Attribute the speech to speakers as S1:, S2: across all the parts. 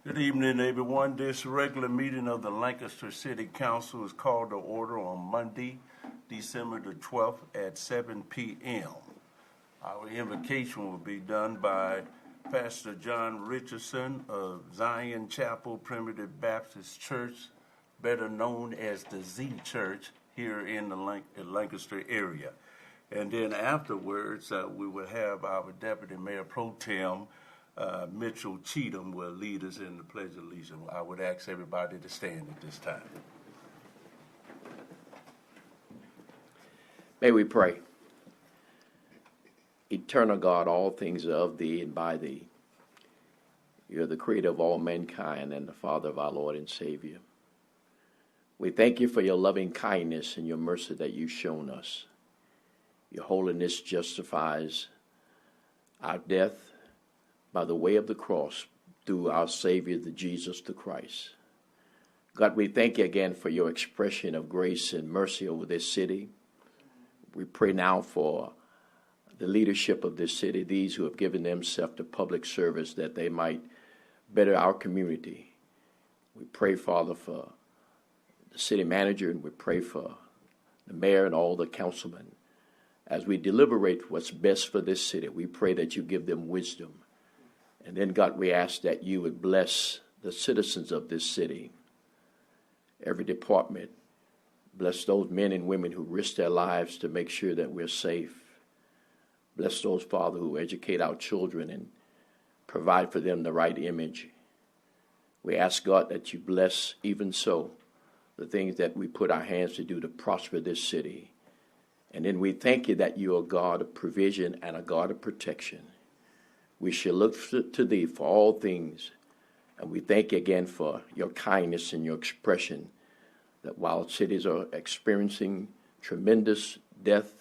S1: Good evening, everyone. This regular meeting of the Lancaster City Council is called to order on Monday, December the 12th at 7 p.m. Our invocation will be done by Pastor John Richardson of Zion Chapel Primitive Baptist Church, better known as the Z Church, here in the Lancaster area. And then afterwards, we will have our Deputy Mayor Pro Tem, Mitchell Cheatham, will lead us in the Pledge of Allegiance. I would ask everybody to stand at this time.
S2: May we pray. Eternal God, all things are of thee and by thee. You're the creator of all mankind and the Father of our Lord and Savior. We thank you for your loving kindness and your mercy that you've shown us. Your holiness justifies our death by the way of the cross through our Savior, the Jesus the Christ. God, we thank you again for your expression of grace and mercy over this city. We pray now for the leadership of this city, these who have given themselves to public service, that they might better our community. We pray, Father, for the city manager, and we pray for the mayor and all the councilmen. As we deliberate what's best for this city, we pray that you give them wisdom. And then, God, we ask that you would bless the citizens of this city, every department. Bless those men and women who risk their lives to make sure that we're safe. Bless those, Father, who educate our children and provide for them the right image. We ask, God, that you bless even so the things that we put our hands to do to prosper this city. And then we thank you that you are a God of provision and a God of protection. We shall look to thee for all things. And we thank you again for your kindness and your expression, that while cities are experiencing tremendous death,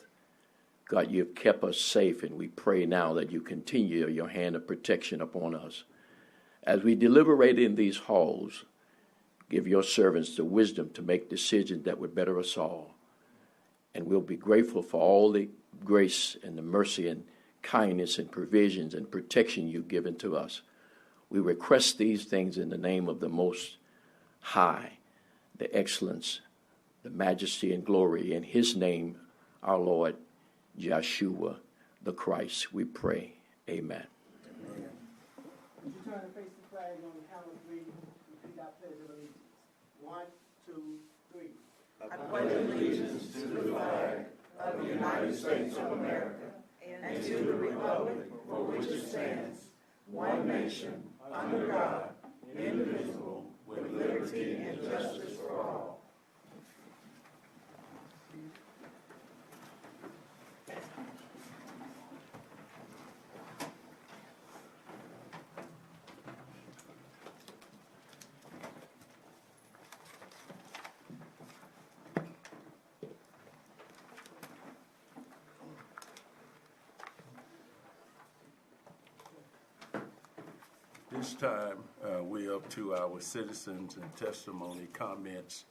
S2: God, you have kept us safe, and we pray now that you continue your hand of protection upon us. As we deliberate in these halls, give your servants the wisdom to make decisions that would better us all. And we'll be grateful for all the grace and the mercy and kindness and provisions and protection you've given to us. We request these things in the name of the Most High, the excellence, the majesty and glory. In his name, our Lord, Yeshua, the Christ, we pray. Amen.
S3: Amen. Would you turn and face the flag on the count of three? Repeat our pledge of allegiance. 1, 2, 3.
S4: I pledge allegiance to the flag of the United States of America and to the republic for which it stands, one nation, under God, indivisible, with liberty and justice for all.
S1: This time, we're up to our citizens and testimony comments.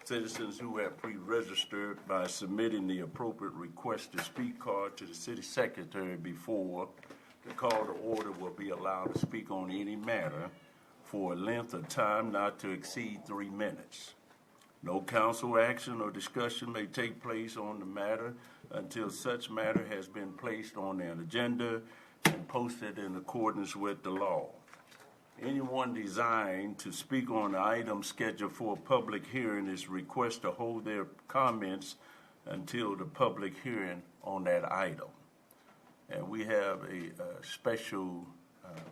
S1: Citizens who have pre-registered by submitting the appropriate request to speak card to the city secretary before the call to order will be allowed to speak on any matter for a length of time not to exceed 3 minutes. No council action or discussion may take place on the matter until such matter has been placed on an agenda and posted in accordance with the law. Anyone desiring to speak on the item scheduled for a public hearing is requested to hold their comments until the public hearing on that item. And we have a special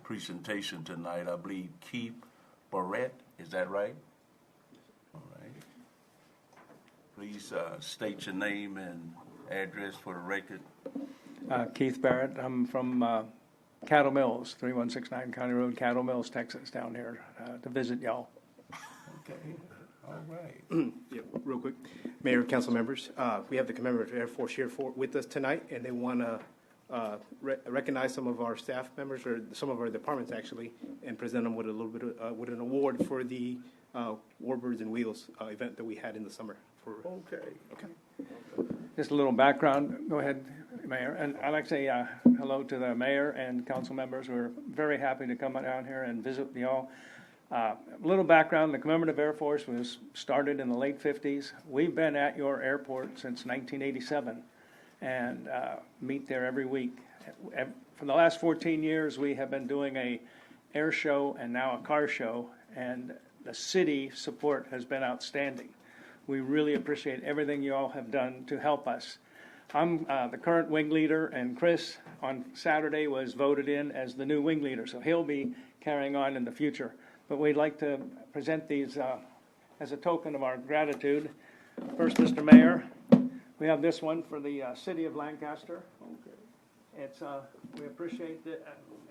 S1: presentation tonight. I believe Keith Barrett, is that right? All right. Please state your name and address for the record.
S5: Keith Barrett. I'm from Cattle Mills, 3169 County Road, Cattle Mills, Texas, down here to visit y'all.
S1: Okay. All right.
S6: Yeah, real quick. Mayor, council members, we have the Commemorative Air Force here with us tonight, and they want to recognize some of our staff members, or some of our departments actually, and present them with a little bit of, with an award for the Warbirds and Wheels event that we had in the summer.
S1: Okay.
S5: Just a little background. Go ahead, Mayor. And I'd like to say hello to the mayor and council members. We're very happy to come down here and visit with y'all. A little background, the Commemorative Air Force was started in the late 50s. We've been at your airport since 1987 and meet there every week. For the last 14 years, we have been doing a air show and now a car show, and the city support has been outstanding. We really appreciate everything you all have done to help us. I'm the current wing leader, and Chris on Saturday was voted in as the new wing leader, so he'll be carrying on in the future. But we'd like to present these as a token of our gratitude. First, Mr. Mayor, we have this one for the city of Lancaster. It's we appreciate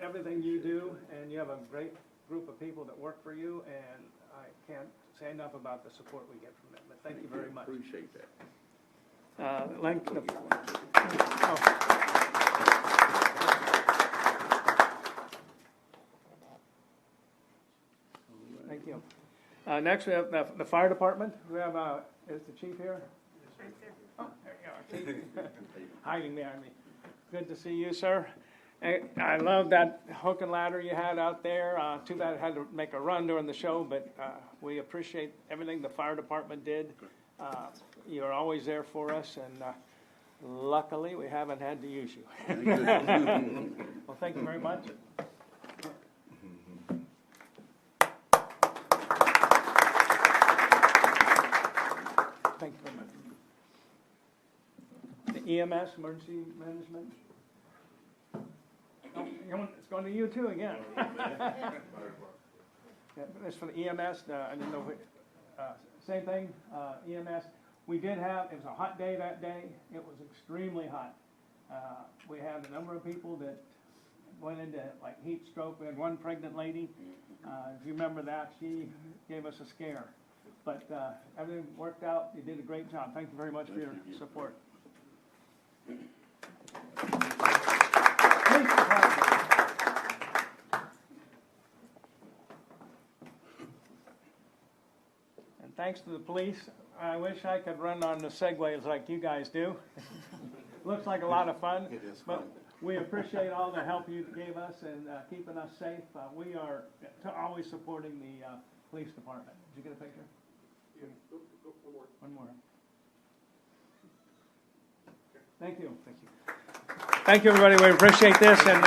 S5: everything you do, and you have a great group of people that work for you, and I can't say enough about the support we get from them. But thank you very much.
S1: Appreciate that.
S5: Thank you. Next, we have the fire department. We have, is the chief here? Oh, there you are, chief. Hiding behind me. Good to see you, sir. I love that hook and ladder you had out there. Too bad I had to make a run during the show, but we appreciate everything the fire department did. You're always there for us, and luckily we haven't had to use you. Well, thank you very much. Thank you very much. The EMS, emergency management. Oh, it's going to you too again. Yeah, it's for the EMS. I didn't know. Same thing. EMS. We did have. It was a hot day that day. It was extremely hot. We had a number of people that went into like heat stroke. We had one pregnant lady. If you remember that, she gave us a scare. But everything worked out. You did a great job. Thank you very much for your support. Police department. And thanks to the police, I wish I could run on the segways like you guys do. Looks like a lot of fun.
S1: It is
S5: but
S1: fun.
S5: We appreciate all the help you gave us and keeping us safe. We are always supporting the police department. Did you get a picture? Yeah. One more. Thank you. Thank you. Thank you, everybody. We appreciate this. And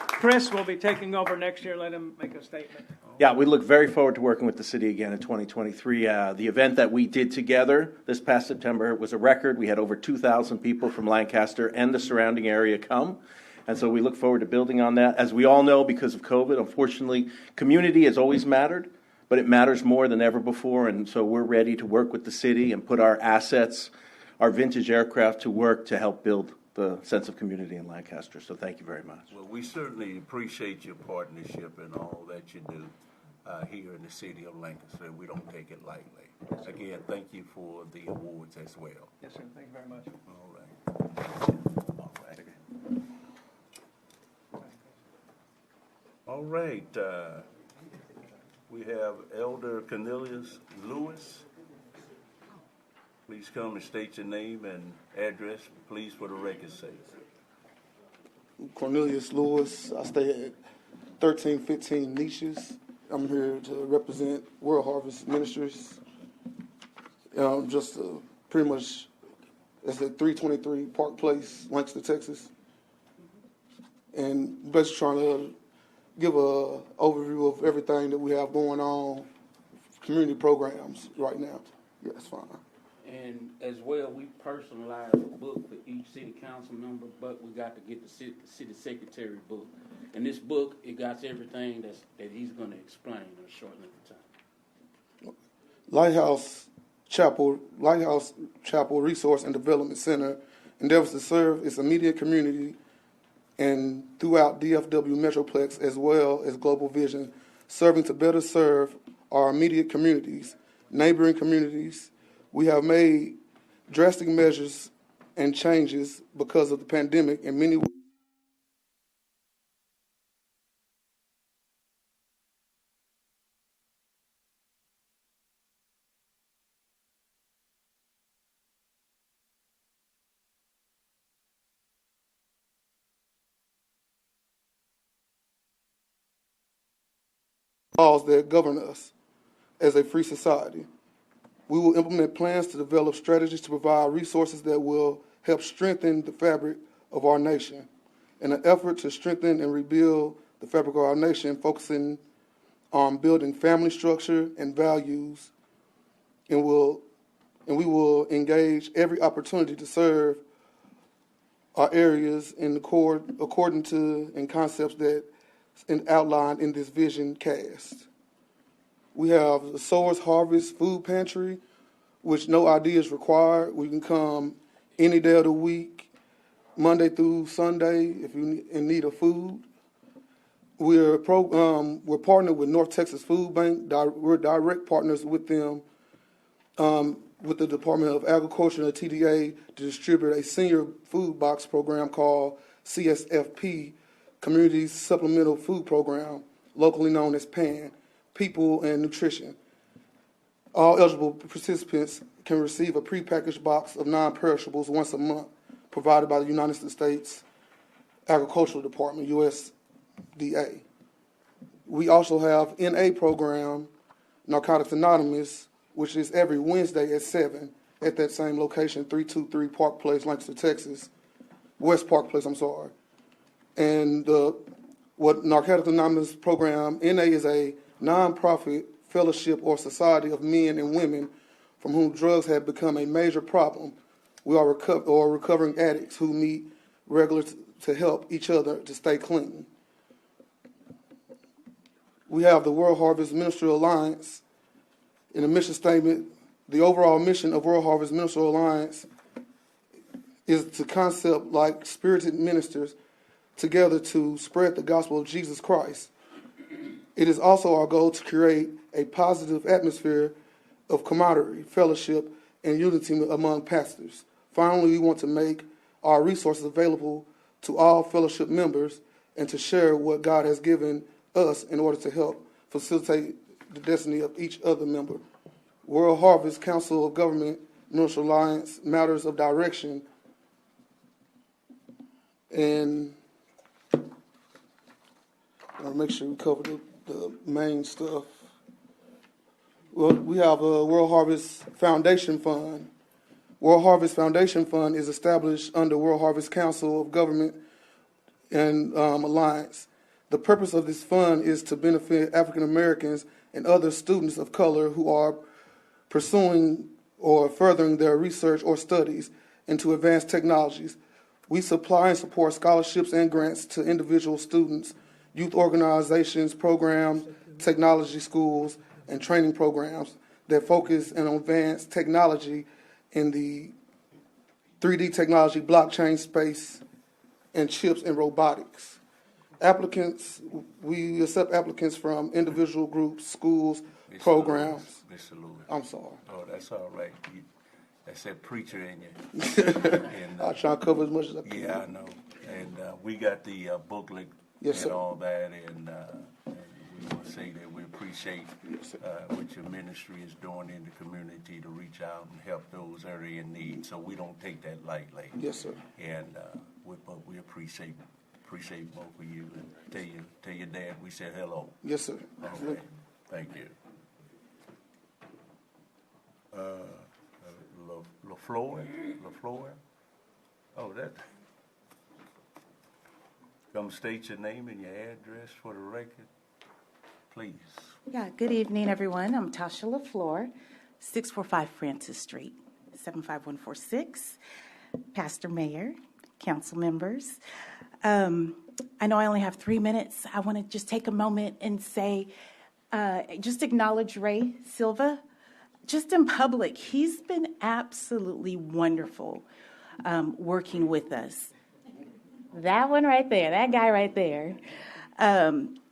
S5: Chris will be taking over next year. Let him make a statement.
S7: Yeah, we look very forward to working with the city again in 2023. The event that we did together this past September was a record. We had over 2,000 people from Lancaster and the surrounding area come. And so we look forward to building on that. As we all know, because of COVID, unfortunately, community has always mattered, but it matters more than ever before. And so we're ready to work with the city and put our assets, our vintage aircraft to work to help build the sense of community in Lancaster. So thank you very much.
S1: Well, we certainly appreciate your partnership and all that you do here in the city of Lancaster. We don't take it lightly. Again, thank you for the awards as well.
S5: Yes, sir. Thank you very much.
S1: All right. All right. We have Elder Cornelius Lewis. Please come and state your name and address, please, for the record's sake.
S8: Cornelius Lewis. I stay at 1315 Niches. I'm here to represent World Harvest Ministries. Just pretty much, it's at 323 Park Place, Lancaster, Texas. And basically trying to give a overview of everything that we have going on, community programs right now. Yeah, that's fine.
S9: And as well, we personalized a book for each city council member, but we got to get the city secretary book. And this book, it got everything that he's going to explain in a short length of time.
S8: Lighthouse Chapel Resource and Development Center endeavors to serve its immediate community and throughout DFW Metroplex as well as Global Vision, serving to better serve our immediate communities, neighboring communities. We have made drastic measures and changes because of the pandemic in many ways. laws that govern us as a free society. We will implement plans to develop strategies to provide resources that will help strengthen the fabric of our nation. In an effort to strengthen and rebuild the fabric of our nation, focusing on building family structure and values, and we will engage every opportunity to serve our areas in according to and concepts that outlined in this vision cast. We have the Source Harvest Food Pantry, which no ID is required. We can come any day of the week, Monday through Sunday, if you in need of food. We're partnered with North Texas Food Bank. We're direct partners with them, with the Department of Agriculture and the TDA, to distribute a senior food box program called CSFP, Community Supplemental Food Program, locally known as PAN, People and Nutrition. All eligible participants can receive a prepackaged box of non-perishables once a month, provided by the United States Agricultural Department, USDA. We also have NA program, Narcotics Anonymous, which is every Wednesday at 7 at that same location, 323 Park Place, Lancaster, Texas. West Park Place, I'm sorry. And what Narcotics Anonymous program, NA is a nonprofit fellowship or society of men and women from whom drugs have become a major problem. We are recovering addicts who meet regularly to help each other to stay clean. We have the World Harvest Ministerial Alliance. In the mission statement, the overall mission of World Harvest Ministerial Alliance is to concept like spirited ministers together to spread the gospel of Jesus Christ. It is also our goal to create a positive atmosphere of camaraderie, fellowship, and unity among pastors. Finally, we want to make our resources available to all fellowship members and to share what God has given us in order to help facilitate the destiny of each other member. World Harvest Council of Government Ministerial Alliance Matters of Direction, and I'll make sure we cover the main stuff. Well, we have a World Harvest Foundation Fund. World Harvest Foundation Fund is established under World Harvest Council of Government and Alliance. The purpose of this fund is to benefit African Americans and other students of color who are pursuing or furthering their research or studies into advanced technologies. We supply and support scholarships and grants to individual students, youth organizations, programs, technology schools, and training programs that focus on advanced technology in the 3D technology, blockchain space, and chips and robotics. Applicants, we accept applicants from individual groups, schools, programs.
S1: Mr. Lewis.
S8: I'm sorry.
S1: Oh, that's all right. That's that preacher in you. And,
S8: I try to cover as much as I can.
S1: Yeah, I know. And we got the booklet
S8: Yes,
S1: and
S8: sir.
S1: all that, and we want to say that we appreciate what your ministry is doing in the community to reach out and help those that are in need. So we don't take that lightly.
S8: Yes, sir.
S1: And but we appreciate both of you, and tell your dad we said hello.
S8: Yes, sir.
S1: Okay. Thank you. LaFleur? Oh, that. Come state your name and your address for the record, please.
S10: Yeah, good evening, everyone. I'm Tasha LaFleur, 645 Francis Street, 75146. Pastor Mayor, council members. I know I only have 3 minutes. I want to just take a moment and say, just acknowledge Ray Silva. Just in public, he's been absolutely wonderful working with us. That one right there, that guy right there.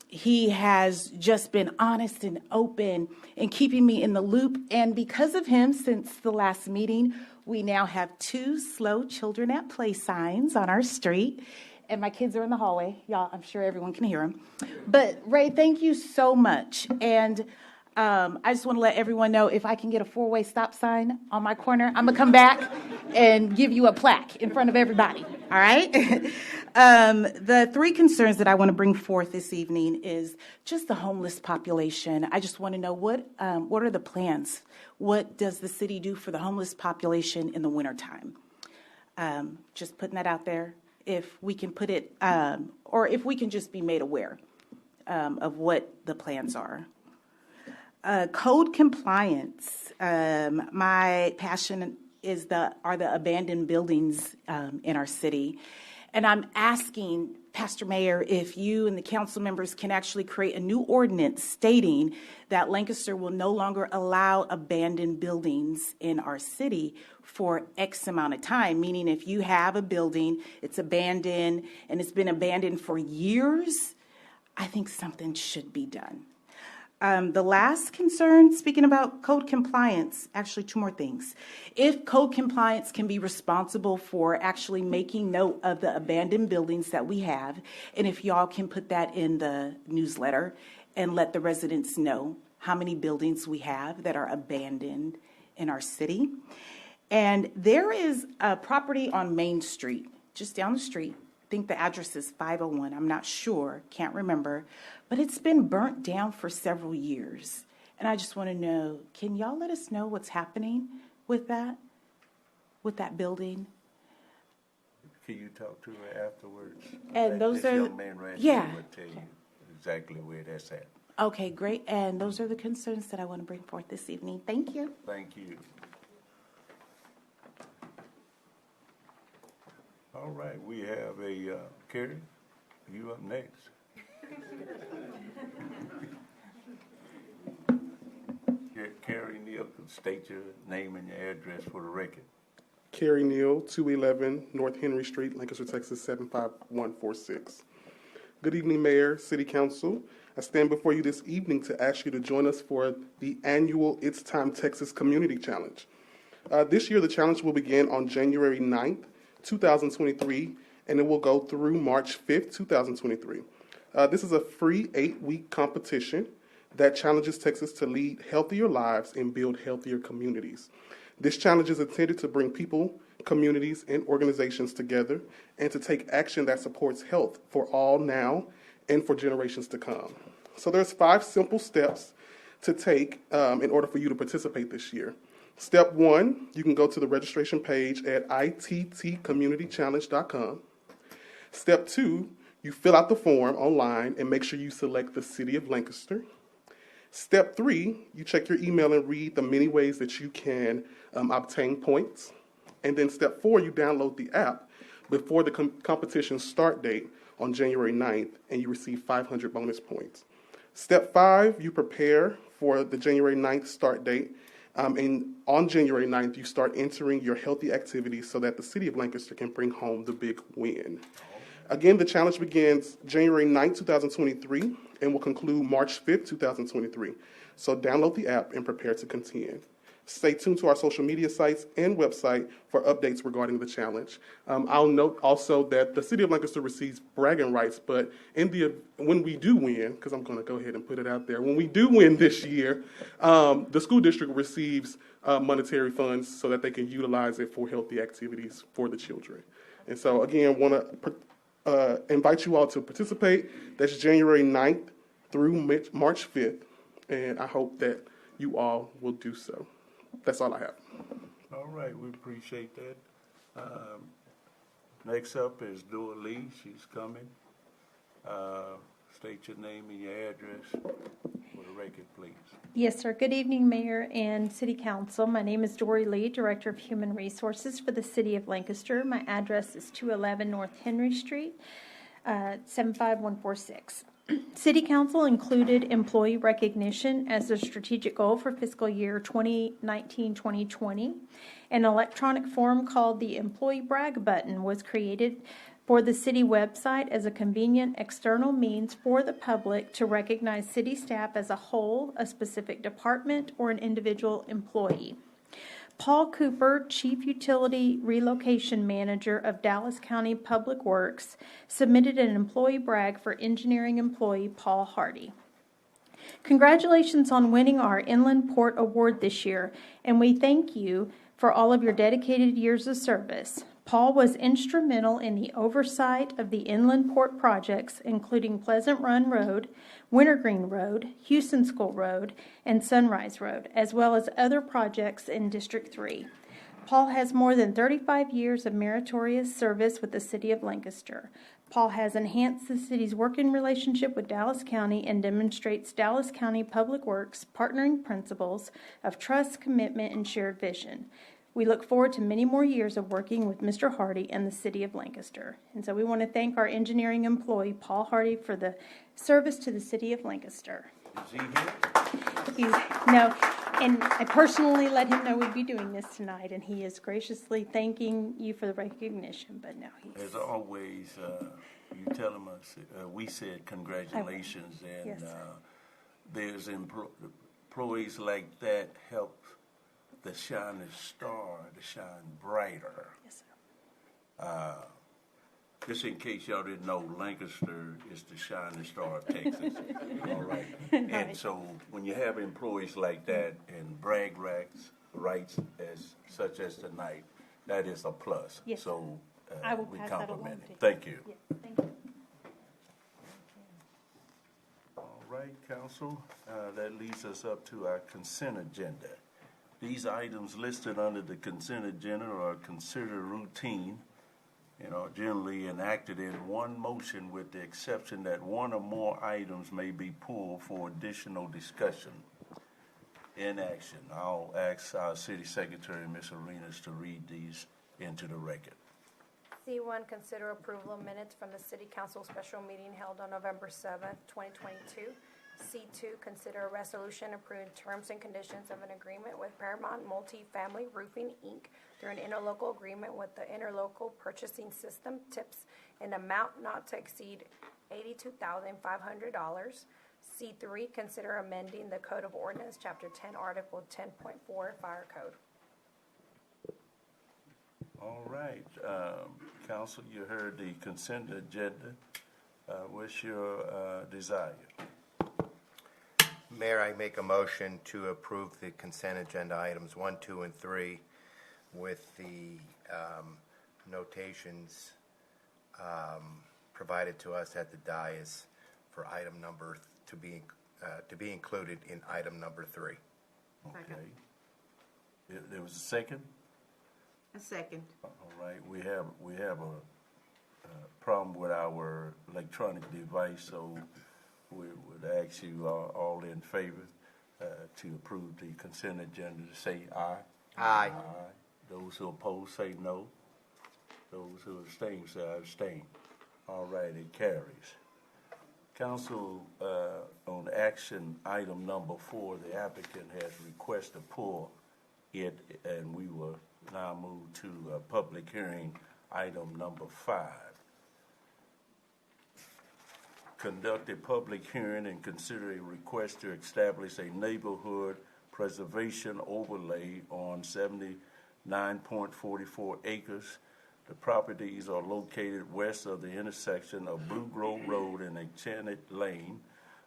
S10: He has just been honest and open and keeping me in the loop. And because of him, since the last meeting, we now have 2 slow children at play signs on our street. And my kids are in the hallway. Y'all, I'm sure everyone can hear them. But Ray, thank you so much. And I just want to let everyone know if I can get a 4-way stop sign on my corner, I'm going to come back and give you a plaque in front of everybody. All right? The 3 concerns that I want to bring forth this evening is just the homeless population. I just want to know what are the plans? What does the city do for the homeless population in the wintertime? Just putting that out there. If we can put it, or if we can just be made aware of what the plans are. Code compliance. My passion are the abandoned buildings in our city. And I'm asking, Pastor Mayor, if you and the council members can actually create a new ordinance stating that Lancaster will no longer allow abandoned buildings in our city for X amount of time, meaning if you have a building, it's abandoned, and it's been abandoned for years, I think something should be done. The last concern, speaking about code compliance, actually 2 more things. If code compliance can be responsible for actually making note of the abandoned buildings that we have, and if y'all can put that in the newsletter and let the residents know how many buildings we have that are abandoned in our city. And there is a property on Main Street, just down the street. I think the address is 501. I'm not sure, can't remember. But it's been burnt down for several years. And I just want to know, can y'all let us know what's happening with that building?
S1: Can you talk to her afterwards?
S10: And those
S1: this
S10: are,
S1: young man right
S10: yeah.
S1: here will tell you exactly where that's at.
S10: Okay, great. And those are the concerns that I want to bring forth this evening. Thank you.
S1: Thank you. All right, we have a, Carrie, you up next. Carrie Neal, state your name and your address for the record.
S11: Carrie Neal, 211 North Henry Street, Lancaster, Texas, 75146. Good evening, Mayor, City Council. I stand before you this evening to ask you to join us for the annual It's Time Texas Community Challenge. This year, the challenge will begin on January 9th, 2023, and it will go through March 5th, 2023. This is a free 8-week competition that challenges Texas to lead healthier lives and build healthier communities. This challenge is intended to bring people, communities, and organizations together and to take action that supports health for all now and for generations to come. So there's 5 simple steps to take in order for you to participate this year. Step 1, you can go to the registration page at ittcommunitychallenge.com. Step 2, you fill out the form online and make sure you select the City of Lancaster. Step 3, you check your email and read the many ways that you can obtain points. And then step 4, you download the app before the competition start date on January 9th, and you receive 500 bonus points. Step 5, you prepare for the January 9th start date. And on January 9th, you start entering your healthy activities so that the City of Lancaster can bring home the big win. Again, the challenge begins January 9th, 2023, and will conclude March 5th, 2023. So download the app and prepare to contend. Stay tuned to our social media sites and website for updates regarding the challenge. I'll note also that the City of Lancaster receives bragging rights, but when we do win, because I'm going to go ahead and put it out there, when we do win this year, the school district receives monetary funds so that they can utilize it for healthy activities for the children. And so, again, want to invite you all to participate. That's January 9th through March 5th, and I hope that you all will do so. That's all I have.
S1: All right, we appreciate that. Next up is Dora Lee. She's coming. State your name and your address for the record, please.
S12: Yes, sir. Good evening, Mayor and City Council. My name is Dory Lee, Director of Human Resources for the City of Lancaster. My address is 211 North Henry Street, 75146. City Council included employee recognition as a strategic goal for fiscal year 2019-2020. An electronic form called the Employee Brag Button was created for the city website as a convenient external means for the public to recognize city staff as a whole, a specific department, or an individual employee. Paul Cooper, Chief Utility Relocation Manager of Dallas County Public Works, submitted an employee brag for engineering employee Paul Hardy. Congratulations on winning our Inland Port Award this year, and we thank you for all of your dedicated years of service. Paul was instrumental in the oversight of the inland port projects, including Pleasant Run Road, Wintergreen Road, Houston School Road, and Sunrise Road, as well as other projects in District 3. Paul has more than 35 years of meritorious service with the City of Lancaster. Paul has enhanced the city's working relationship with Dallas County and demonstrates Dallas County Public Works partnering principles of trust, commitment, and shared vision. We look forward to many more years of working with Mr. Hardy and the City of Lancaster. And so we want to thank our engineering employee, Paul Hardy, for the service to the City of Lancaster.
S1: Is he here?
S12: No, and I personally let him know we'd be doing this tonight, and he is graciously thanking you for the recognition, but no, he's...
S1: As always, you tell him we said congratulations, and
S12: Yes.
S1: There's employees like that help the shining star to shine brighter.
S12: Yes, sir.
S1: Just in case y'all didn't know, Lancaster is the shining star of Texas. All right. And so when you have employees like that and brag rights as such as tonight, that is a plus.
S12: Yes.
S1: So
S12: I will
S1: we
S12: pass that
S1: compliment
S12: along
S1: him.
S12: to you.
S1: Thank you.
S12: Yes, thank you.
S1: All right, council, that leads us up to our consent agenda. These items listed under the consent agenda are considered routine and are generally enacted in one motion with the exception that one or more items may be pulled for additional discussion. In action, I'll ask our City Secretary, Ms. Arenas, to read these into the record.
S13: C1, consider approval of minutes from the City Council special meeting held on November 7th, 2022. C2, consider a resolution approving terms and conditions of an agreement with Paramount Multifamily Roofing, Inc. through an interlocal agreement with the Interlocal Purchasing System, TIPS, in amount not to exceed $82,500. C3, consider amending the Code of Ordinance, Chapter 10, Article 10.4, Fire Code.
S1: All right, council, you heard the consent agenda. What's your desire?
S14: Mayor, I make a motion to approve the consent agenda items 1, 2, and 3 with the notations provided to us at the dais for item number to be included in item number 3. Okay. There was a second?
S4: A second.
S1: All right, we have a problem with our electronic device, so we would ask you all in favor to approve the consent agenda to say aye.
S14: Aye.
S1: Aye. Those who oppose say no. Those who abstain say abstain. All right, it carries. Council, on action item number 4, the applicant has requested to pull it, and we will now move to public hearing item number 5. Conduct a public hearing and consider a request to establish a neighborhood preservation overlay on 79.44 acres. The properties are located west of the intersection of Blue Grove Road and Enchanted Lane.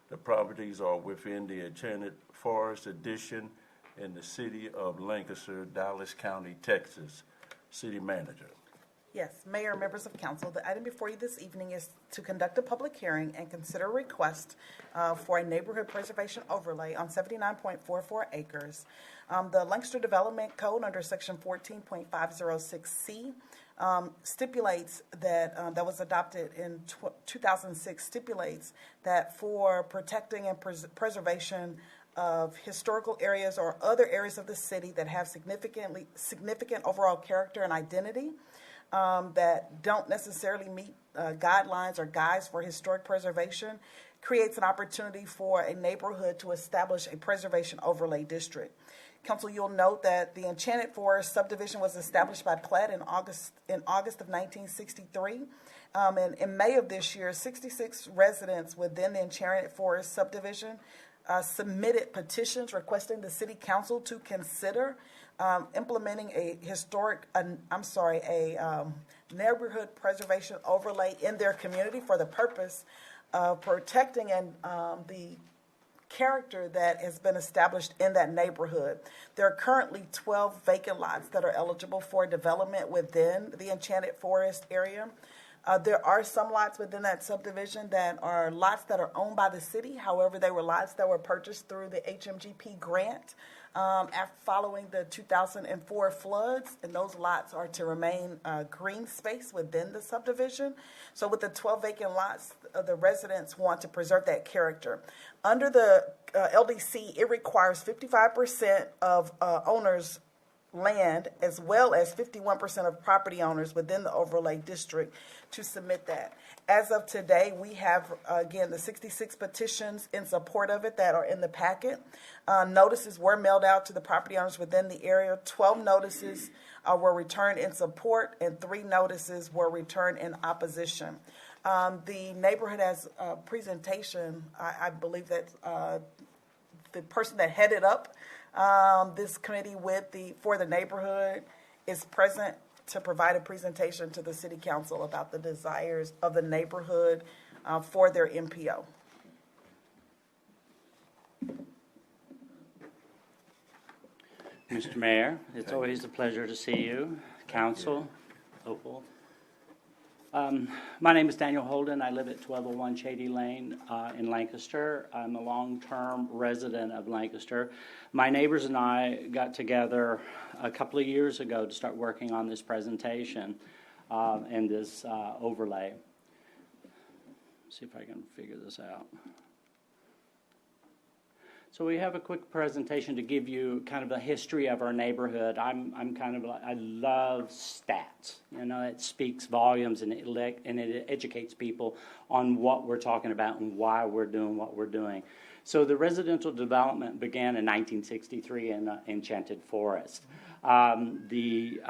S1: The properties are within the Enchanted Forest Edition in the city of Lancaster, Dallas County, Texas. City Manager.
S15: Yes, Mayor and members of council, the item before you this evening is to conduct a public hearing and consider a request for a neighborhood preservation overlay on 79.44 acres. The Lancaster Development Code under section 14.506C stipulates that, that was adopted in 2006, stipulates that for protecting and preservation of historical areas or other areas of the city that have significant overall character and identity, that don't necessarily meet guidelines or guides for historic preservation, creates an opportunity for a neighborhood to establish a preservation overlay district. Council, you'll note that the Enchanted Forest subdivision was established by plat in August of 1963. And in May of this year, 66 residents within the Enchanted Forest subdivision submitted petitions requesting the City Council to consider implementing a neighborhood preservation overlay in their community for the purpose of protecting and the character that has been established in that neighborhood. There are currently 12 vacant lots that are eligible for development within the Enchanted Forest area. There are some lots within that subdivision that are lots that are owned by the city. However, they were lots that were purchased through the HMGP grant following the 2004 floods, and those lots are to remain green space within the subdivision. So with the 12 vacant lots, the residents want to preserve that character. Under the LDC, it requires 55% of owners' land as well as 51% of property owners within the overlay district to submit that. As of today, we have, again, the 66 petitions in support of it that are in the packet. Notices were mailed out to the property owners within the area. 12 notices were returned in support, and 3 notices were returned in opposition. The neighborhood has a presentation. I believe that the person that headed up this committee for the neighborhood is present to provide a presentation to the city council about the desires of the neighborhood for their MPO.
S16: Mr. Mayor, it's always a pleasure to see you, council, Opal. My name is Daniel Holden. I live at 1201 Shady Lane in Lancaster. I'm a long-term resident of Lancaster. My neighbors and I got together a couple of years ago to start working on this presentation and this overlay. Let's see if I can figure this out. So we have a quick presentation to give you kind of the history of our neighborhood. I'm kind of like, I love stats. You know, it speaks volumes and it educates people on what we're talking about and why we're doing what we're doing. So the residential development began in 1963 in Enchanted Forest. The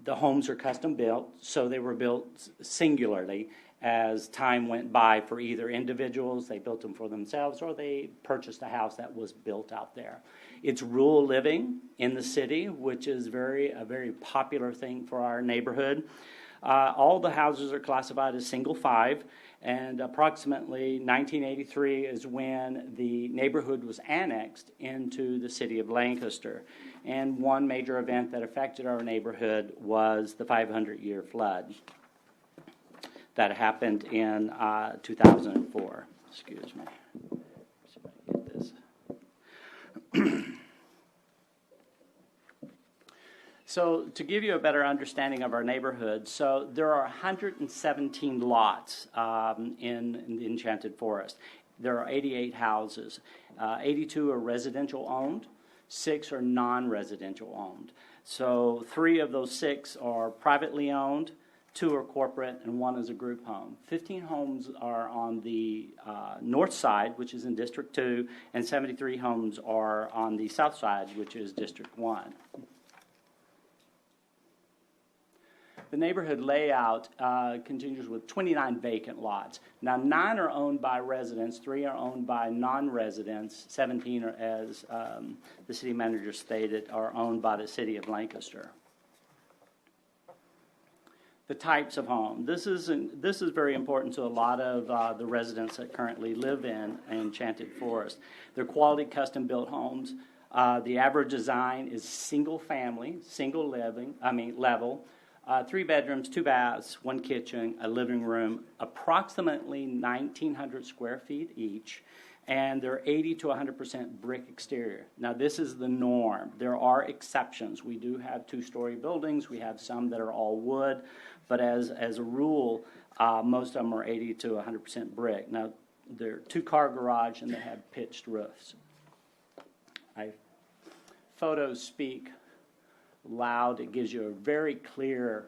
S16: homes are custom built, so they were built singularly. As time went by for either individuals, they built them for themselves, or they purchased a house that was built out there. It's rural living in the city, which is a very popular thing for our neighborhood. All the houses are classified as single 5, and approximately 1983 is when the neighborhood was annexed into the city of Lancaster. And one major event that affected our neighborhood was the 500-year flood that happened in 2004. Excuse me. Let's see if I can get this. So to give you a better understanding of our neighborhood, so there are 117 lots in the Enchanted Forest. There are 88 houses. 82 are residential owned, 6 are non-residential owned. So 3 of those 6 are privately owned, 2 are corporate, and 1 is a group home. 15 homes are on the north side, which is in District 2, and 73 homes are on the south side, which is District 1. The neighborhood layout continues with 29 vacant lots. Now, 9 are owned by residents, 3 are owned by non-residents, 17 are, as the city manager stated, are owned by the city of Lancaster. The types of home. This is very important to a lot of the residents that currently live in Enchanted Forest. They're quality custom-built homes. The average design is single family, level. 3 bedrooms, 2 baths, 1 kitchen, a living room, approximately 1,900 square feet each, and they're 80 to 100% brick exterior. Now, this is the norm. There are exceptions. We do have 2-story buildings. We have some that are all wood, but as a rule, most of them are 80 to 100% brick. Now, they're 2-car garage, and they have pitched roofs. Photos speak loud. It gives you a very clear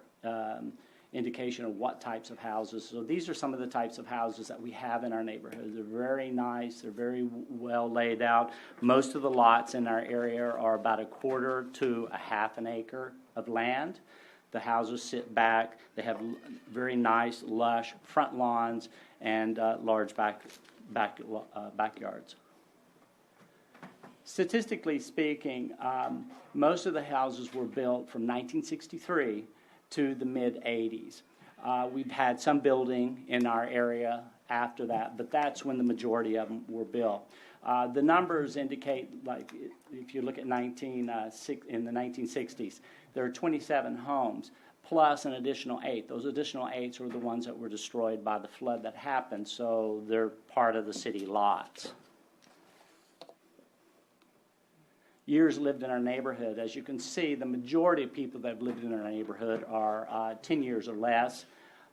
S16: indication of what types of houses. So these are some of the types of houses that we have in our neighborhood. They're very nice. They're very well laid out. Most of the lots in our area are about 1/4 to 1/2 an acre of land. The houses sit back. They have very nice, lush front lawns and large backyards. Statistically speaking, most of the houses were built from 1963 to the mid-'80s. We've had some building in our area after that, but that's when the majority of them were built. The numbers indicate, like, if you look at in the 1960s, there are 27 homes plus an additional 8. Those additional 8 were the ones that were destroyed by the flood that happened, so they're part of the city lots. Years lived in our neighborhood. As you can see, the majority of people that have lived in our neighborhood are 10 years or less,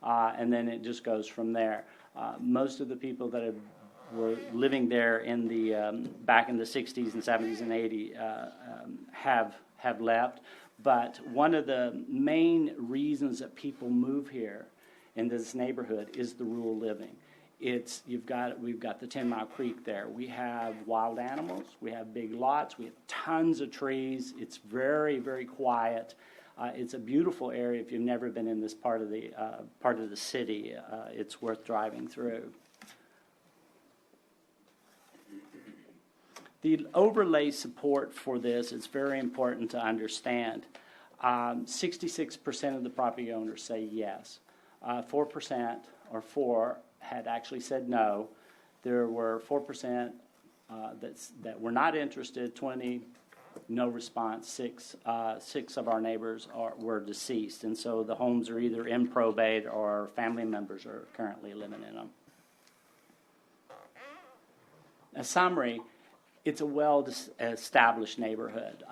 S16: and then it just goes from there. Most of the people that were living there in the back in the 60s and 70s and 80s have left. But one of the main reasons that people move here in this neighborhood is the rural living. We've got the 10 Mile Creek there. We have wild animals. We have big lots. We have tons of trees. It's very, very quiet. It's a beautiful area. If you've never been in this part of the city, it's worth driving through. The overlay support for this is very important to understand. 66% of the property owners say yes. 4% or 4 had actually said no. There were 4% that were not interested, 20 no response, 6 of our neighbors were deceased, and so the homes are either in probate or family members are currently living in them. A summary, it's a well-established neighborhood.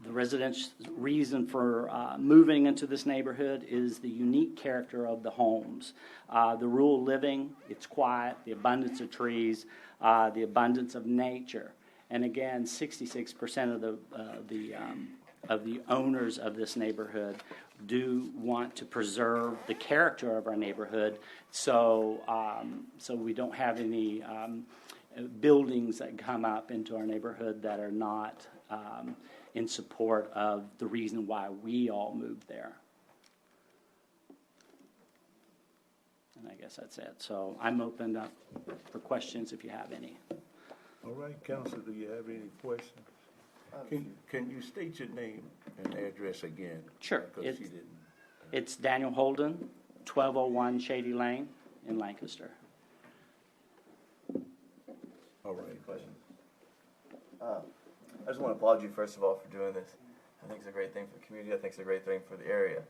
S16: The residents' reason for moving into this neighborhood is the unique character of the homes. The rural living, it's quiet, the abundance of trees, the abundance of nature. And again, 66% of the owners of this neighborhood do want to preserve the character of our neighborhood, so we don't have any buildings that come up into our neighborhood that are not in support of the reason why we all moved there. And I guess that's it. So I'm open up for questions if you have any.
S1: All right, Council, do you have any questions? Can you state your name and address again?
S16: Sure.
S1: Because she didn't.
S16: It's Daniel Holden, 1201 Shady Lane in Lancaster.
S1: All right.
S17: Question. I just want to applaud you, first of all, for doing this. I think it's a great thing for the community. I think it's a great thing for the area.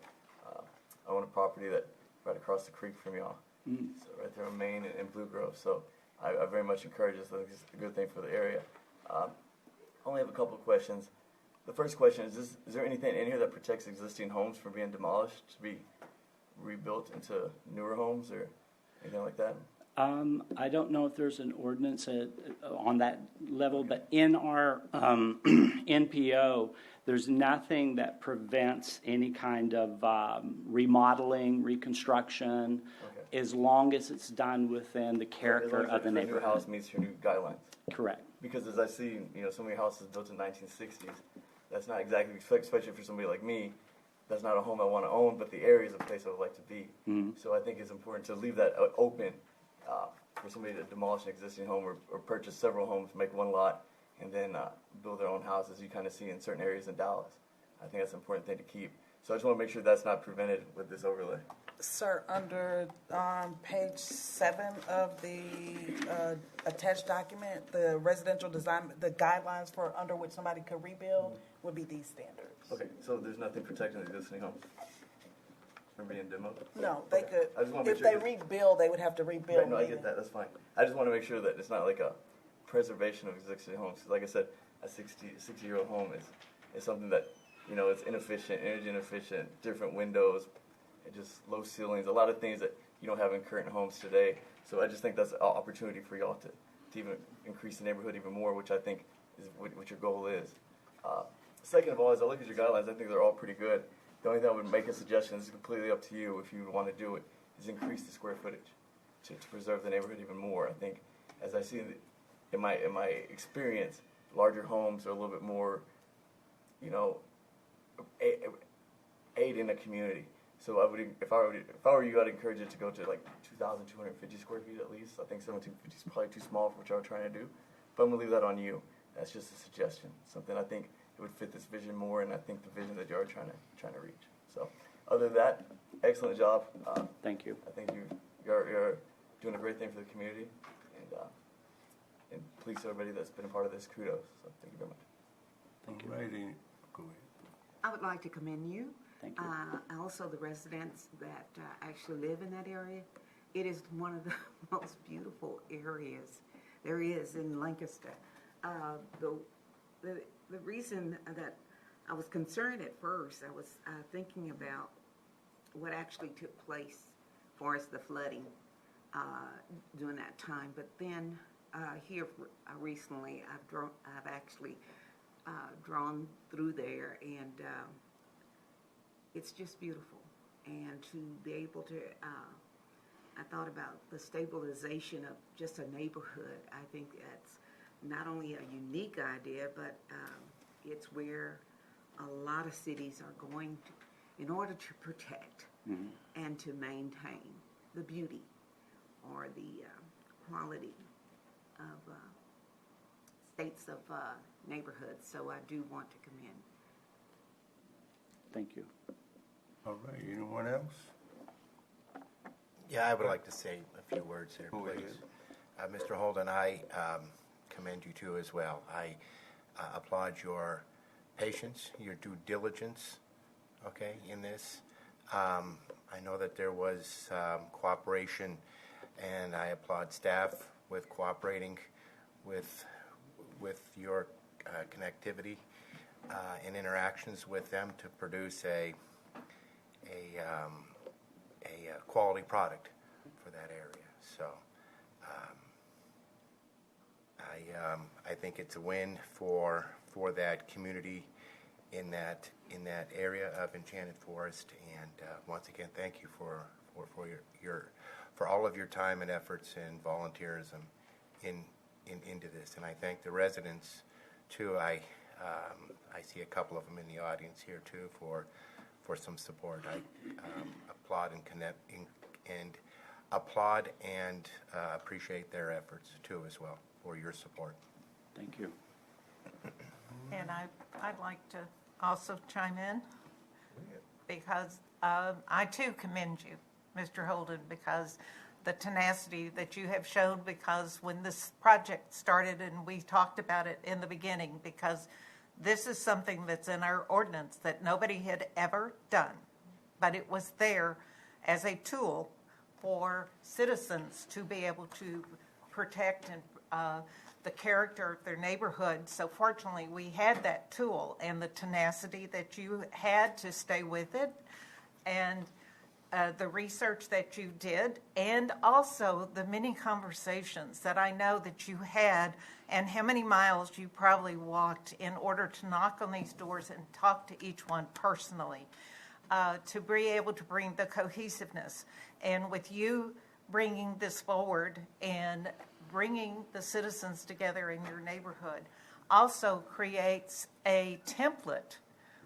S17: I own a property that right across the creek from y'all, so right there on Main and Blue Grove. So I very much encourage this. I think it's a good thing for the area. I only have a couple of questions. The first question is there anything in here that protects existing homes from being demolished to be rebuilt into newer homes or anything like that?
S16: I don't know if there's an ordinance on that level, but in our NPO, there's nothing that prevents any kind of remodeling, reconstruction, as long as it's done within the character of the neighborhood.
S17: Your house meets your new guidelines.
S16: Correct.
S17: Because as I see, some of your houses built in the 1960s, that's not exactly, especially for somebody like me, that's not a home I want to own, but the area is a place I would like to be. So I think it's important to leave that open for somebody to demolish an existing home or purchase several homes, make one lot, and then build their own houses. You kind of see in certain areas in Dallas. I think that's an important thing to keep. So I just want to make sure that's not prevented with this overlay.
S15: Sir, under page 7 of the attached document, the residential design, the guidelines for under which somebody could rebuild would be these standards.
S17: Okay, so there's nothing protecting the existing homes from being demoed?
S15: No, they could.
S17: I just want to
S15: if
S17: make
S15: they
S17: sure
S15: rebuild, they would have to rebuild.
S17: Right, no, I get that. That's fine. I just want to make sure that it's not like a preservation of existing homes. Like I said, a 60-year-old home is something that, it's inefficient, energy inefficient, different windows, and just low ceilings, a lot of things that you don't have in current homes today. So I just think that's an opportunity for y'all to even increase the neighborhood even more, which I think is what your goal is. Second of all, as I look at your guidelines, I think they're all pretty good. The only thing I would make a suggestion, this is completely up to you if you want to do it, is increase the square footage to preserve the neighborhood even more. I think, as I see in my experience, larger homes are a little bit more, aid in a community. So I would, if I were you, I'd encourage it to go to like 2,250 square feet at least. I think 1,750 is probably too small for what y'all are trying to do, but I'm gonna leave that on you. That's just a suggestion, something I think it would fit this vision more, and I think the vision that y'all are trying to reach. So, other than that, excellent job.
S16: Thank you.
S17: I think you're doing a great thing for the community, and police, everybody that's been a part of this, kudos. So thank you very much.
S1: Thank you. Righty. Go ahead.
S4: I would like to commend you.
S16: Thank you.
S4: Also, the residents that actually live in that area. It is one of the most beautiful areas there is in Lancaster. The reason that I was concerned at first, I was thinking about what actually took place as far as the flooding during that time. But then here recently, I've actually drawn through there, and it's just beautiful. And to be able to, I thought about the stabilization of just a neighborhood. I think that's not only a unique idea, but it's where a lot of cities are going to, in order to protect and to maintain the beauty or the quality of states of neighborhoods. So I do want to commend.
S16: Thank you.
S1: All right. Anyone else?
S14: Yeah, I would like to say a few words here, please. Mr. Holden, I commend you too as well. I applaud your patience, your due diligence, okay, in this. I know that there was cooperation, and I applaud staff with cooperating with your connectivity and interactions with them to produce a quality product for that area. So I think it's a win for that community in that area of Enchanted Forest. And once again, thank you for all of your time and efforts and volunteerism into this. And I thank the residents too. I see a couple of them in the audience here too for some support. I applaud and appreciate their efforts too as well for your support.
S16: Thank you.
S18: And I'd like to also chime in because I too commend you, Mr. Holden, because the tenacity that you have shown, because when this project started and we talked about it in the beginning, because this is something that's in our ordinance that nobody had ever done, but it was there as a tool for citizens to be able to protect and the character of their neighborhood. So fortunately, we had that tool and the tenacity that you had to stay with it, and the research that you did, and also the many conversations that I know that you had, and how many miles you probably walked in order to knock on these doors and talk to each one personally, to be able to bring the cohesiveness. And with you bringing this forward and bringing the citizens together in your neighborhood also creates a template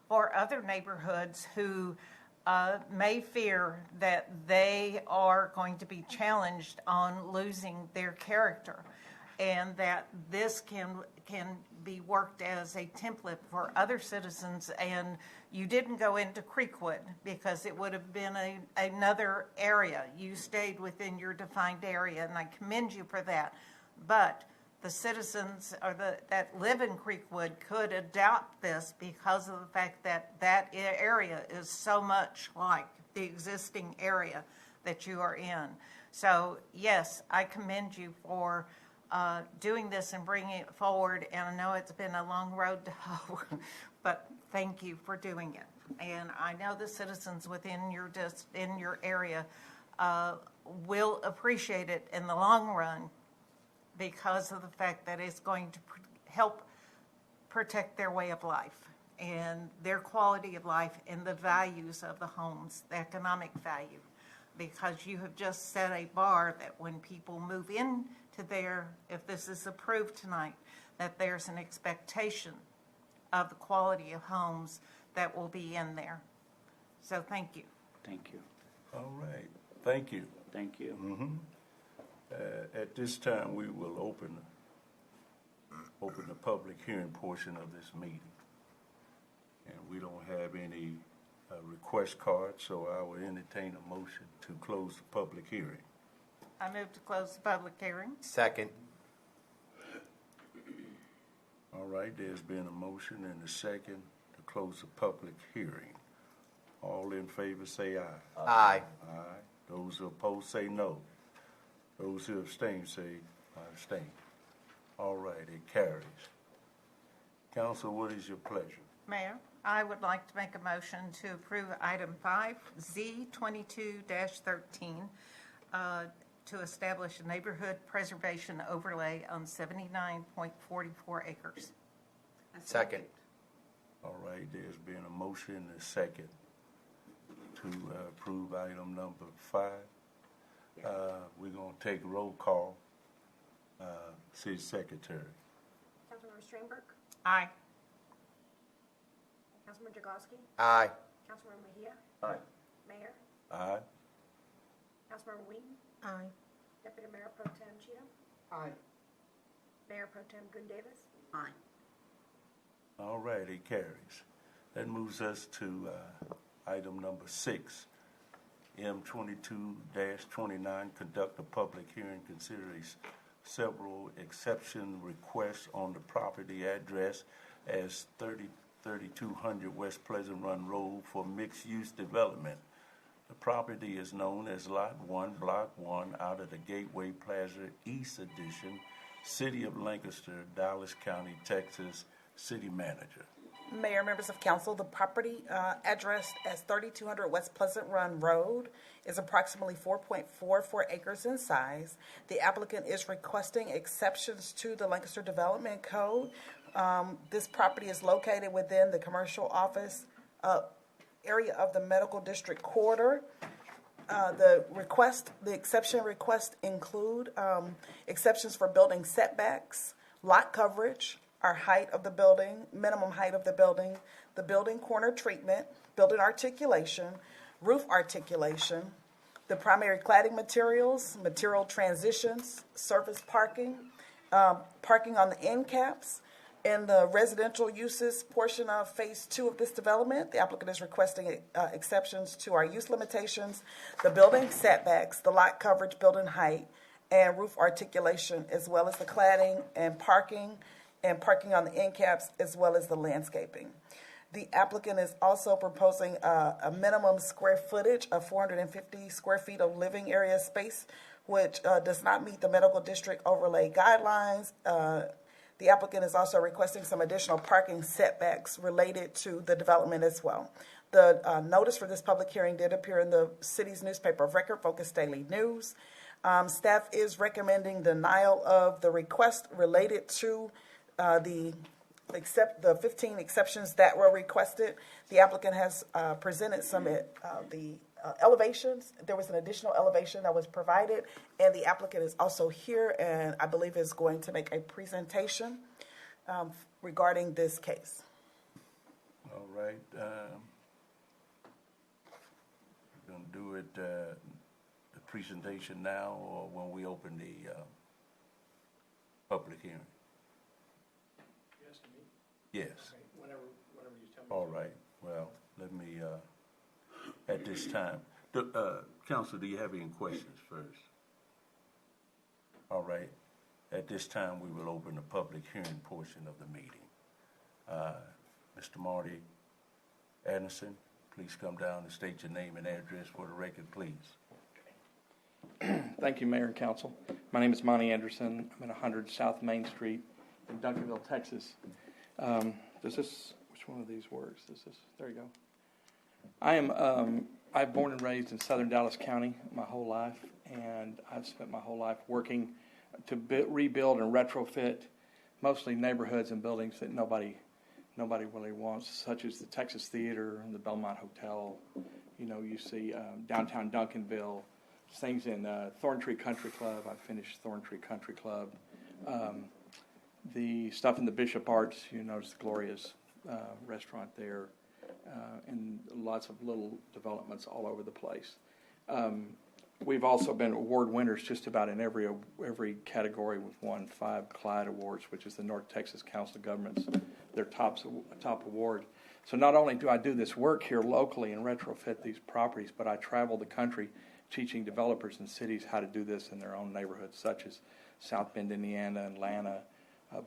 S18: for other neighborhoods who may fear that they are going to be challenged on losing their character, and that this can be worked as a template for other citizens. And you didn't go into Creekwood because it would have been another area. You stayed within your defined area, and I commend you for that. But the citizens that live in Creekwood could adopt this because of the fact that that area is so much like the existing area that you are in. So yes, I commend you for doing this and bringing it forward. And I know it's been a long road to hoe, but thank you for doing it. And I know the citizens within your area will appreciate it in the long run, because of the fact that it's going to help protect their way of life and their quality of life and the values of the homes, the economic value. Because you have just set a bar that when people move in to there, if this is approved tonight, that there's an expectation of the quality of homes that will be in there. So thank you.
S16: Thank you.
S1: All right. Thank you.
S16: Thank you.
S1: Mm-hmm. At this time, we will open the public hearing portion of this meeting. And we don't have any request cards, so I will entertain a motion to close the public hearing.
S18: I move to close the public hearing.
S14: Second.
S1: All right, there's been a motion and a second to close the public hearing. All in favor say aye.
S14: Aye.
S1: Aye. Those who oppose say no. Those who abstain say abstain. All right, it carries. Council, what is your pleasure?
S18: Mayor, I would like to make a motion to approve item 5Z 22-13 to establish a neighborhood preservation overlay on 79.44 acres.
S14: Second.
S1: All right, there's been a motion and a second to approve item number 5. We're going to take roll call. City Secretary.
S13: Councilmember Stringberg?
S18: Aye.
S13: Councilmember Jagoski?
S14: Aye.
S13: Councilmember Mejia?
S17: Aye.
S13: Mayor?
S1: Aye.
S13: Councilmember Wheaton?
S18: Aye.
S13: Deputy Mayor Pro Tem Cheatham?
S3: Aye.
S13: Mayor Pro Tem Gun Davis?
S18: Aye.
S1: All right, it carries. That moves us to item number 6. M22-29, conduct a public hearing, consider several exception requests on the property address as 3200 West Pleasant Run Road for mixed-use development. The property is known as Lot 1, Block 1, out of the Gateway Plaza East Edition, City of Lancaster, Dallas County, Texas. City Manager.
S15: Mayor, members of council, the property addressed as 3200 West Pleasant Run Road is approximately 4.44 acres in size. The applicant is requesting exceptions to the Lancaster Development Code. This property is located within the commercial office area of the Medical District Quarter. The exception requests include exceptions for building setbacks, lot coverage, our height of the building, minimum height of the building corner treatment, building articulation, roof articulation, the primary cladding materials, material transitions, surface parking, parking on the end caps. In the residential uses portion of Phase 2 of this development, the applicant is requesting exceptions to our use limitations, the building setbacks, the lot coverage, building height, and roof articulation, as well as the cladding and parking on the end caps, as well as the landscaping. The applicant is also proposing a minimum square footage of 450 square feet of living area space, which does not meet the medical district overlay guidelines. The applicant is also requesting some additional parking setbacks related to the development as well. The notice for this public hearing did appear in the city's newspaper of record, Focus Daily News. Staff is recommending denial of the request related to the 15 exceptions that were requested. The applicant has presented some elevations. There was an additional elevation that was provided, and the applicant is also here and I believe is going to make a presentation regarding this case.
S1: All right. We're going to do it, the presentation now or when we open the public hearing? Yes.
S5: Okay, whenever you tell me.
S1: All right. Well, let me, at this time, Council, do you have any questions first? All right. At this time, we will open the public hearing portion of the meeting. Mr. Marty Anderson, please come down and state your name and address for the record, please.
S19: Thank you, Mayor and Council. My name is Monty Anderson. I'm at 100 South Main Street in Duncanville, Texas. Which one of these works? There you go. I'm born and raised in southern Dallas County my whole life, and I've spent my whole life working to rebuild and retrofit mostly neighborhoods and buildings that nobody really wants, such as the Texas Theater and the Belmont Hotel. You know, you see downtown Duncanville, things in Thorntree Country Club. I finished Thorntree Country Club. The stuff in the Bishop Arts, you notice the Gloria's restaurant there, and lots of little developments all over the place. We've also been award winners just about in every category. We've won 5 Clyde Awards, which is the North Texas Council of Governments, their top award. So not only do I do this work here locally and retrofit these properties, but I travel the country teaching developers and cities how to do this in their own neighborhoods, such as South Bend, Indiana, Atlanta,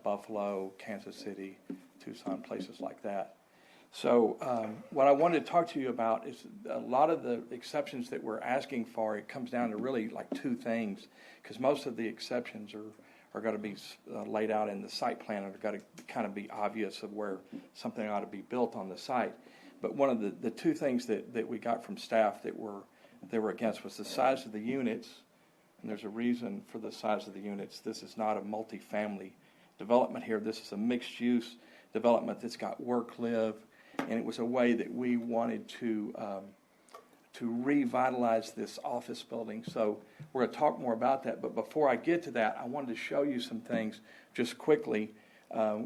S19: Buffalo, Kansas City, Tucson, places like that. So what I wanted to talk to you about is a lot of the exceptions that we're asking for. It comes down to really like two things, because most of the exceptions are going to be laid out in the site plan, and are going to kind of be obvious of where something ought to be built on the site. But one of the two things that we got from staff that were against was the size of the units, and there's a reason for the size of the units. This is not a multifamily development here. This is a mixed-use development that's got work-live, and it was a way that we wanted to revitalize this office building. So we're going to talk more about that. But before I get to that, I wanted to show you some things just quickly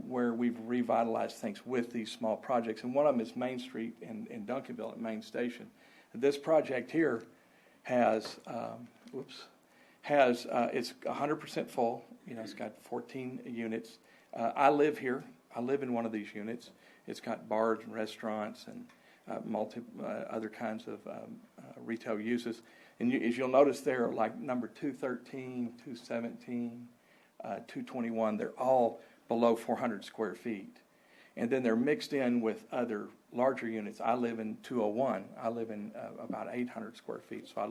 S19: where we've revitalized things with these small projects. And one of them is Main Street in Duncanville at Main Station. This project here has it's 100% full. You know, it's got 14 units. I live here. I live in one of these units. It's got bars and restaurants and other kinds of retail uses. And as you'll notice there, like number 213, 217, 221, they're all below 400 square feet. And then they're mixed in with other larger units. I live in 201. I live in about 800 square feet. So I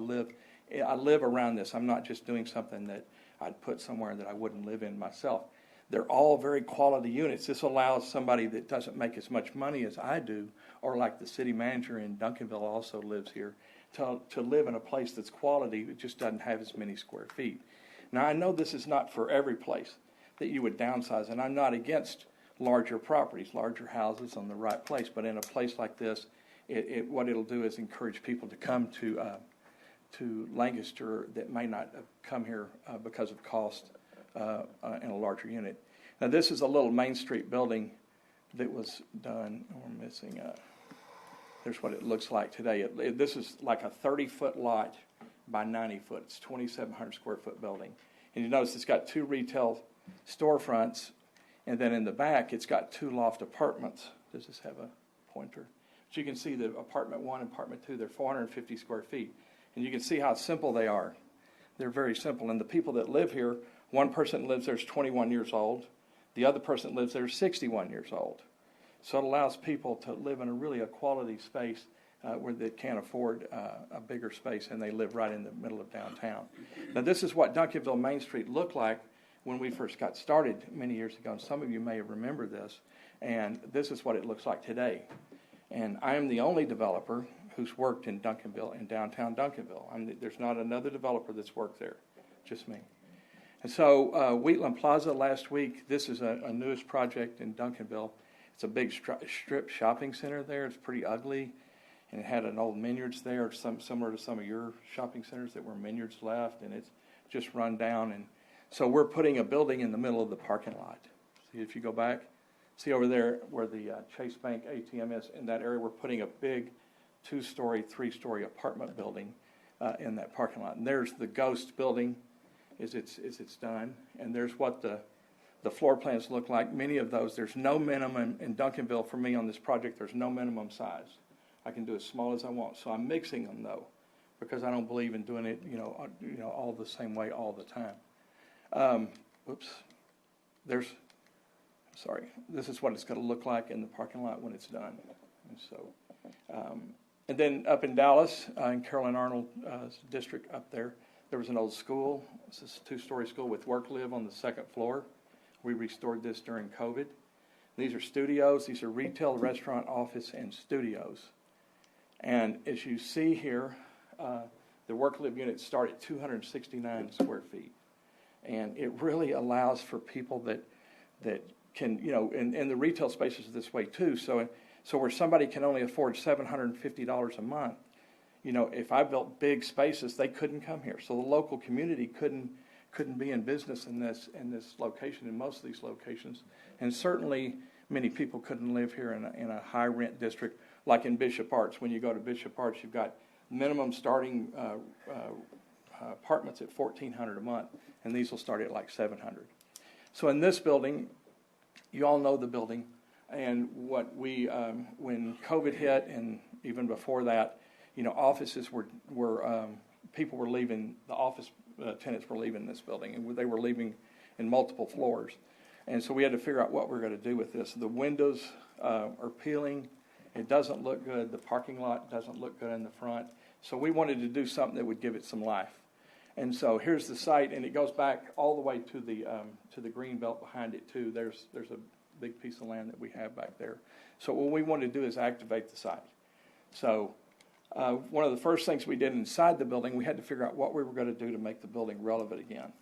S19: live around this. I'm not just doing something that I'd put somewhere that I wouldn't live in myself. They're all very quality units. This allows somebody that doesn't make as much money as I do, or like the city manager in Duncanville also lives here, to live in a place that's quality. It just doesn't have as many square feet. Now, I know this is not for every place that you would downsize, and I'm not against larger properties, larger houses on the right place, but in a place like this, what it'll do is encourage people to come to Lancaster that may not have come here because of cost in a larger unit. Now, this is a little Main Street building that was done. We're missing. Here's what it looks like today. This is like a 30-foot lot by 90 foot. It's 2,700 square foot building. And you notice it's got 2 retail storefronts, and then in the back it's got 2 loft apartments. Does this have a pointer? So you can see the apartment 1 and apartment 2, they're 450 square feet. And you can see how simple they are. They're very simple. And the people that live here, one person lives there is 21 years old. The other person lives there is 61 years old. So it allows people to live in a quality space where they can't afford a bigger space, and they live right in the middle of downtown. Now, this is what Duncanville Main Street looked like when we first got started many years ago. And some of you may remember this. And this is what it looks like today. And I am the only developer who's worked in Duncanville, in downtown Duncanville. There's not another developer that's worked there, just me. And so Wheatland Plaza last week, this is a newest project in Duncanville. It's a big strip shopping center there. It's pretty ugly, and it had an old Minyards there, similar to some of your shopping centers that were Minyards left, and it's just run down. And so we're putting a building in the middle of the parking lot. See, if you go back, see over there where the Chase Bank ATM is, in that area, we're putting a big 2-story, 3-story apartment building in that parking lot. And there's the ghost building as it's done. And there's what the floor plans look like. Many of those, there's no minimum in Duncanville for me on this project. There's no minimum size. I can do as small as I want. So I'm mixing them though, because I don't believe in doing it, all the same way all the time. This is what it's going to look like in the parking lot when it's done. And so, and then up in Dallas, in Carolyn Arnold's district up there was an old school. This is a 2-story school with work-live on the 2nd floor. We restored this during COVID. These are studios. These are retail, restaurant, office, and studios. And as you see here, the work-live units start at 269 square feet. And it really allows for people that can, and the retail spaces are this way too. So where somebody can only afford $750 a month, if I built big spaces, they couldn't come here. So the local community couldn't be in business in this location, in most of these locations. And certainly many people couldn't live here in a high rent district like in Bishop Arts. When you go to Bishop Arts, you've got minimum starting apartments at $1,400 a month, and these will start at like $700. So in this building, you all know the building, and what when COVID hit, and even before that, offices were people were leaving. The office tenants were leaving this building, and they were leaving in multiple floors. And so we had to figure out what we're going to do with this. The windows are peeling. It doesn't look good. The parking lot doesn't look good in the front. So we wanted to do something that would give it some life. And so here's the site, and it goes back all the way to the green belt behind it too. There's a big piece of land that we have back there. So what we wanted to do is activate the site. So one of the first things we did inside the building, we had to figure out what we were going to do to make the building relevant again.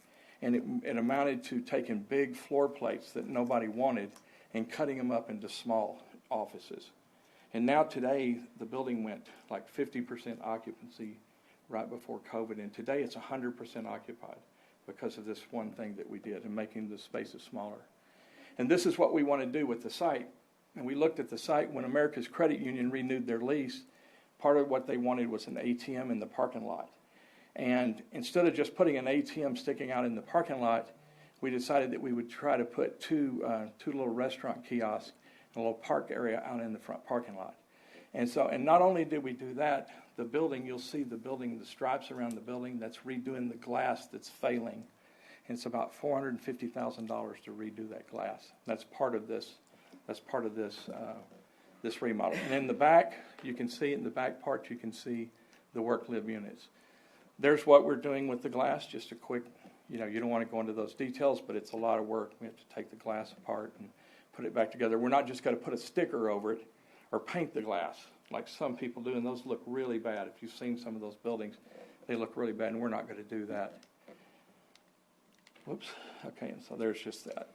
S19: And it amounted to taking big floor plates that nobody wanted and cutting them up into small offices. And now today, the building went like 50% occupancy right before COVID. And today it's 100% occupied because of this one thing that we did in making the spaces smaller. And this is what we want to do with the site. And we looked at the site when America's Credit Union renewed their lease. Part of what they wanted was an ATM in the parking lot. And instead of just putting an ATM sticking out in the parking lot, we decided that we would try to put two little restaurant kiosks and a little park area out in the front parking lot. And not only did we do that, the building, you'll see the building, the stripes around the building, that's redoing the glass that's failing. And it's about $450,000 to redo that glass. That's part of this. That's part of this remodel. And in the back, you can see in the back part, you can see the work-live units. There's what we're doing with the glass. Just a quick, you don't want to go into those details, but it's a lot of work. We have to take the glass apart and put it back together. We're not just going to put a sticker over it or paint the glass like some people do, and those look really bad. If you've seen some of those buildings, they look really bad, and we're not going to do that. Whoops. Okay, and so there's just that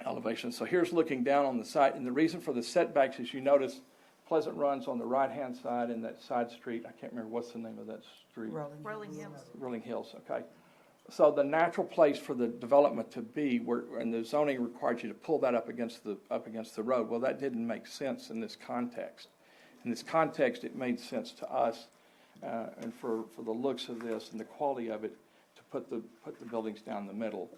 S19: elevation. So here's looking down on the site, and the reason for the setbacks is you notice Pleasant Run's on the right-hand side in that side street. I can't remember what's the name of that street.
S18: Rolling Hills.
S19: Rolling Hills, okay. So the natural place for the development to be, and the zoning required you to pull that up against the road. Well, that didn't make sense in this context. In this context, it made sense to us, and for the looks of this and the quality of it, to put the buildings down the middle.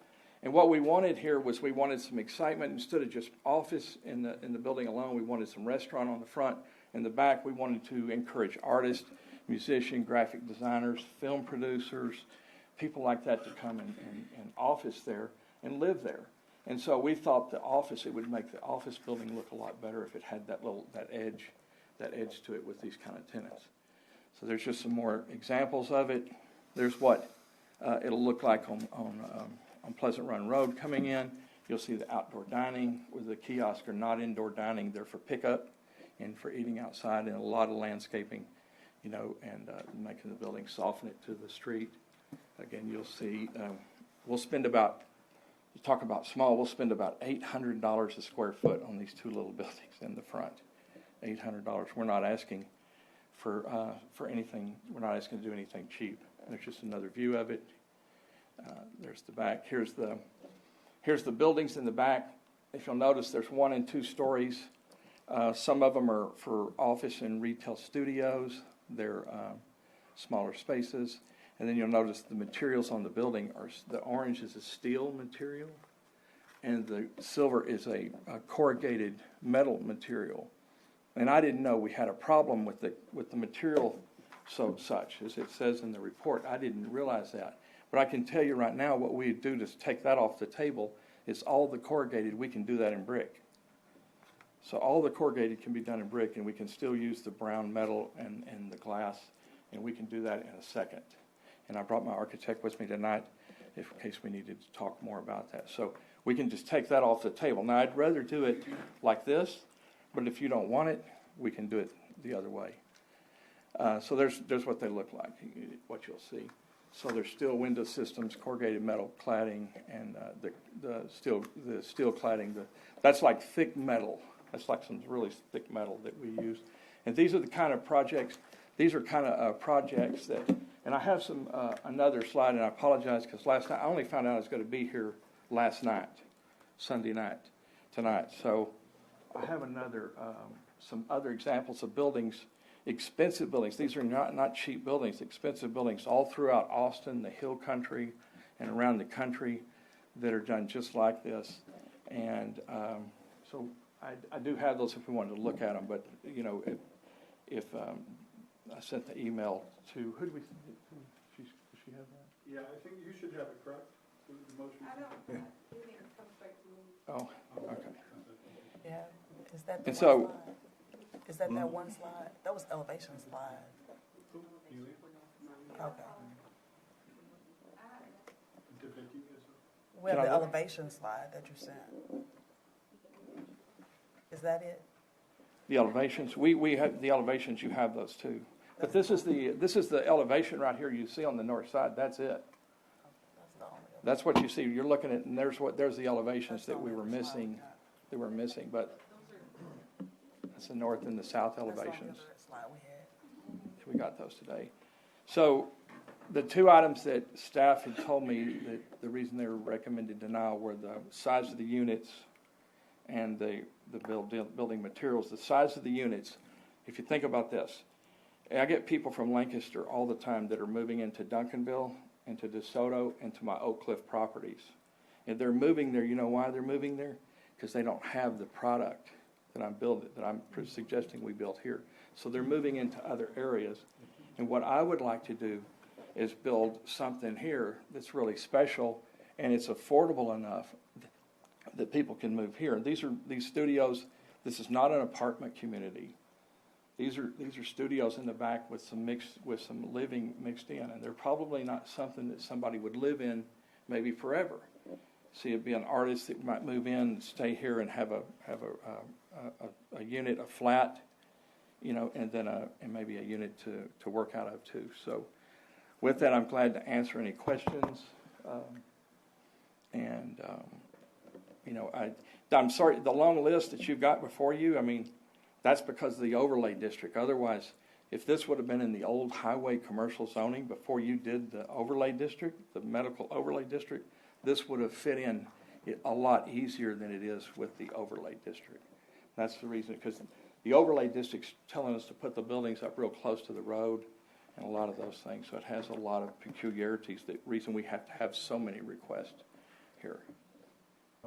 S19: And what we wanted here was we wanted some excitement. Instead of just office in the building alone, we wanted some restaurant on the front. In the back, we wanted to encourage artists, musicians, graphic designers, film producers, people like that to come and office there and live there. And so we thought it would make the office building look a lot better if it had that edge to it with these kind of tenants. So there's just some more examples of it. There's what it'll look like on Pleasant Run Road coming in. You'll see the outdoor dining with the kiosks are not indoor dining. They're for pickup and for eating outside, and a lot of landscaping, and making the building, soften it to the street. Again, you'll see we'll spend about $800 a square foot on these two little buildings in the front. $800. We're not asking for anything. We're not asking to do anything cheap. There's just another view of it. There's the back. Here's the buildings in the back. If you'll notice, there's 1 and 2 stories. Some of them are for office and retail studios. They're smaller spaces. And then you'll notice the materials on the building the orange is a steel material, and the silver is a corrugated metal material. And I didn't know we had a problem with the material such as it says in the report. I didn't realize that. But I can tell you right now what we do to take that off the table is all the corrugated, we can do that in brick. So all the corrugated can be done in brick, and we can still use the brown metal and the glass, and we can do that in a second. And I brought my architect with me tonight in case we needed to talk more about that. So we can just take that off the table. Now, I'd rather do it like this, but if you don't want it, we can do it the other way. So there's what they look like, what you'll see. So there's steel window systems, corrugated metal cladding, and the steel cladding. That's like thick metal. That's like some really thick metal that we use. And these are the kind of projects. These are kind of projects that. And I have another slide, and I apologize because last night I only found out I was going to be here last night, Sunday night, tonight. So I have some other examples of buildings. Expensive buildings. These are not cheap buildings. Expensive buildings all throughout Austin, the Hill Country, and around the country that are done just like this. And so I do have those if we wanted to look at them. But if I sent the email to who did we? Does she have that?
S20: Yeah, I think you should have it, correct? The motion.
S4: I don't. You need to come straight to me.
S19: Oh, okay.
S15: Yeah, is that the
S19: And
S15: one
S19: so-
S15: slide? Is that that one slide? That was elevation slide. Okay. We have
S19: Can I
S15: the
S19: look?
S15: elevation slide that you sent. Is that it?
S19: The elevations, we have, the elevations, you have those too. But this is the elevation right here you see on the north side, that's it. That's what you see, you're looking at, and there's the elevations that we were missing, but that's the north and the south elevations.
S15: Slide we had.
S19: We got those today. So the two items that staff had told me that the reason they were recommended denial were the size of the units and the building materials. The size of the units, if you think about this, I get people from Lancaster all the time that are moving into Duncanville, into DeSoto, into my Oak Cliff properties. And they're moving there, you know why they're moving there? Because they don't have the product that I'm suggesting we build here. So they're moving into other areas. And what I would like to do is build something here that's really special and it's affordable enough that people can move here. These studios. This is not an apartment community. These are studios in the back with some living mixed in, and they're probably not something that somebody would live in maybe forever. See, it'd be an artist that might move in, stay here, and have a unit, a flat, and then maybe a unit to work out of too. So, with that, I'm glad to answer any questions. I'm sorry, the long list that you've got before you, I mean, that's because of the overlay district. Otherwise, if this would have been in the old highway commercial zoning before you did the overlay district, the medical overlay district, this would have fit in a lot easier than it is with the overlay district. That's the reason, because the overlay district's telling us to put the buildings up real close to the road and a lot of those things. So it has a lot of peculiarities, the reason we have to have so many requests here.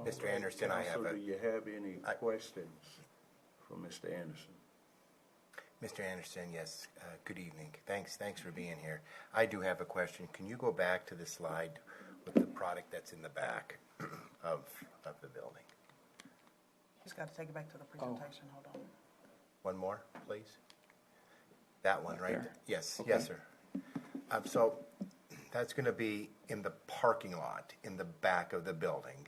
S14: Mr. Anderson, I have
S1: Do you have any questions for Mr. Anderson?
S14: Mr. Anderson, yes. Good evening. Thanks for being here. I do have a question. Can you go back to the slide with the product that's in the back of the building?
S15: Just got to take it back to the presentation. Hold on.
S14: One more, please. That one, right?
S19: There.
S14: Yes,
S19: Okay.
S14: yes, sir. So that's going to be in the parking lot in the back of the building.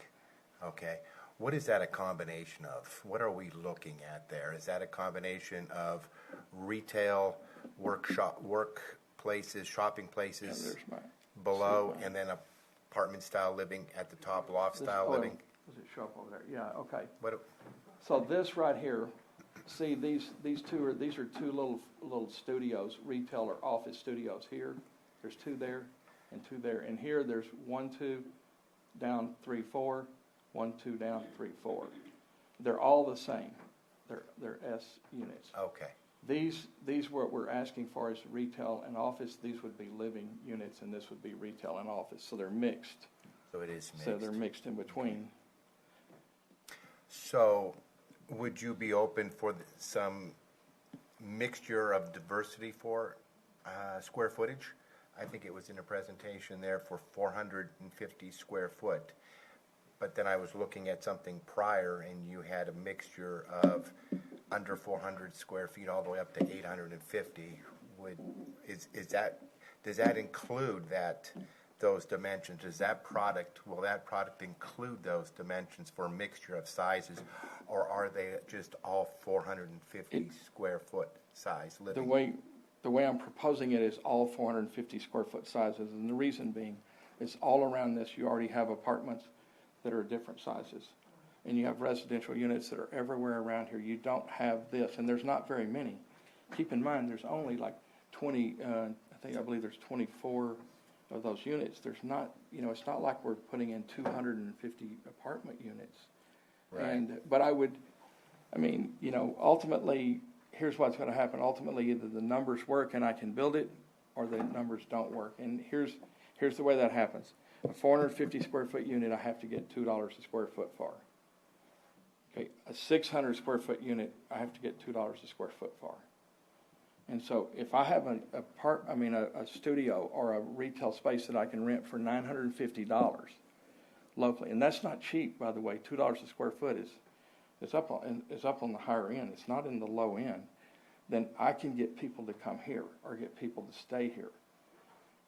S14: Okay. What is that a combination of? What are we looking at there? Is that a combination of retail, workplaces, shopping places below, and then apartment-style living at the top, loft-style living?
S19: Does it show up over there? Yeah, okay.
S14: What?
S19: So this right here, see these are two little studios, retail or office studios here. There's two there and two there. And here there's 1, 2, down 3, 4, 1, 2, down 3, 4. They're all the same. They're S units.
S14: Okay.
S19: These what we're asking for is retail and office. These would be living units, and this would be retail and office. So they're mixed.
S14: So it is mixed.
S19: So they're mixed in between.
S14: So would you be open for some mixture of diversity for square footage? I think it was in a presentation there for 450 square foot. But then I was looking at something prior, and you had a mixture of under 400 square feet all the way up to 850. Does that include those dimensions? Will that product include those dimensions for a mixture of sizes, or are they just all 450 square foot size living?
S19: The way I'm proposing it is all 450 square foot sizes, and the reason being is all around this you already have apartments that are different sizes, and you have residential units that are everywhere around here. You don't have this, and there's not very many. Keep in mind, there's only like 20. I believe there's 24 of those units. There's not, it's not like we're putting in 250 apartment units.
S14: Right.
S19: But ultimately, here's what's going to happen. Ultimately, either the numbers work and I can build it, or the numbers don't work. And here's the way that happens. A 450 square foot unit, I have to get $2 a square foot for. Okay, a 600 square foot unit, I have to get $2 a square foot for. And so, if I have a studio or a retail space that I can rent for $950, locally. And that's not cheap, by the way. $2 a square foot is up on the higher end. It's not in the low end. Then I can get people to come here or get people to stay here.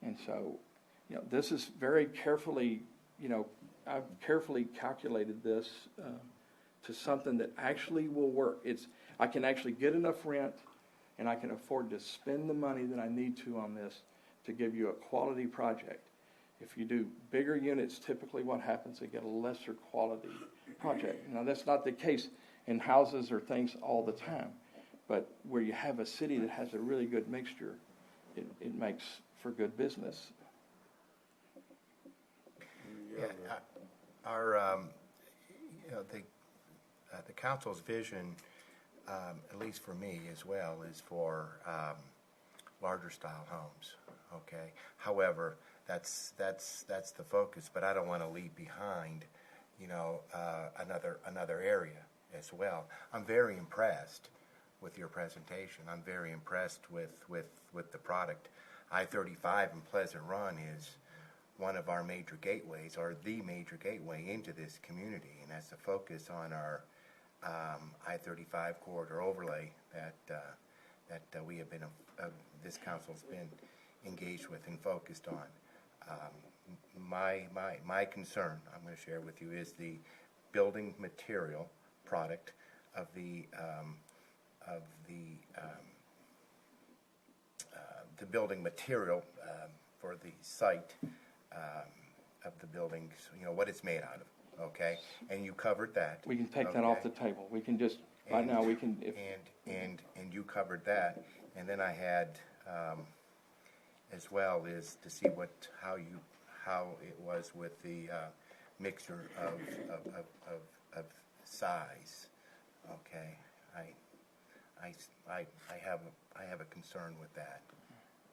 S19: And so, this is very carefully, I've carefully calculated this to something that actually will work. I can actually get enough rent, and I can afford to spend the money that I need to on this to give you a quality project. If you do bigger units, typically what happens, they get a lesser quality project. Now, that's not the case in houses or things all the time, but where you have a city that has a really good mixture, it makes for good business.
S14: Yeah, our the council's vision, at least for me as well, is for larger style homes. Okay. However, that's the focus, but I don't want to leave behind, another area as well. I'm very impressed with your presentation. I'm very impressed with the product. I-35 in Pleasant Run is one of our major gateways, or the major gateway into this community, and that's the focus on our I-35 corridor overlay that we have been, this council's been engaged with and focused on. My concern, I'm going to share with you, is the building material product of the building material for the site of the buildings, what it's made out of, okay? And you covered that.
S19: We can take that off the table. We can just, right now we can.
S14: And you covered that. And then I had, as well, is to see how it was with the mixture of size, okay? I have a concern with that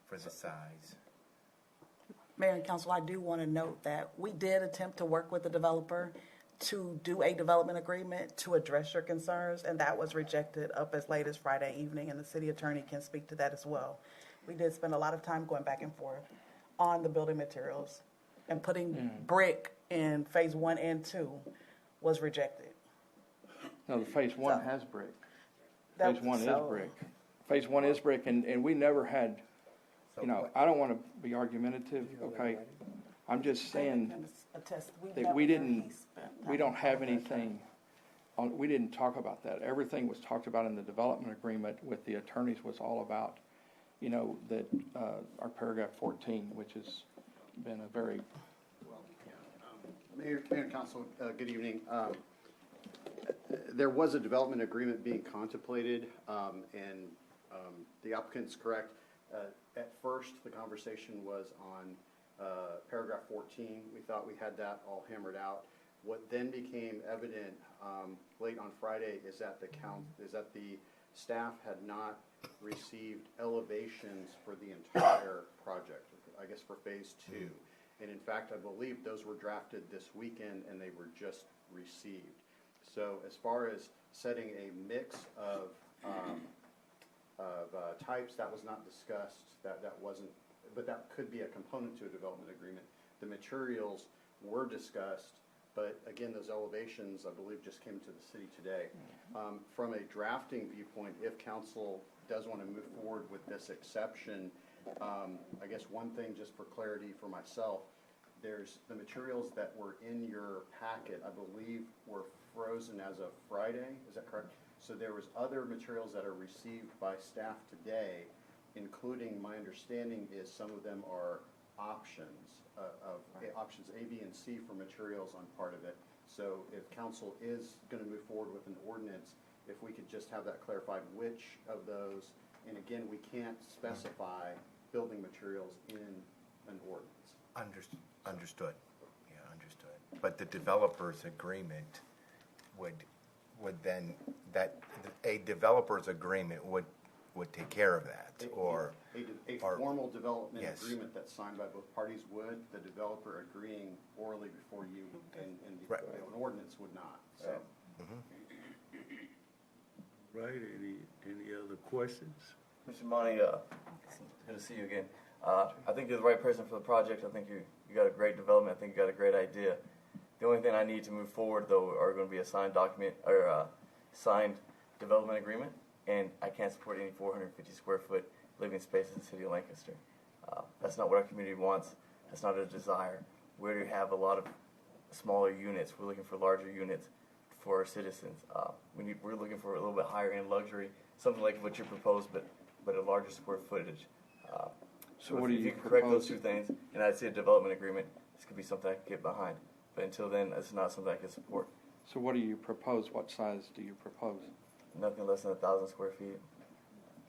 S14: for the size.
S15: Mayor and Council, I do want to note that we did attempt to work with the developer to do a development agreement to address your concerns, and that was rejected up as late as Friday evening, and the city attorney can speak to that as well. We did spend a lot of time going back and forth on the building materials, and putting brick in phase 1 and 2 was rejected.
S19: No, the phase 1 has brick. Phase 1 is brick. Phase 1 is brick, and we never had, I don't want to be argumentative, okay? I'm just saying that we don't have anything, we didn't talk about that. Everything was talked about in the development agreement with the attorneys was all about, that our paragraph 14, which has been a very...
S20: Mayor and Council, good evening. There was a development agreement being contemplated, and the applicant's correct. At first, the conversation was on paragraph 14. We thought we had that all hammered out. What then became evident late on Friday is that the staff had not received elevations for the entire project, I guess for phase 2. And in fact, I believe those were drafted this weekend and they were just received. So as far as setting a mix of types, that was not discussed. That wasn't, but that could be a component to a development agreement. The materials were discussed, but again, those elevations, I believe, just came to the city today. From a drafting viewpoint, if council does want to move forward with this exception, I guess one thing just for clarity for myself, there's the materials that were in your packet, I believe, were frozen as of Friday. Is that correct? So there was other materials that are received by staff today, including, my understanding is some of them are options, options A, B, and C for materials on part of it. So if council is going to move forward with an ordinance, if we could just have that clarified, which of those, and again, we can't specify building materials in an ordinance.
S14: Understood. Yeah, understood. But the developer's agreement would then, that a developer's agreement would take care of that, or
S20: a formal development agreement that's signed by both parties would, the developer agreeing orally before you, and an ordinance would not. So.
S1: Right. Any other questions?
S17: Mr. Monty, good to see you again. I think you're the right person for the project. I think you got a great development. I think you got a great idea. The only thing I need to move forward, though, are going to be a signed document or a signed development agreement, and I can't support any 450 square foot living space in the city of Lancaster. That's not what our community wants. That's not a desire. We have a lot of smaller units. We're looking for larger units for our citizens. We're looking for a little bit higher end luxury, something like what you proposed, but a larger square footage.
S19: So what do
S17: if
S19: you
S17: you can correct those
S19: propose?
S17: two things, and I'd say a development agreement, this could be something I could get behind. But until then, it's not something I can support.
S19: So what do you propose? What size do you propose?
S17: Nothing less than 1,000 square feet.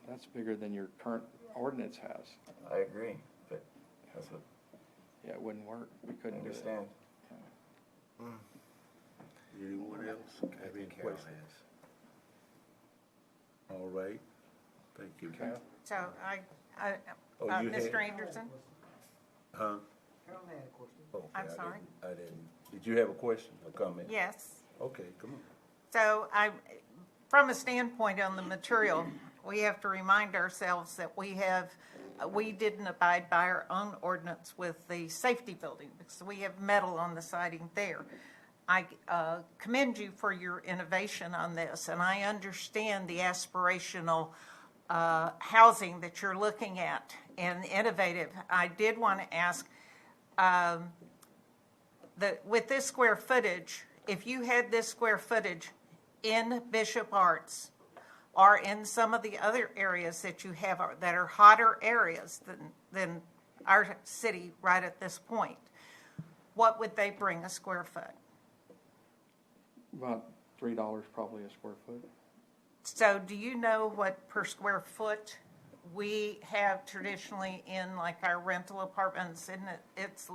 S19: That's bigger than your current ordinance has.
S17: I agree, but that's what
S19: Yeah, it wouldn't work. We
S17: I
S19: couldn't do it.
S17: understand.
S1: Anyone else have any questions? All right, thank you.
S18: So
S1: Oh, you had-
S18: Mr. Anderson?
S1: Huh?
S3: Carol had a question.
S1: Okay,
S18: I'm sorry?
S1: I didn't. Did you have a question or comment?
S18: Yes.
S1: Okay, come on.
S18: So from a standpoint on the material, we have to remind ourselves that we didn't abide by our own ordinance with the safety building because we have metal on the siding there. I commend you for your innovation on this, and I understand the aspirational housing that you're looking at and innovative. I did want to ask, with this square footage, if you had this square footage in Bishop Arts or in some of the other areas that you have that are hotter areas than our city right at this point, what would they bring a square foot?
S19: About $3 probably a square foot.
S18: So do you know what per square foot we have traditionally in like our rental apartments? And it's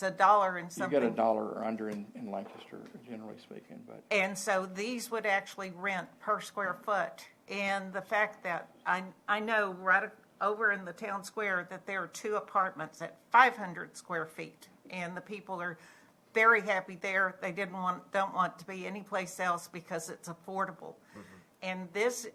S18: a dollar and something.
S19: You get $1 or under in Lancaster, generally speaking. But
S18: And so these would actually rent per square foot. And the fact that I know right over in the town square that there are 2 apartments at 500 square feet, and the people are very happy there. They don't want to be anyplace else because it's affordable. And this,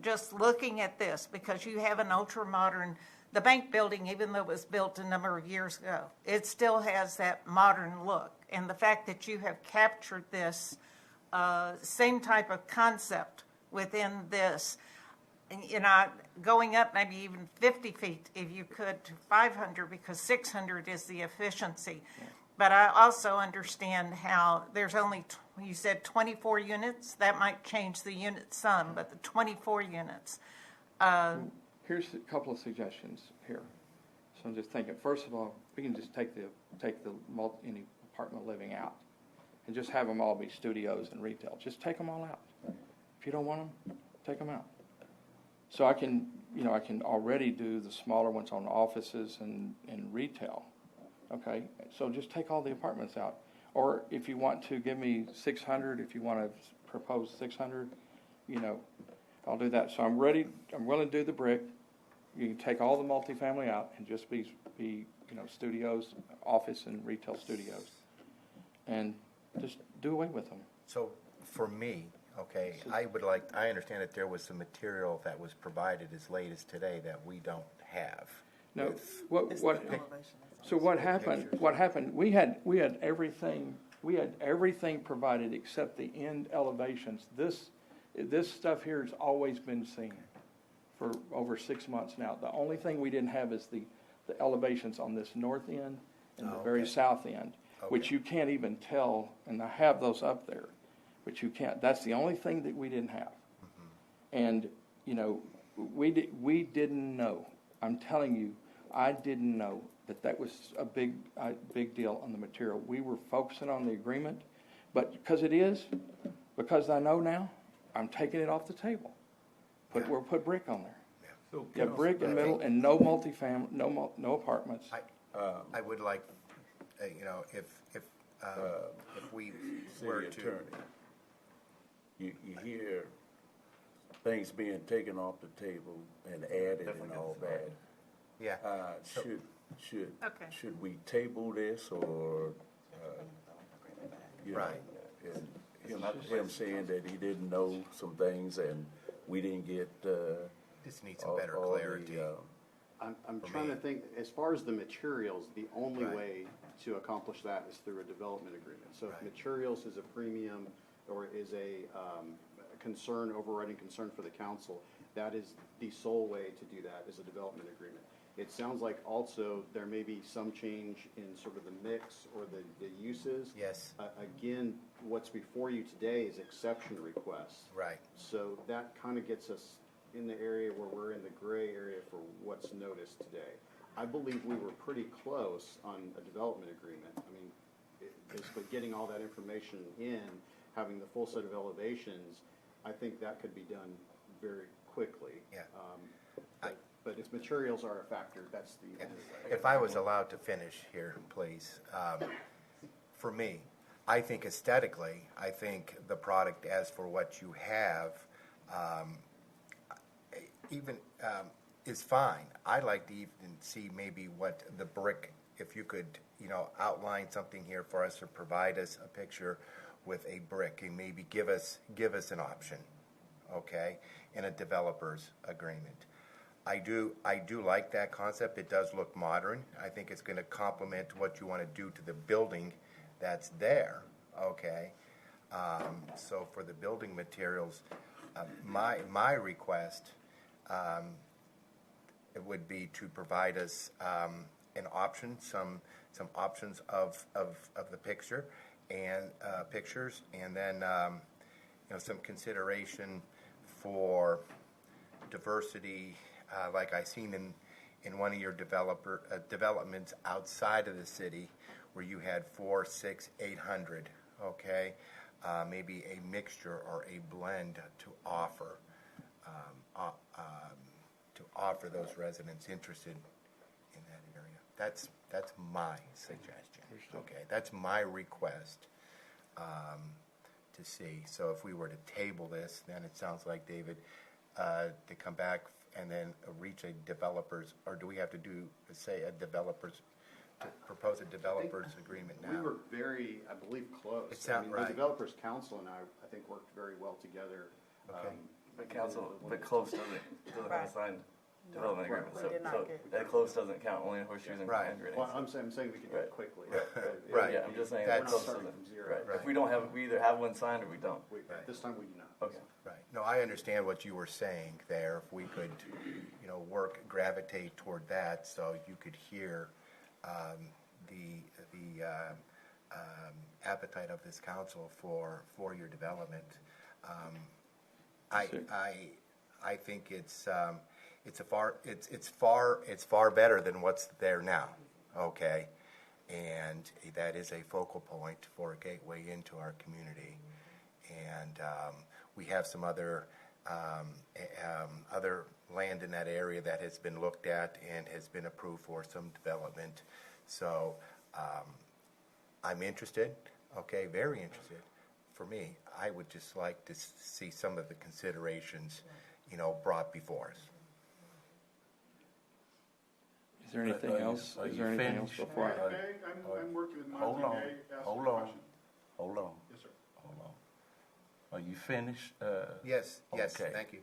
S18: just looking at this, because you have an ultra-modern, the bank building, even though it was built a number of years ago, it still has that modern look. And the fact that you have captured this same type of concept within this, going up maybe even 50 feet if you could to 500, because 600 is the efficiency. But I also understand how there's only, you said 24 units? That might change the unit some, but the 24 units.
S19: here's a couple of suggestions here. So I'm just thinking, first of all, we can just take any apartment living out and just have them all be studios and retail. Just take them all out. If you don't want them, take them out. So I can already do the smaller ones on offices and retail. Okay, so just take all the apartments out. Or if you want to give me 600, if you want to propose 600, I'll do that. So I'm willing to do the brick. You can take all the multifamily out and just be studios, office and retail studios, and just do away with them.
S14: So for me, okay, I understand that there was some material that was provided as late as today that we don't have.
S19: No, what happened? We had everything. We had everything provided except the end elevations. This stuff here has always been seen for over 6 months now. The only thing we didn't have is the elevations on this north end and the very south end, which you can't even tell. And I have those up there, but you can't. That's the only thing that we didn't have. And we didn't know. I'm telling you, I didn't know that was a big deal on the material. We were focusing on the agreement, but because I know now, I'm taking it off the table. We'll put brick on there. Yeah, brick and metal, and no multifamily, no apartments.
S14: I would like, if we were
S1: City
S14: to.
S1: attorney, you hear things being taken off the table and added and all that.
S14: Yeah.
S1: Should we table this or
S14: Right.
S1: him saying that he didn't know some things and we didn't get
S14: Just need some better clarity.
S20: I'm trying to think, as far as the materials, the only way to accomplish that is through a development agreement. So
S14: Right.
S20: if materials is a premium or is a concern, overriding concern for the council, that is the sole way to do that is a development agreement. It sounds like also there may be some change in sort of the mix or the uses.
S14: Yes.
S20: Again, what's before you today is exception requests.
S14: Right.
S20: So that kind of gets us in the area where we're in the gray area for what's noticed today. I believe we were pretty close on a development agreement. I mean, basically getting all that information in, having the full set of elevations, I think that could be done very quickly.
S14: Yeah.
S20: But if materials are a factor, that's the...
S14: If I was allowed to finish here, please. For me, I think aesthetically, I think the product as for what you have is fine. I'd like to even see maybe what the brick, if you could, outline something here for us or provide us a picture with a brick and maybe give us an option, okay, in a developer's agreement. I do like that concept. It does look modern. I think it's going to complement what you want to do to the building that's there, okay? So for the building materials, my request it would be to provide us an option, some options of the picture and pictures, and then some consideration for diversity, like I seen in one of your developments outside of the city, where you had 400, 600, 800. Okay, maybe a mixture or a blend to offer those residents interested in that area. That's my suggestion. Okay, that's my request to see. So if we were to table this, then it sounds like, David, to come back and then reach a developer's, or do we have to propose a developer's agreement now?
S20: We were very, I believe, close.
S14: It sounds right.
S20: The Developers Council and I think, worked very well together.
S14: Okay.
S17: But close doesn't have a signed development agreement,
S15: We
S17: so
S15: did not get-
S17: that close doesn't count, only in horseshoes and
S14: Right.
S17: hand grenades.
S20: Well, I'm saying we could do it quickly.
S14: Right.
S17: Yeah, I'm just saying,
S14: That's-
S17: close
S20: starting
S17: doesn't.
S20: from zero.
S17: Right.
S14: Right.
S17: If we don't have, we either have one signed or we don't.
S20: This time we do not.
S17: Okay.
S14: Right. No, I understand what you were saying there. If we could, gravitate toward that, so you could hear the appetite of this council for your development. I think it's far better than what's there now. Okay, and that is a focal point for a gateway into our community. And we have some other land in that area that has been looked at and has been approved for some development. So I'm interested, okay, very interested. For me, I would just like to see some of the considerations, brought before us.
S19: Is there anything else?
S1: Are
S19: Is
S1: you
S19: there anything else
S1: finished?
S19: before I?
S11: I'm working with
S1: Hold
S11: Monty.
S1: on,
S11: May I ask
S1: hold
S11: a
S1: on,
S11: question?
S1: hold on.
S11: Yes, sir.
S1: Hold on. Are you finished?
S14: Yes,
S1: Okay.
S14: thank you.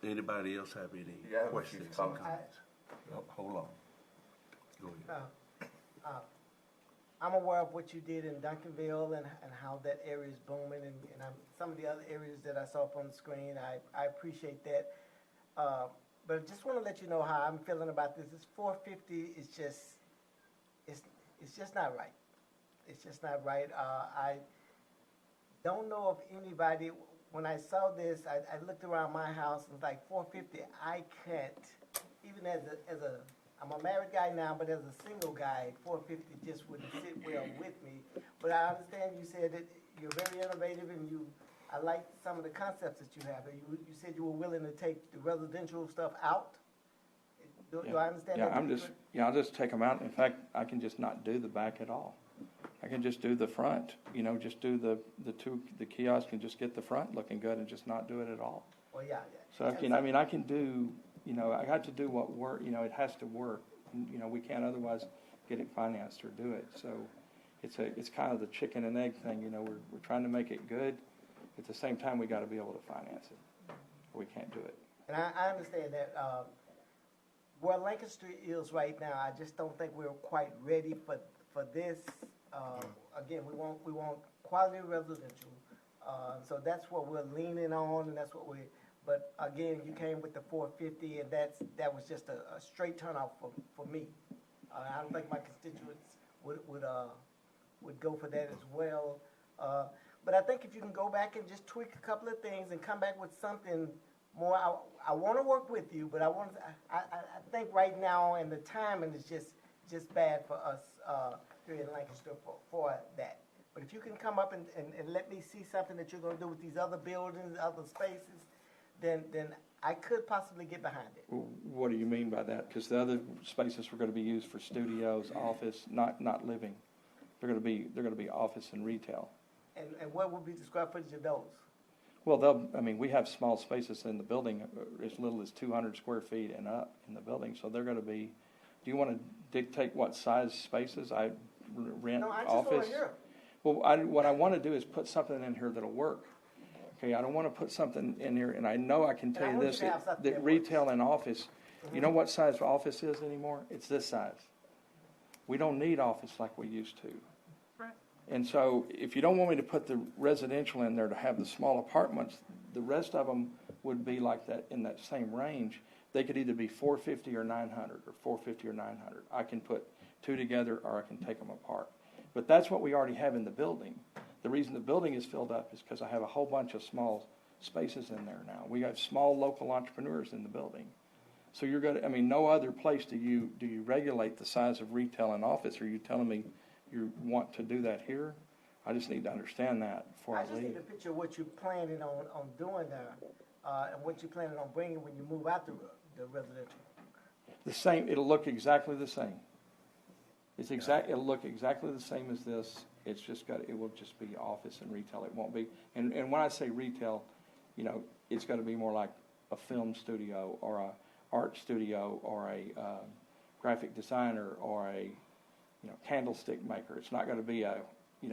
S1: Anybody else have any
S17: Yeah, I have a few
S1: questions or
S17: comments.
S1: comments? Hold on. Go ahead.
S3: I'm aware of what you did in Duncanville and how that area is booming, and some of the other areas that I saw up on the screen. I appreciate that. But I just want to let you know how I'm feeling about this. This 450 is it's just not right. It's just not right. I don't know of anybody. When I saw this, I looked around my house and was like, 450. I can't, even I'm a married guy now, but as a single guy, 450 just wouldn't sit well with me. But I understand you said that you're very innovative, and I like some of the concepts that you have. You said you were willing to take the residential stuff out. Do I understand that?
S19: I'll just take them out. In fact, I can just not do the back at all. I can just do the front, just do the kiosk and just get the front looking good and just not do it at all.
S3: Well, yeah.
S19: So I can do, I got to do what work, it has to work. We can't otherwise get it financed or do it. So it's kind of the chicken and egg thing, we're trying to make it good. At the same time, we got to be able to finance it. Or we can't do it.
S3: And I understand that where Lancaster is right now, I just don't think we're quite ready for for this, again, we want quality residential. So that's what we're leaning on, and that's what but again, you came with the 450, and that was just a straight turnout for me. I don't think my constituents would go for that as well. But I think if you can go back and just tweak a couple of things and come back with something more, I want to work with you, but I think right now and the timing is just bad for us here in Lancaster for that. But if you can come up and let me see something that you're going to do with these other buildings, other spaces, then I could possibly get behind it.
S19: What do you mean by that? Because the other spaces were going to be used for studios, office, not living. They're going to be office and retail.
S3: And what would be the square footage of those?
S19: Well, we have small spaces in the building, as little as 200 square feet and up in the building. So they're going to be. Do you want to dictate what size spaces I rent?
S3: No, I just
S19: office?
S3: want to hear.
S19: Well, what I want to do is put something in here that'll work. Okay, I don't want to put something in here, and I know I can tell you this, that retail and office, you know what size office is anymore? It's this size. We don't need office like we used to.
S18: Right.
S19: And so if you don't want me to put the residential in there to have the small apartments, the rest of them would be like that, in that same range. They could either be 450 or 900, or 450 or 900. I can put two together, or I can take them apart. But that's what we already have in the building. The reason the building is filled up is because I have a whole bunch of small spaces in there now. We have small local entrepreneurs in the building. So you're going to, no other place do you regulate the size of retail and office. Are you telling me you want to do that here? I just need to understand that before I leave.
S3: I just need a picture of what you're planning on doing there, and what you're planning on bringing when you move out the residential.
S19: The same, it'll look exactly the same. It'll look exactly the same as this. It will just be office and retail. It won't be, and when I say retail, it's got to be more like a film studio or a art studio or a graphic designer or a candlestick maker. It's not going to be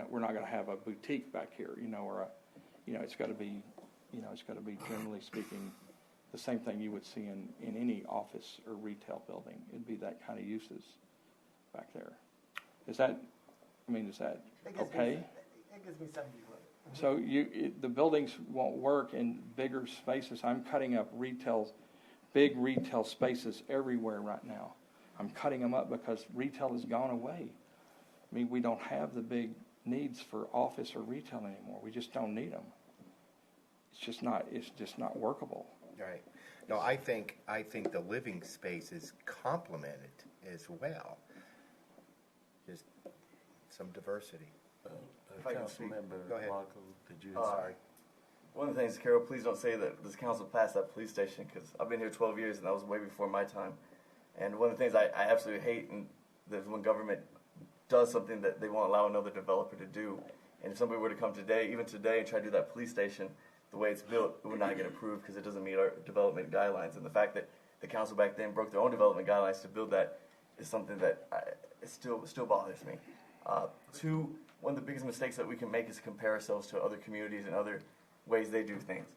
S19: we're not going to have a boutique back here, or it's got to be, generally speaking, the same thing you would see in any office or retail building. It'd be that kind of uses back there. Is that okay?
S3: It gives me something to look.
S19: So the buildings won't work in bigger spaces. I'm cutting up big retail spaces everywhere right now. I'm cutting them up because retail has gone away. We don't have the big needs for office or retail anymore. We just don't need them. It's just not workable.
S14: Right. No, I think the living space is complemented as well. Just some diversity.
S1: Councilmember
S14: Go ahead.
S1: Marco, did you?
S14: Sorry.
S17: One of the things, Carol, please don't say that this council passed that police station, because I've been here 12 years and that was way before my time. And one of the things I absolutely hate is when government does something that they won't allow another developer to do. And if somebody were to come even today, and try to do that police station, the way it's built, it would not get approved because it doesn't meet our development guidelines. And the fact that the council back then broke their own development guidelines to build that is something that it still bothers me. Two, one of the biggest mistakes that we can make is compare ourselves to other communities and other ways they do things.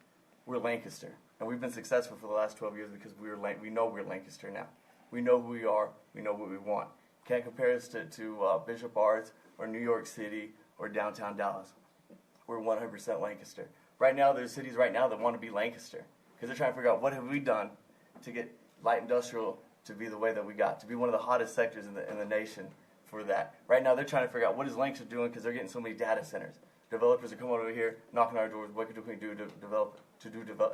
S17: We're Lancaster, and we've been successful for the last 12 years because we know we're Lancaster now. We know who we are. We know what we want. Can't compare us to Bishop Arts or New York City or downtown Dallas. We're 100% Lancaster. Right now, there's cities right now that want to be Lancaster because they're trying to figure out what have we done to get light industrial to be the way that we got, to be one of the hottest sectors in the nation for that. Right now, they're trying to figure out what is Lancaster doing because they're getting so many data centers. Developers are coming over here, knocking on our doors. What can we do to develop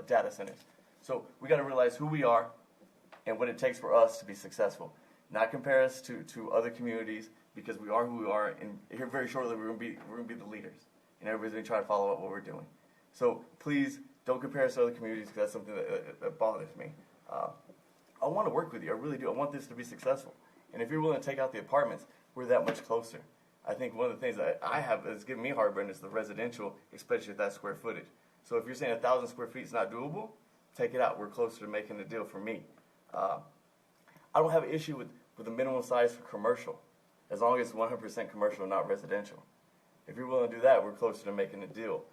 S17: data centers? So we got to realize who we are and what it takes for us to be successful. Not compare us to other communities because we are who we are. And here very shortly, we're gonna be the leaders, and everybody's gonna try to follow up what we're doing. So please don't compare us to other communities because that's something that bothers me. I want to work with you. I really do. I want this to be successful. And if you're willing to take out the apartments, we're that much closer. I think one of the things that I have that's giving me heartburn is the residential, especially at that square footage. So if you're saying 1,000 square feet is not doable, take it out. We're closer to making the deal for me. I don't have an issue with the minimum size for commercial, as long as it's 100% commercial and not residential. If you're willing to do that, we're closer to making a deal.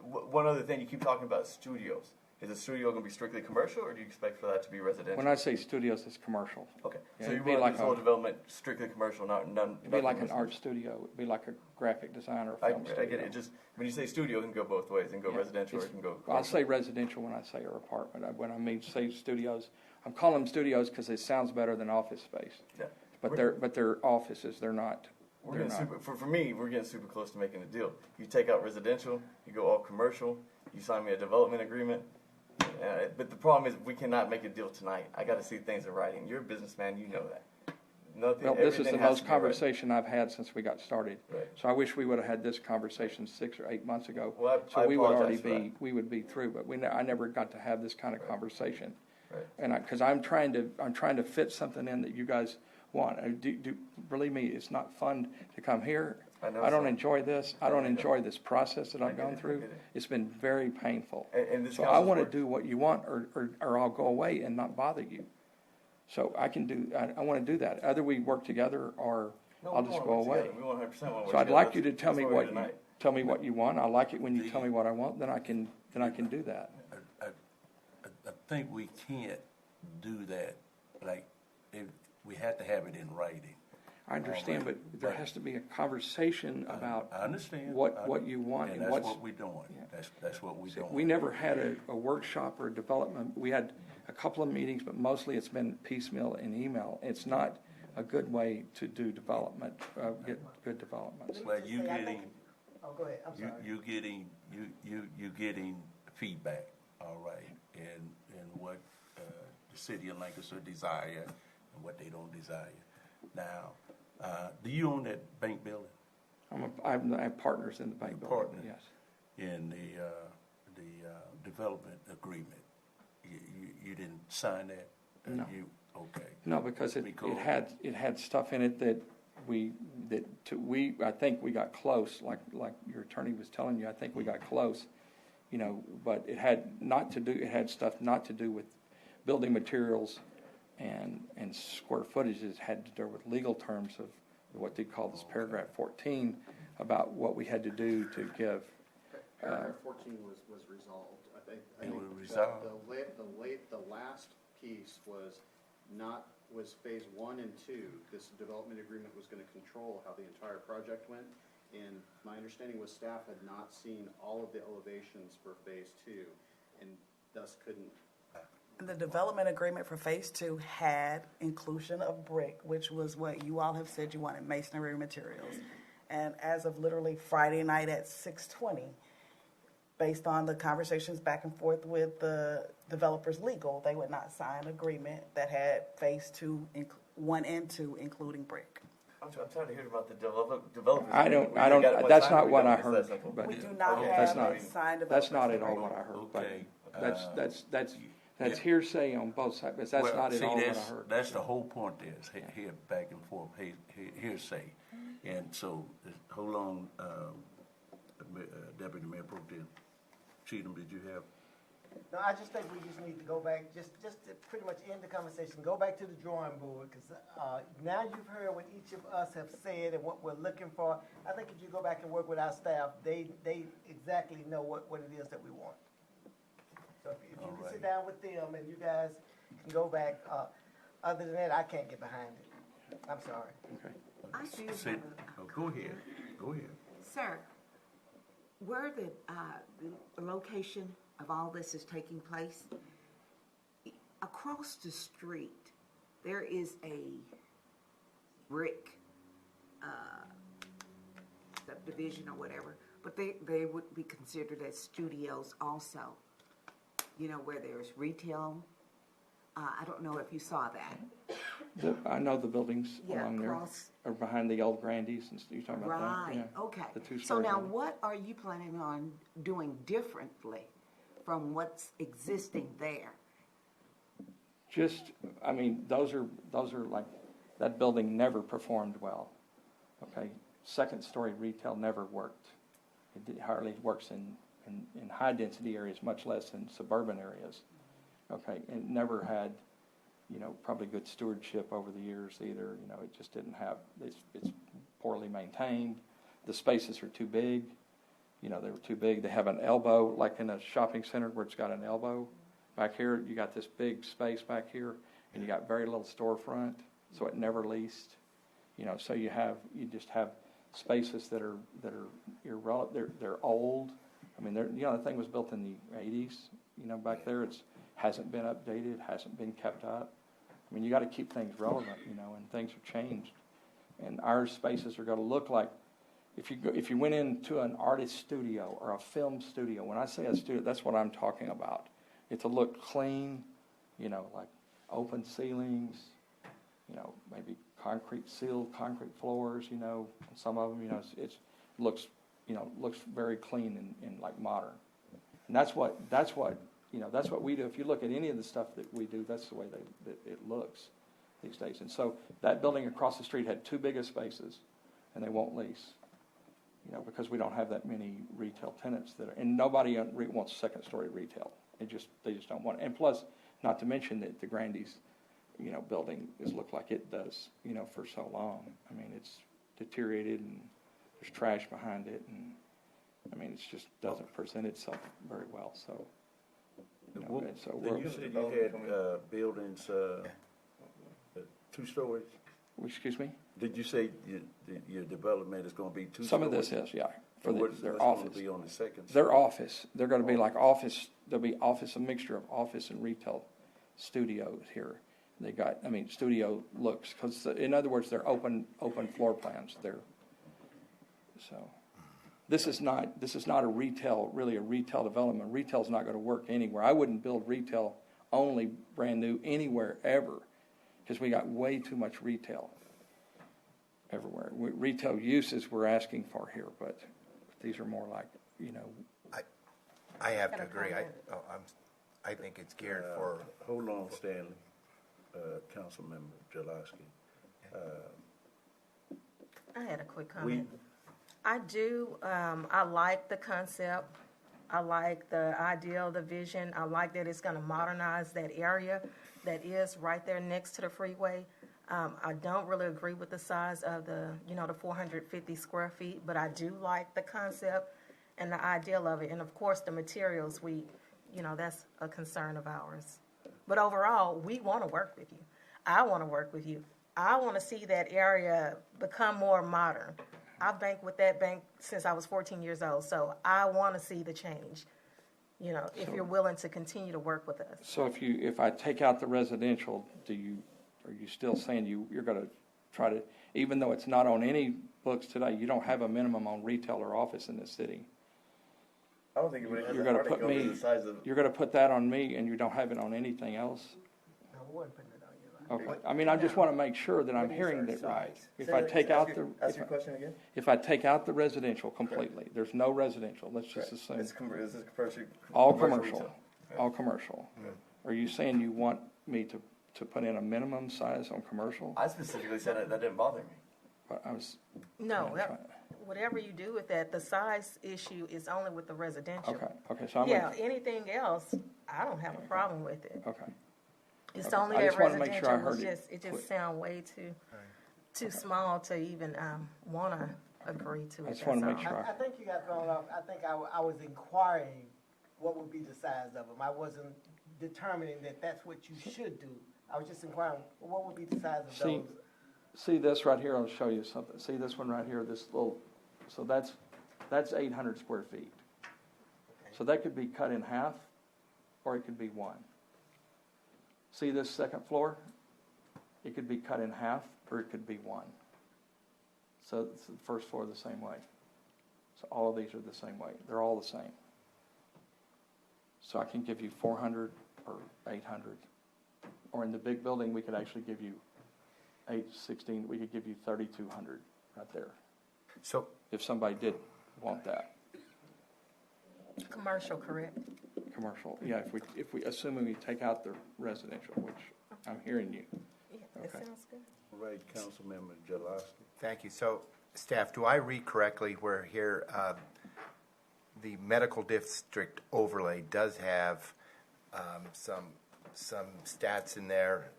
S17: One other thing, you keep talking about studios. is the studio going to be strictly commercial, or do you expect for that to be residential?
S19: When I say studios, it's commercial.
S17: Okay,
S19: Yeah,
S17: so you
S19: it'd be
S17: want
S19: like
S17: this whole development strictly commercial, none.
S19: It'd be like an art studio. It'd be like a graphic designer.
S17: I
S19: Film studio.
S17: get it. Just when you say studio, it can go both ways. It can go residential, or it can go.
S19: I'll say residential when I say or apartment. When I mean say studios, I'm calling them studios because it sounds better than office space.
S17: Yeah.
S19: But they're offices. They're not.
S17: We're getting super. For me, we're getting super close to making a deal. You take out residential, you go all commercial. You sign me a development agreement. But the problem is we cannot make a deal tonight. I got to see things in writing. You're a businessman, you know that. Nothing.
S19: Well, this is the most
S17: right.
S19: conversation I've had since we got started.
S17: Right.
S19: So I wish we would have had this conversation 6 or 8 months ago.
S17: Well,
S19: so
S17: I
S19: we would already
S17: apologize for
S19: we would be through. But I never got to have this kind of conversation.
S17: Right.
S19: And because I'm trying to fit something in that you guys want. Believe me, it's not fun to come here. I don't enjoy this. I don't enjoy this process that I've gone through. It's been very painful.
S17: And this
S19: so I want to do what you want, or I'll go away and not bother you. So I can do. I want to do that. Either we work together, or I'll just go away.
S17: We 100% want to work
S19: So I'd like you to tell me
S17: what
S19: what you want. I like it when you tell me what I want. Then I can do that.
S1: I think we can't do that. Like, we have to have it in writing.
S19: I understand, but there has to be a conversation about.
S1: I understand
S19: what you want,
S1: and that's what we're doing. Yeah. That's what we're doing.
S19: We never had a workshop or a development. We had a couple of meetings, but mostly it's been piecemeal in email. It's not a good way to do development. Get good developments.
S1: Well, you getting.
S3: Oh, go ahead. I'm sorry.
S1: You getting feedback, all right, and what the city of Lancaster desire and what they don't desire. Now, do you own that bank building?
S19: I have partners in the bank building.
S1: Partner.
S19: Yes.
S1: In the development agreement, you didn't sign that.
S19: No.
S1: Okay.
S19: No, because it had stuff in it that I think we got close. Like your attorney was telling you, I think we got close. But it had stuff not to do with building materials and square footages. Had to do with legal terms of what they call this paragraph 14 about what we had to do to give.
S20: Paragraph 14 was resolved. I think
S1: it was resolved.
S20: The last piece was phase 1 and 2. This development agreement was going to control how the entire project went. And my understanding was staff had not seen all of the elevations for phase 2, and thus couldn't.
S15: The development agreement for phase 2 had inclusion of brick, which was what you all have said you wanted, masonry materials. And as of literally Friday night at 6:20, based on the conversations back and forth with the developers legal, they would not sign an agreement that had phase 2, 1 and 2, including brick.
S17: I'm trying to hear about the developers.
S19: I don't. That's not what I heard. But
S15: we do not have a signed development.
S19: That's not at all what I heard.
S1: Okay.
S19: But that's hearsay on both sides. But that's not at all what I heard.
S1: That's the whole point. Is here back and forth hearsay, and so hold on, Deputy Mayor Pro Tem Cheatham, did you have?
S3: No, I just think we just need to go back, just to pretty much end the conversation, go back to the drawing board, because now you've heard what each of us have said and what we're looking for. I think if you go back and work with our staff, they exactly know what it is that we want. So if you can sit down with them and you guys can go back, other than that, I can't get behind it. I'm sorry.
S19: Okay.
S4: I do have
S1: go ahead. Go ahead.
S4: Sir, where the location of all this is taking place, across the street, there is a brick subdivision or whatever, but they would be considered as studios also, where there's retail. I don't know if you saw that.
S19: I know the buildings along there
S4: across.
S19: are behind the old Grandies, and you're talking about that.
S4: Right,
S19: Yeah.
S4: okay.
S19: The 2-story
S4: So now
S19: building.
S4: what are you planning on doing differently from what's existing there?
S19: Those are like, that building never performed well. Okay, 2nd-story retail never worked. It hardly works in high density areas, much less in suburban areas. Okay, it never had, probably good stewardship over the years either. It just didn't have. It's poorly maintained. The spaces are too big. they were too big. They have an elbow, like in a shopping center where it's got an elbow. Back here, you got this big space back here, and you got very little storefront, so it never leased. So you just have spaces that are irrelevant. They're old. I mean, the thing was built in the 80s. Back there, hasn't been updated, hasn't been kept up. I mean, you got to keep things relevant, and things have changed. And our spaces are going to look like, if you went into an artist studio or a film studio, when I say a studio, that's what I'm talking about. It'll look clean, like open ceilings, maybe sealed concrete floors, some of them, it looks very clean and like modern. And that's what we do. If you look at any of the stuff that we do, that's the way that it looks these days. And so that building across the street had 2 biggest spaces, and they won't lease, because we don't have that many retail tenants and nobody wants second-story retail. They just don't want it. And plus, not to mention that the Grandy's, building has looked like it does, for so long. I mean, it's deteriorated and there's trash behind it, and I mean, it just doesn't present itself very well. So,
S1: you said you had buildings 2 stories.
S19: Excuse me?
S1: Did you say your development is going to be 2 stories?
S19: Some of this is, yeah. For their office.
S1: Going to be on the second
S19: their office. They're going to be like office. There'll be office, a mixture of office and retail studios here. They got, studio looks, because in other words, they're open floor plans. So this is not a retail development. Retail's not going to work anywhere. I wouldn't build retail only brand new anywhere ever, because we got way too much retail everywhere. Retail uses we're asking for here, but these are more like,
S14: I have to agree. I think it's geared for.
S1: Hold on, Stanley. Councilmember Jaloski.
S21: I had a quick comment. I do. I like the concept. I like the idea of the vision. I like that it's going to modernize that area that is right there next to the freeway. I don't really agree with the size of the 450 square feet, but I do like the concept and the ideal of it. And of course, the materials, that's a concern of ours. But overall, we want to work with you. I want to work with you. I want to see that area become more modern. I've banked with that bank since I was 14 years old, so I want to see the change, if you're willing to continue to work with us.
S19: So if I take out the residential, are you still saying you're going to try to, even though it's not on any books today, you don't have a minimum on retail or office in this city?
S17: I don't think it has
S19: you're going to put me. You're going to put that on me, and you don't have it on anything else.
S3: No, we wouldn't put it on you.
S19: Okay. I just want to make sure that I'm hearing it right. If I take out if I take out the residential completely, there's no residential. Let's just assume all commercial. All commercial. Are you saying you want me to put in a minimum size on commercial?
S17: I specifically said that didn't bother me.
S19: But I was.
S21: No. Whatever you do with that, the size issue is only with the residential.
S19: Okay. So
S21: anything else, I don't have a problem with it.
S19: Okay.
S21: It's only that residential. It just sounds way too small to even want to agree to it.
S19: I just want to make sure.
S3: I think you got thrown off. I think I was inquiring what would be the size of them. I wasn't determining that that's what you should do. I was just inquiring what would be the size of those.
S19: See this right here. I'll show you something. See this one right here. This little. So that's 800 square feet. Okay. So that could be cut in half, or it could be 1. See this second floor? It could be cut in half, or it could be 1. So it's the first floor the same way. So all of these are the same way. They're all the same. So I can give you 400 or 800. Or in the big building, we could actually give you 816. We could give you 3,200 right there.
S14: So
S19: if somebody did want that.
S21: Commercial, correct?
S19: Commercial, yeah. If we assuming we take out the residential, which I'm hearing you.
S21: Yeah, that sounds good.
S1: All right, Councilmember Jaloski.
S14: Thank you. So, staff, do I read correctly where here the medical district overlay does have some stats in there?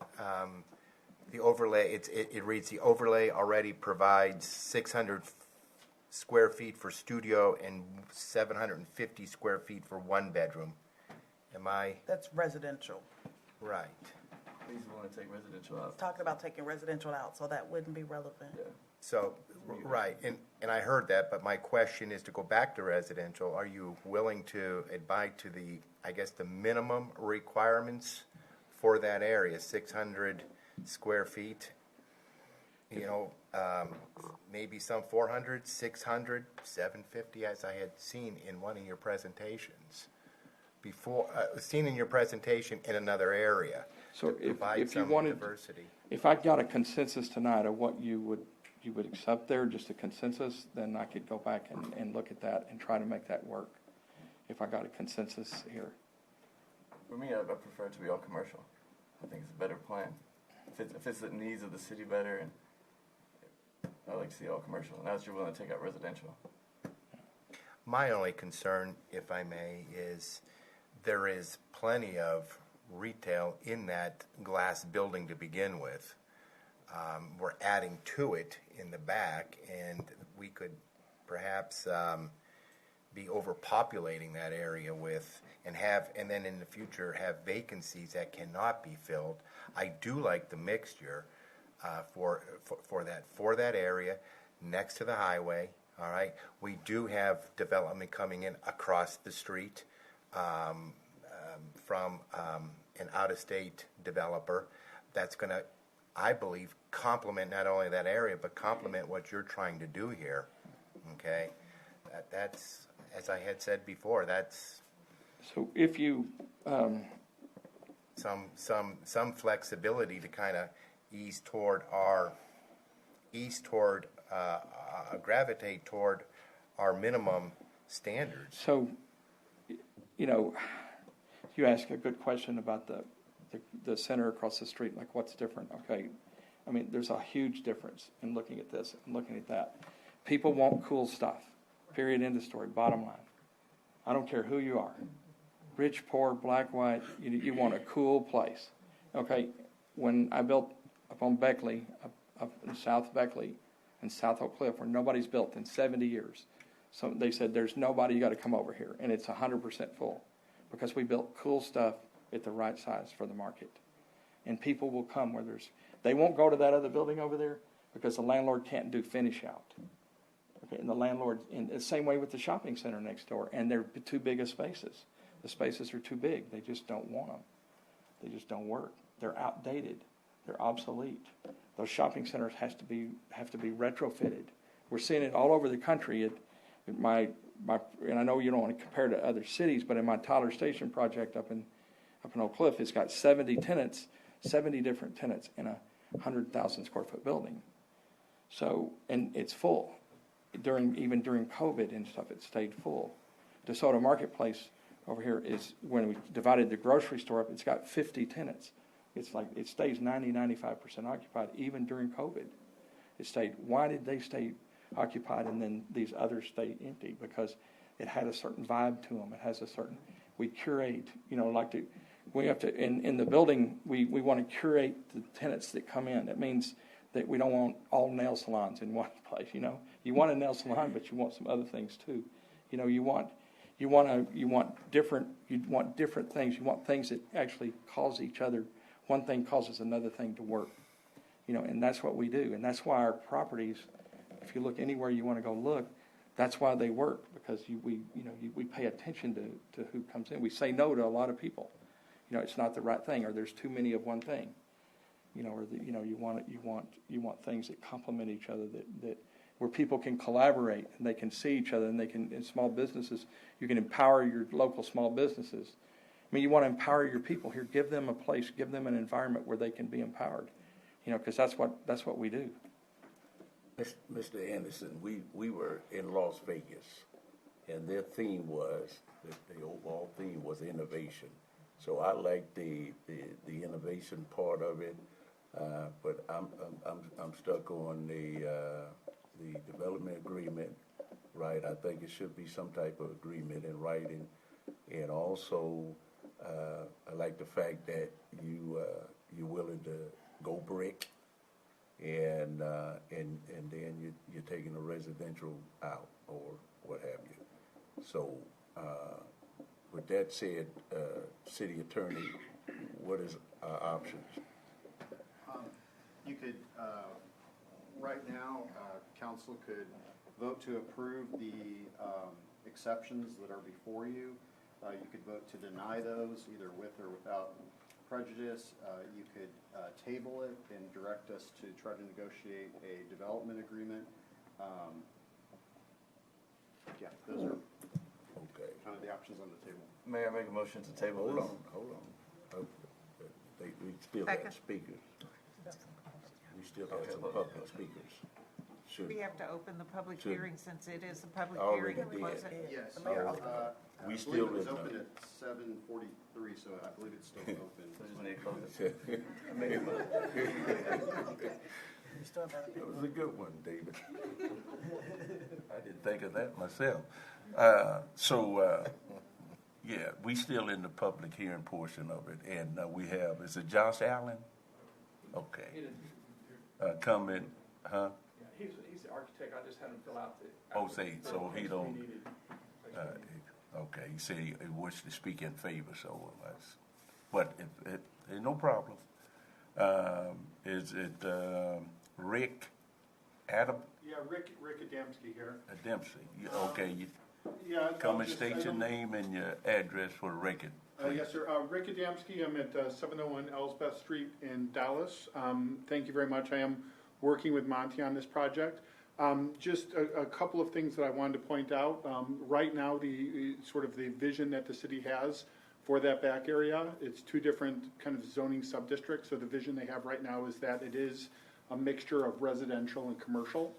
S14: The overlay, it reads the overlay already provides 600 square feet for studio and 750 square feet for one bedroom. Am I
S15: That's residential.
S14: right?
S17: He's willing to take residential out.
S15: Talking about taking residential out, so that wouldn't be relevant.
S14: So, right, and I heard that, but my question is to go back to residential. Are you willing to abide to the, I guess, the minimum requirements for that area, 600 square feet? You know, maybe some 400, 600, 750, as I had seen in one of your presentations. Before, seen in your presentation in another area.
S19: So
S14: to provide
S19: if you
S14: some
S19: wanted,
S14: diversity.
S19: if I got a consensus tonight of what you would accept there, just a consensus, then I could go back and look at that and try to make that work. If I got a consensus here.
S17: For me, I prefer it to be all commercial. I think it's a better plan. It fits the needs of the city better, and I like to see all commercial. And as you're willing to take out residential.
S14: My only concern, if I may, is there is plenty of retail in that glass building to begin with. We're adding to it in the back, and we could perhaps be overpopulating that area with, and then in the future have vacancies that cannot be filled. I do like the mixture for that area next to the highway. All right, we do have development coming in across the street from an out-of-state developer that's going to, I believe, complement not only that area but complement what you're trying to do here. Okay, that's, as I had said before, that's
S19: so if you
S14: some flexibility to kind of gravitate toward our minimum standards.
S19: So, you know, you ask a good question about the center across the street, like what's different. Okay, I mean, there's a huge difference in looking at this and looking at that. People want cool stuff, period, end of story, bottom line. I don't care who you are, rich, poor, black, white, you want a cool place. Okay, when I built up on Beckley, up in South Beckley and South Oak Cliff, where nobody's built in 70 years, so they said, there's nobody, you got to come over here, and it's 100% full, because we built cool stuff at the right size for the market. And people will come where they won't go to that other building over there because the landlord can't do finish out. Okay, and the landlord, in the same way with the shopping center next door, and they're too big of spaces. The spaces are too big. They just don't want them. They just don't work. They're outdated. They're obsolete. Those shopping centers have to be retrofitted. We're seeing it all over the country. And I know you don't want to compare to other cities, but in my Tyler Station project up in Oak Cliff, it's got 70 different tenants in a 100,000 square foot building. So, and it's full. Even during COVID and stuff, it stayed full. DeSoto Marketplace over here is, when we divided the grocery store up, it's got 50 tenants. It's like it stays 95% occupied even during COVID. It stayed. Why did they stay occupied and then these others stay empty? Because it had a certain vibe to them. It has a certain, we curate, we have to, in the building, we want to curate the tenants that come in. That means that we don't want all nail salons in one place, You want a nail salon, but you want some other things too. You want different things. You want things that actually cause each other. One thing causes another thing to work, and that's what we do. And that's why our properties, if you look anywhere you want to go look, that's why they work, because we pay attention to who comes in. We say no to a lot of people. It's not the right thing, or there's too many of one thing. You want things that complement each other, that where people can collaborate and they can see each other, and they can, in small businesses, you can empower your local small businesses. I mean, you want to empower your people here. Give them a place, give them an environment where they can be empowered. Because that's what we do.
S1: Mr. Anderson, we were in Las Vegas, and their theme was, the overall theme was innovation. So I like the innovation part of it, but I'm stuck on the development agreement, right? I think it should be some type of agreement in writing, and also I like the fact that you're willing to go brick, and then you're taking a residential out or what have you. So, with that said, City Attorney, what is our options?
S20: You could, right now, council could vote to approve the exceptions that are before you. You could vote to deny those, either with or without prejudice. You could table it and direct us to try to negotiate a development agreement. Yeah, those are kind of the options on the table.
S17: Mayor, make a motion to table this.
S1: Hold on. We still have speakers. We still have some public speakers.
S18: We have to open the public hearing since it is a public
S1: Already
S18: hearing.
S1: did.
S18: Was it?
S20: Yes.
S1: We
S20: I
S1: still
S20: believe it was
S1: in,
S20: open at 7:43, so I believe it's still open.
S1: That was a good one, David. I didn't think of that myself. Yeah, we still in the public hearing portion of it, and we have, is it Josh Allen? Okay. Comment, huh?
S19: Yeah, he's the architect. I just had him fill out the.
S1: So he don't. Okay, he said he wished to speak in favor, so that's. But no problem. Is it Rick Adam?
S2: Yeah, Rick Adamski here.
S1: Adamski. Okay.
S2: Yeah.
S1: Come and state your name and your address for the record.
S2: Yes, sir. Rick Adamski. I'm at 701 Elsbeth Street in Dallas. Thank you very much. I am working with Monty on this project. Just a couple of things that I wanted to point out. Right now, the sort of the vision that the city has for that back area, it's two different kind of zoning sub-districts. So the vision they have right now is that it is a mixture of residential and commercial,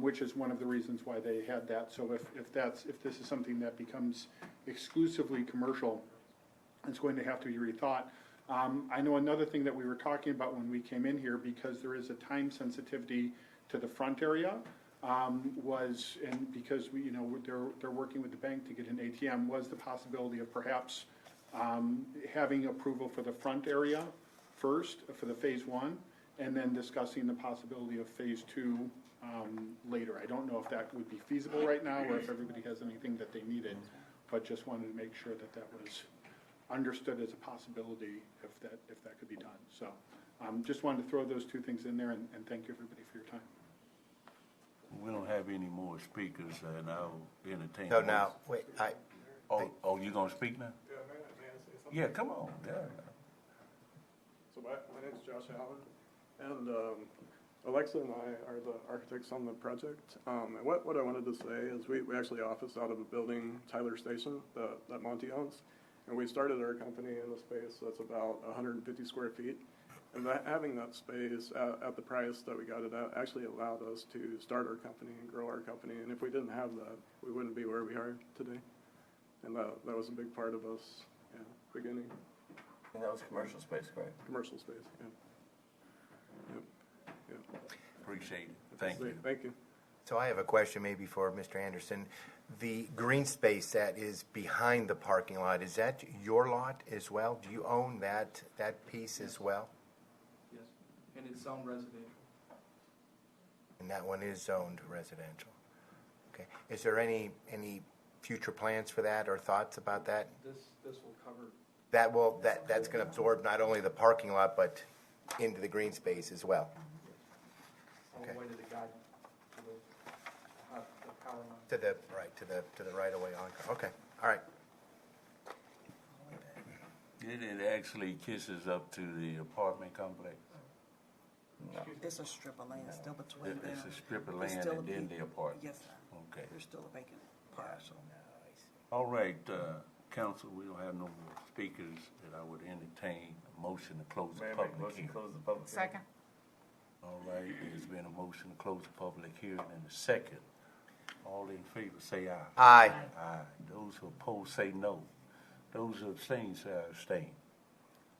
S2: which is one of the reasons why they had that. So if this is something that becomes exclusively commercial, it's going to have to be rethought. I know another thing that we were talking about when we came in here, because there is a time sensitivity to the front area, because they're working with the bank to get an ATM, was the possibility of perhaps having approval for the front area first for the phase one, and then discussing the possibility of phase two later. I don't know if that would be feasible right now, or if everybody has anything that they needed, but just wanted to make sure that was understood as a possibility if that could be done. So just wanted to throw those two things in there, and thank you everybody for your time.
S1: We don't have any more speakers, and I'll entertain.
S14: So now, wait,
S1: you gonna speak now?
S22: Yeah, may I say something?
S1: Yeah, come on. Yeah.
S22: So my name's Josh Allen, and Alexa and I are the architects on the project. And what I wanted to say is we actually office out of a building, Tyler Station, that Monty owns. And we started our company in a space that's about 150 square feet. And having that space at the price that we got it at actually allowed us to start our company and grow our company. And if we didn't have that, we wouldn't be where we are today. And that was a big part of us beginning.
S17: And that was commercial space, correct?
S22: Commercial space, yeah.
S1: Appreciate it. Thank you.
S22: Thank you.
S14: So I have a question maybe for Mr. Anderson. The green space that is behind the parking lot, is that your lot as well? Do you own that piece as well?
S23: Yes, and it's zoned residential.
S14: And that one is zoned residential. Okay. Is there any future plans for that or thoughts about that?
S23: This will cover.
S14: That's going to absorb not only the parking lot but into the green space as well.
S23: All the way to the guide, to the power line.
S14: To the right away on. Okay. All right.
S1: It actually kisses up to the apartment complex.
S15: No. It's a strip of land still between them.
S1: It's a strip of land and then the apartment.
S15: Yes, sir.
S1: Okay.
S15: There's still a vacant parcel.
S1: All right, council, we don't have no more speakers, that I would entertain a motion to close the public hearing.
S17: Close the public hearing.
S18: Second.
S1: All right, there's been a motion to close the public hearing and a second. All in favor say aye.
S14: Aye.
S1: Aye. Those who oppose say no. Those who abstain say abstain.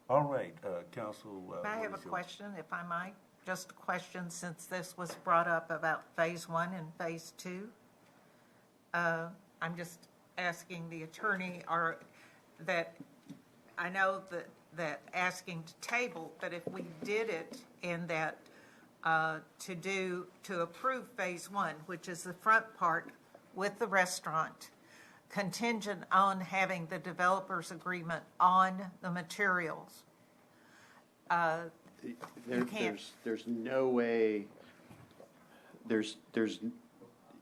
S1: All right, council.
S18: I have a question, if I might. Just a question, since this was brought up about phase one and phase two. I'm just asking the attorney, that I know that asking to table, but if we did it in that to approve phase one, which is the front part with the restaurant, contingent on having the developer's agreement on the materials. You can't.
S6: There's no way,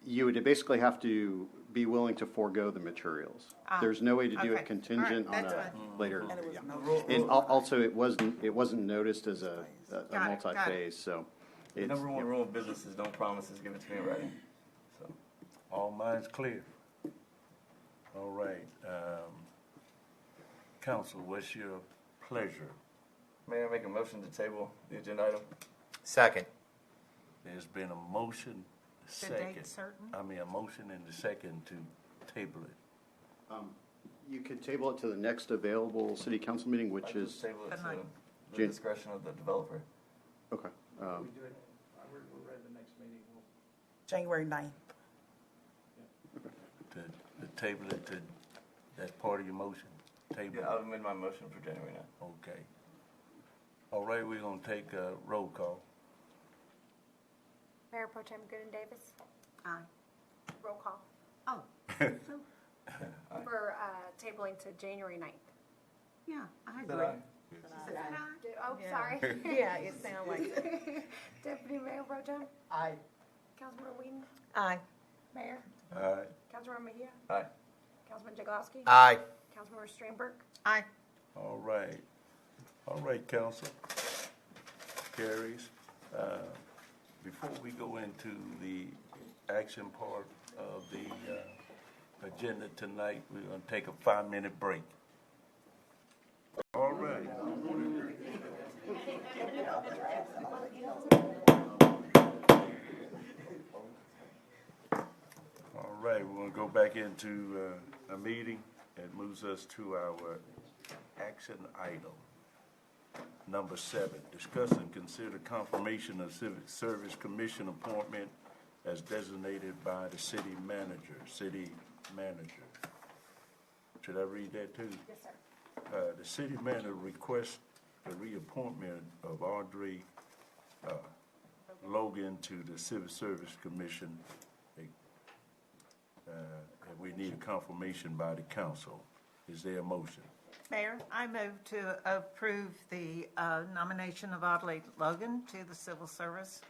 S6: you would basically have to be willing to forego the materials. There's no way to do
S18: okay.
S6: it contingent
S18: All right,
S6: on a
S18: that's
S6: later.
S18: Yeah.
S6: And also, it wasn't noticed as a
S18: Got it.
S6: multi-phase, so.
S17: The number one rule of business is don't promises, give it to me in writing. So,
S1: All minds clear? All right. Council, what's your pleasure?
S17: may I make a motion to table the agenda item?
S14: Second.
S1: There's been a motion,
S18: The date certain?
S1: a motion and a second to table it.
S6: You could table it to the next available city council meeting, which is.
S17: Table it to the
S6: Jan-
S17: discretion of the developer.
S6: Okay.
S23: We do it, we're ready the next meeting.
S15: January 9th.
S1: To table it to, that's part of your motion? Table
S17: Yeah,
S1: it?
S17: I'll amend my motion for January 9th.
S1: Okay. All right, we're gonna take a roll call.
S13: Mayor Pro Tem Gooden Davis.
S18: Aye.
S13: Roll call.
S18: Oh.
S13: For tabling to January 9th.
S18: Yeah, I
S17: Said
S18: agree.
S17: aye.
S13: Oh,
S18: Yeah.
S13: sorry.
S21: Yeah, it sounds like
S13: Deputy Mayor Pro Tem,
S3: Aye.
S13: Councilman Whedon,
S21: Aye.
S13: Mayor,
S1: Aye.
S13: Councilman Mejia,
S17: Aye.
S13: Councilman Jagoski.
S14: Aye.
S13: Councilmember Stringberg.
S18: Aye.
S1: All right, council. Carries. Before we go into the action part of the agenda tonight, we're gonna take a 5-minute break. All right. All right, we're gonna go back into a meeting. It moves us to our action item. Number 7, discuss and consider confirmation of Civic Service Commission appointment as designated by the city manager. Should I read that too?
S13: Yes, sir.
S1: The city manager requests the reappointment of Audrey Logan to the Civil Service Commission. And we need a confirmation by the council. Is there a motion?
S18: Mayor, I move to approve the nomination of Audley Logan to the Civil Service.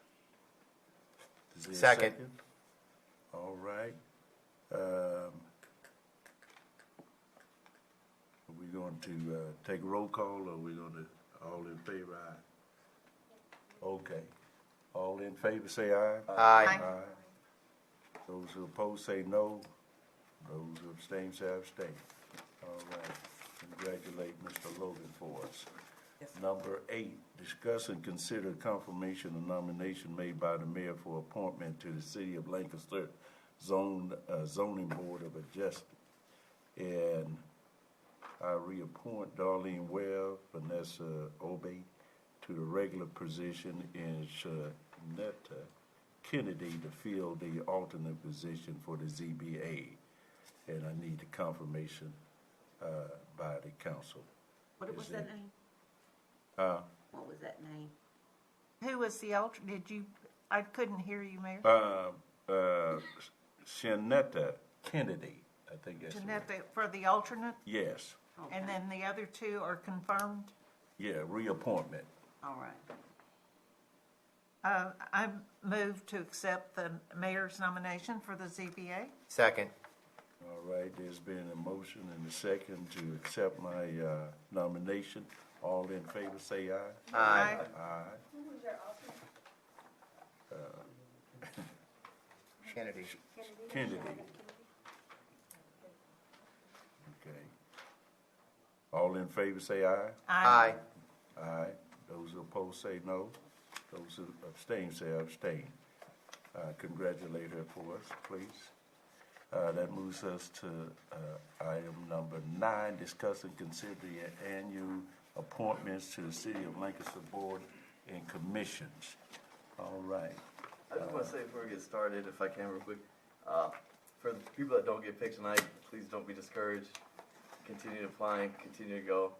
S1: Is there a
S14: Second.
S1: All right. Are we going to take a roll call, or are we going to, all in favor, aye? Okay. All in favor, say aye.
S14: Aye.
S1: Those who oppose, say no. Those who abstain, say abstain. All right. Congratulate Mr. Logan for us. Number 8, discuss and consider confirmation of nomination made by the mayor for appointment to the City of Lancaster Zoning Board of Adjustment. And I reappoint Darlene Webb, Vanessa Obey to the regular position and Shanetta Kennedy to fill the alternate position for the ZBA. And I need the confirmation by the council.
S18: What was that name?
S7: What was that name?
S18: Who was the alternate? I couldn't hear you, Mayor.
S1: Shanetta Kennedy, I think that's
S18: Jeanette, for the alternate?
S1: Yes.
S18: And then the other 2 are confirmed?
S1: Yeah, reappointment.
S18: All right. I move to accept the mayor's nomination for the ZBA.
S14: Second.
S1: All right, there's been a motion and a second to accept my nomination. All in favor, say aye.
S14: Aye.
S1: Aye.
S13: Who was your alternate?
S14: Kennedy.
S1: Kennedy. Okay. All in favor, say aye.
S14: Aye.
S1: Aye. Those who oppose, say no. Those who abstain, say abstain. Congratulate her for us, please. That moves us to item number 9, discuss and consider the annual appointments to the City of Lancaster Board and Commissions. All right.
S17: I just want to say before we get started, if I can real quick, for the people that don't get picked tonight, please don't be discouraged. Continue applying, continue to go.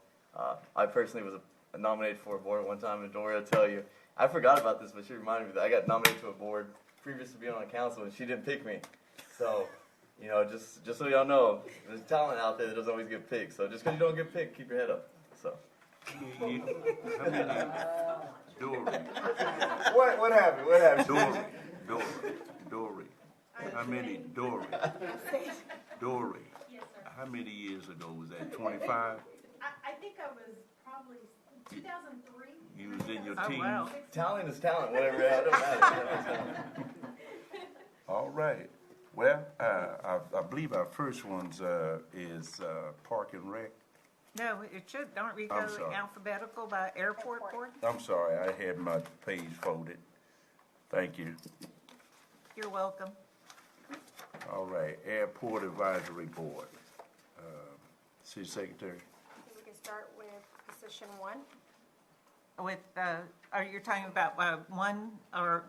S17: I personally was nominated for a board one time, and Dory will tell you, I forgot about this, but she reminded me that I got nominated to a board previous to being on council, and she didn't pick me. So, you know, just so y'all know, there's talent out there that doesn't always get picked. So just because you don't get picked, keep your head up. So. What happened? What happened?
S1: Dory. How many, Dory? Dory. How many years ago was that? 25?
S12: I think I was probably 2003.
S1: You was in your teens?
S17: Wow. Talent is talent, whatever. It don't matter.
S1: All right. Well, I believe our first one's is Park and Rec.
S18: No, it should. Don't we
S1: I'm
S18: go
S1: sorry.
S18: alphabetical by airport board?
S1: I'm sorry, I had my page folded. Thank you.
S18: You're welcome.
S1: All right, Airport Advisory Board. City Secretary.
S13: We can start with position 1.
S18: With, are you talking about one or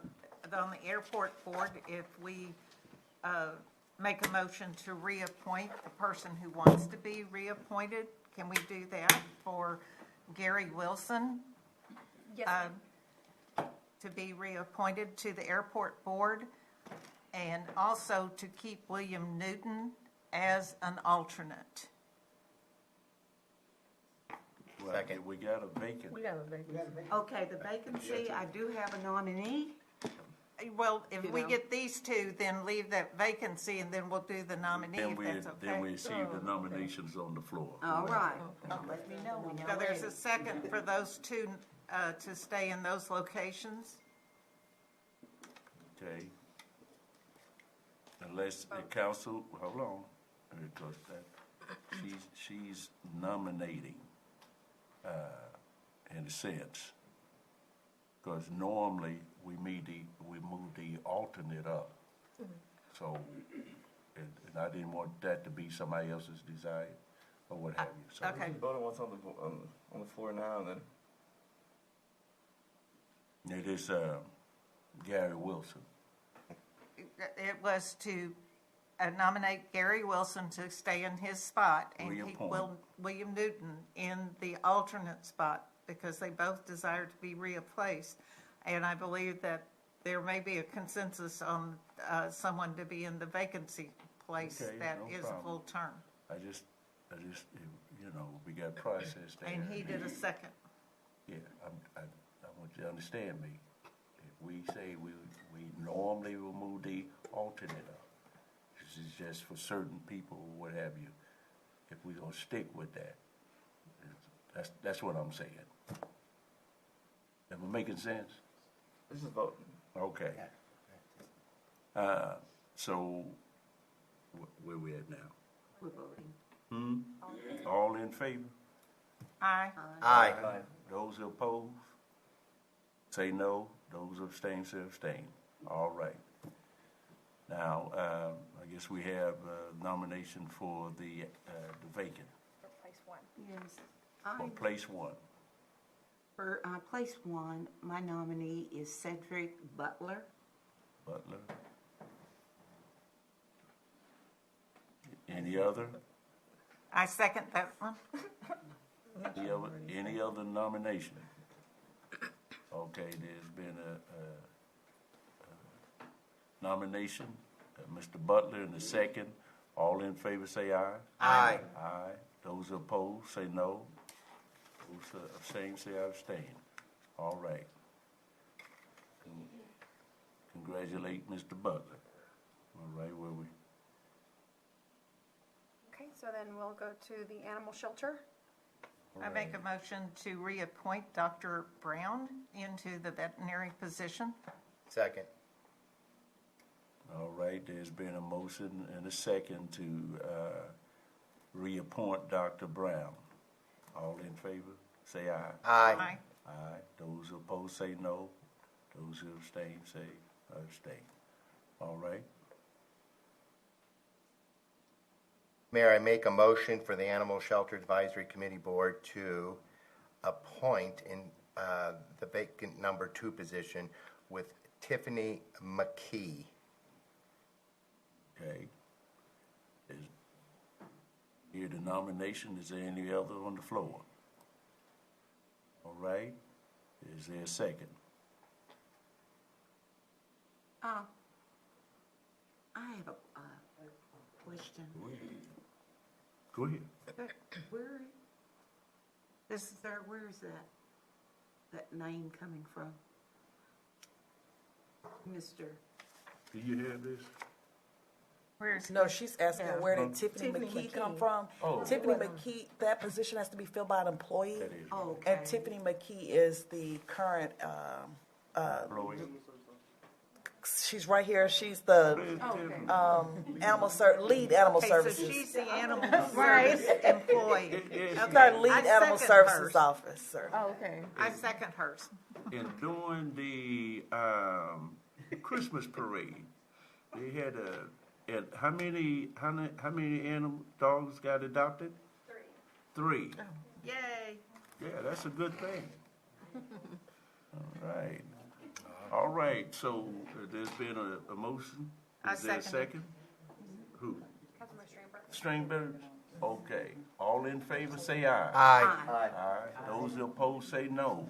S18: on the airport board, if we make a motion to reappoint the person who wants to be reappointed, can we do that for Gary Wilson?
S13: Yes,
S18: to be reappointed to the airport board, and also to keep William Newton as an alternate.
S1: Well, we got a vacant.
S21: We got a vacancy.
S7: Okay, the vacancy, I do have a nominee.
S18: Well, if
S7: You
S18: we
S7: know.
S18: get these two, then leave that vacancy, and then we'll do the nominee,
S1: Then
S18: if
S1: we,
S18: that's okay.
S1: then we see the nominations on the floor.
S7: All right. Let me know when
S18: So
S7: y'all
S18: there's
S7: ready.
S18: a second for those two to stay in those locations?
S1: Okay. Unless the council, hold on, because that, she's nominating, in a sense. Because normally we move the alternate up. So, and I didn't want that to be somebody else's desire or what have you. So,
S18: Okay.
S17: Voting what's on the floor now, and then.
S1: it is Gary Wilson.
S18: It was to nominate Gary Wilson to stay in his spot, and keep
S1: Reappoint.
S18: William Newton in the alternate spot, because they both desire to be replaced. And I believe that there may be a consensus on someone to be in the vacancy place
S1: Okay,
S18: that
S1: no
S18: is
S1: problem.
S18: a full term.
S1: I just, you know, we got process there.
S18: And he did a second.
S1: Yeah, I want you to understand me. If we say we normally will move the alternate up, this is just for certain people, what have you. If we're gonna stick with that, that's what I'm saying. Am I making sense?
S17: This is voting.
S1: Okay. So, where we at now?
S7: We're voting.
S1: All in favor?
S18: Aye.
S14: Aye.
S1: Those opposed? Say no. Those abstain, say abstain. All right. Now, I guess we have a nomination for the vacant,
S13: for place 1.
S7: Yes.
S1: for place 1.
S7: For place 1, my nominee is Cedric Butler.
S1: Butler. Any other?
S18: I second that one.
S1: Any other nomination? Okay, there's been a nomination. Mr. Butler in the second. All in favor say aye.
S14: Aye.
S1: Aye. Those opposed say no. Those abstain say abstain. All right. Congratulate Mr. Butler. All right, where we?
S13: Okay, so then we'll go to the animal shelter.
S18: I make a motion to reappoint Dr. Brown into the veterinary position.
S14: Second.
S1: All right, there's been a motion and a second to reappoint Dr. Brown. All in favor, say aye.
S14: Aye.
S18: Aye.
S1: Aye. Those opposed say no. Those who abstain say abstain. All right.
S14: Mayor, I make a motion for the Animal Shelter Advisory Committee Board to appoint in the vacant number 2 position with Tiffany McKee.
S1: Okay. Here the nomination. Is there any other on the floor? All right. Is there a second?
S7: I have a question.
S1: Go ahead.
S7: Where is that name coming from? Mr.
S1: Do you have this?
S15: No, she's asking
S21: Yeah.
S15: where did Tiffany McKee come from?
S1: Oh.
S15: Tiffany McKee, that position has to be filled by an employee.
S1: That is.
S7: Oh, okay.
S15: And Tiffany McKee is the current,
S1: Employee.
S15: she's right here, she's the, lead animal
S18: Okay,
S15: services.
S18: so she's the animal service employee.
S15: She's
S18: Okay,
S15: our lead
S18: I
S15: animal
S18: second
S15: services
S18: hers.
S15: officer.
S21: Okay.
S18: I second hers.
S1: And during the Christmas parade, they had how many dogs got adopted? 3.
S18: Yay.
S1: Yeah, that's a good thing. All right, so there's been a motion.
S18: I
S1: Is there a
S18: second it.
S1: second? Who?
S13: Councilman Stringberg.
S1: Stringberg? Okay. All in favor, say aye.
S14: Aye.
S1: Aye. Those who oppose, say no.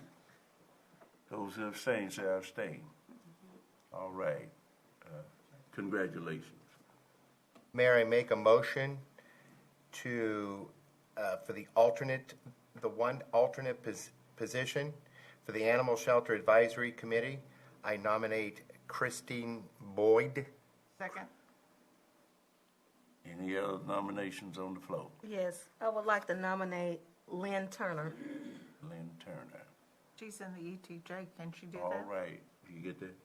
S1: Those who abstain, say abstain. All right. Congratulations.
S14: Mayor, I make a motion to, for the one alternate position for the Animal Shelter Advisory Committee. I nominate Christine Boyd.
S18: Second.
S1: Any other nominations on the floor?
S21: Yes, I would like to nominate Lynn Turner.
S1: Lynn Turner.
S18: She's in the ETJ. Can she do
S1: All
S18: that?
S1: right. Do you get that?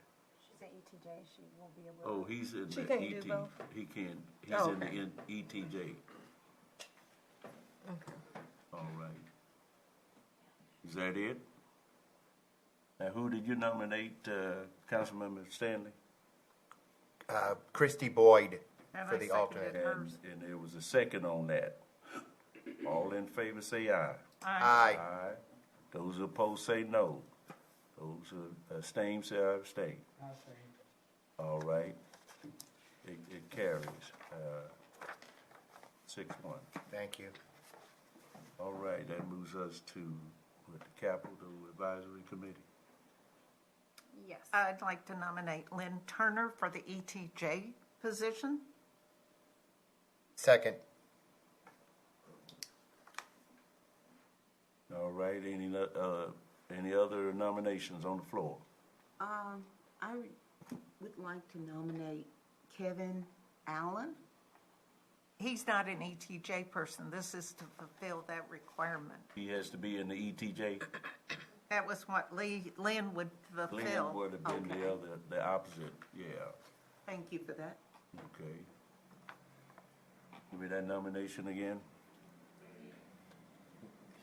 S13: She's at ETJ, she won't be able to.
S1: Oh, he's in
S21: She
S1: the
S21: can't
S1: ET.
S21: do both?
S1: He can. He's
S21: Oh,
S1: in the
S21: okay.
S1: ETJ.
S21: Okay.
S1: All right. Is that it? Now, who did you nominate, Councilmember Stanley?
S14: Christy Boyd
S18: And
S14: for
S18: I
S14: the
S18: seconded
S14: alternate.
S18: hers.
S1: And there was a second on that. All in favor, say aye.
S14: Aye.
S1: Aye. Those opposed, say no. Those who abstain, say abstain. All right. It carries. 6-1.
S14: Thank you.
S1: All right, that moves us to the Capital Advisory Committee.
S13: Yes.
S18: I'd like to nominate Lynn Turner for the ETJ position.
S14: Second.
S1: All right, any other nominations on the floor?
S7: I would like to nominate Kevin Allen.
S18: He's not an ETJ person. This is to fulfill that requirement.
S1: He has to be in the ETJ.
S18: That was what Lynn would fulfill.
S1: Lynn would have been the opposite, yeah.
S7: Thank you for that.
S1: Okay. Give me that nomination again.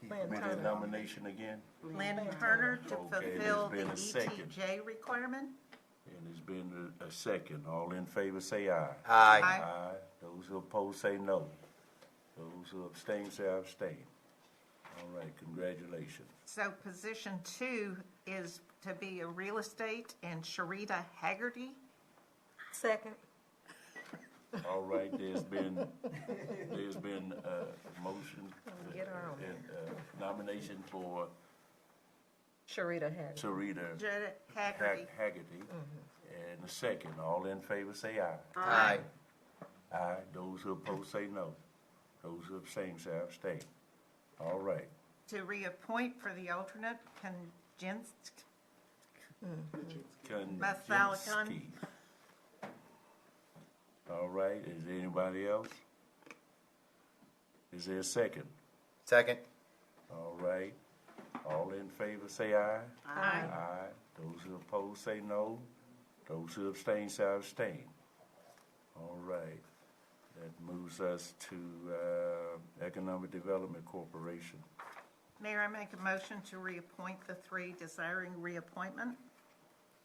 S21: Lynn
S1: Give me that
S21: Turner.
S1: nomination again.
S18: Lynn Turner to
S1: Okay,
S18: fulfill the
S1: there's been a second.
S18: ETJ requirement.
S1: And there's been a second. All in favor, say aye.
S14: Aye.
S1: Aye. Those who oppose, say no. Those who abstain, say abstain. All right, congratulations.
S18: So position 2 is to be a real estate and Sharita Haggerty.
S21: Second.
S1: All right, there's been a motion
S21: Get her on
S1: and nomination for
S21: Sharita Haggard.
S1: Sarita
S18: Janet Haggerty.
S1: Haggerty. And a second. All in favor, say aye.
S14: Aye.
S1: Aye. Those who oppose, say no. Those who abstain, say abstain. All right.
S18: To reappoint for the alternate, Mathalican.
S1: Konjinsky. All right, is there anybody else? Is there a second?
S14: Second.
S1: All right, all in favor say aye.
S18: Aye.
S1: Aye. Those who oppose say no. Those who abstain say abstain. All right, that moves us to Economic Development Corporation.
S18: Mayor, I make a motion to reappoint the 3 desiring reappointment.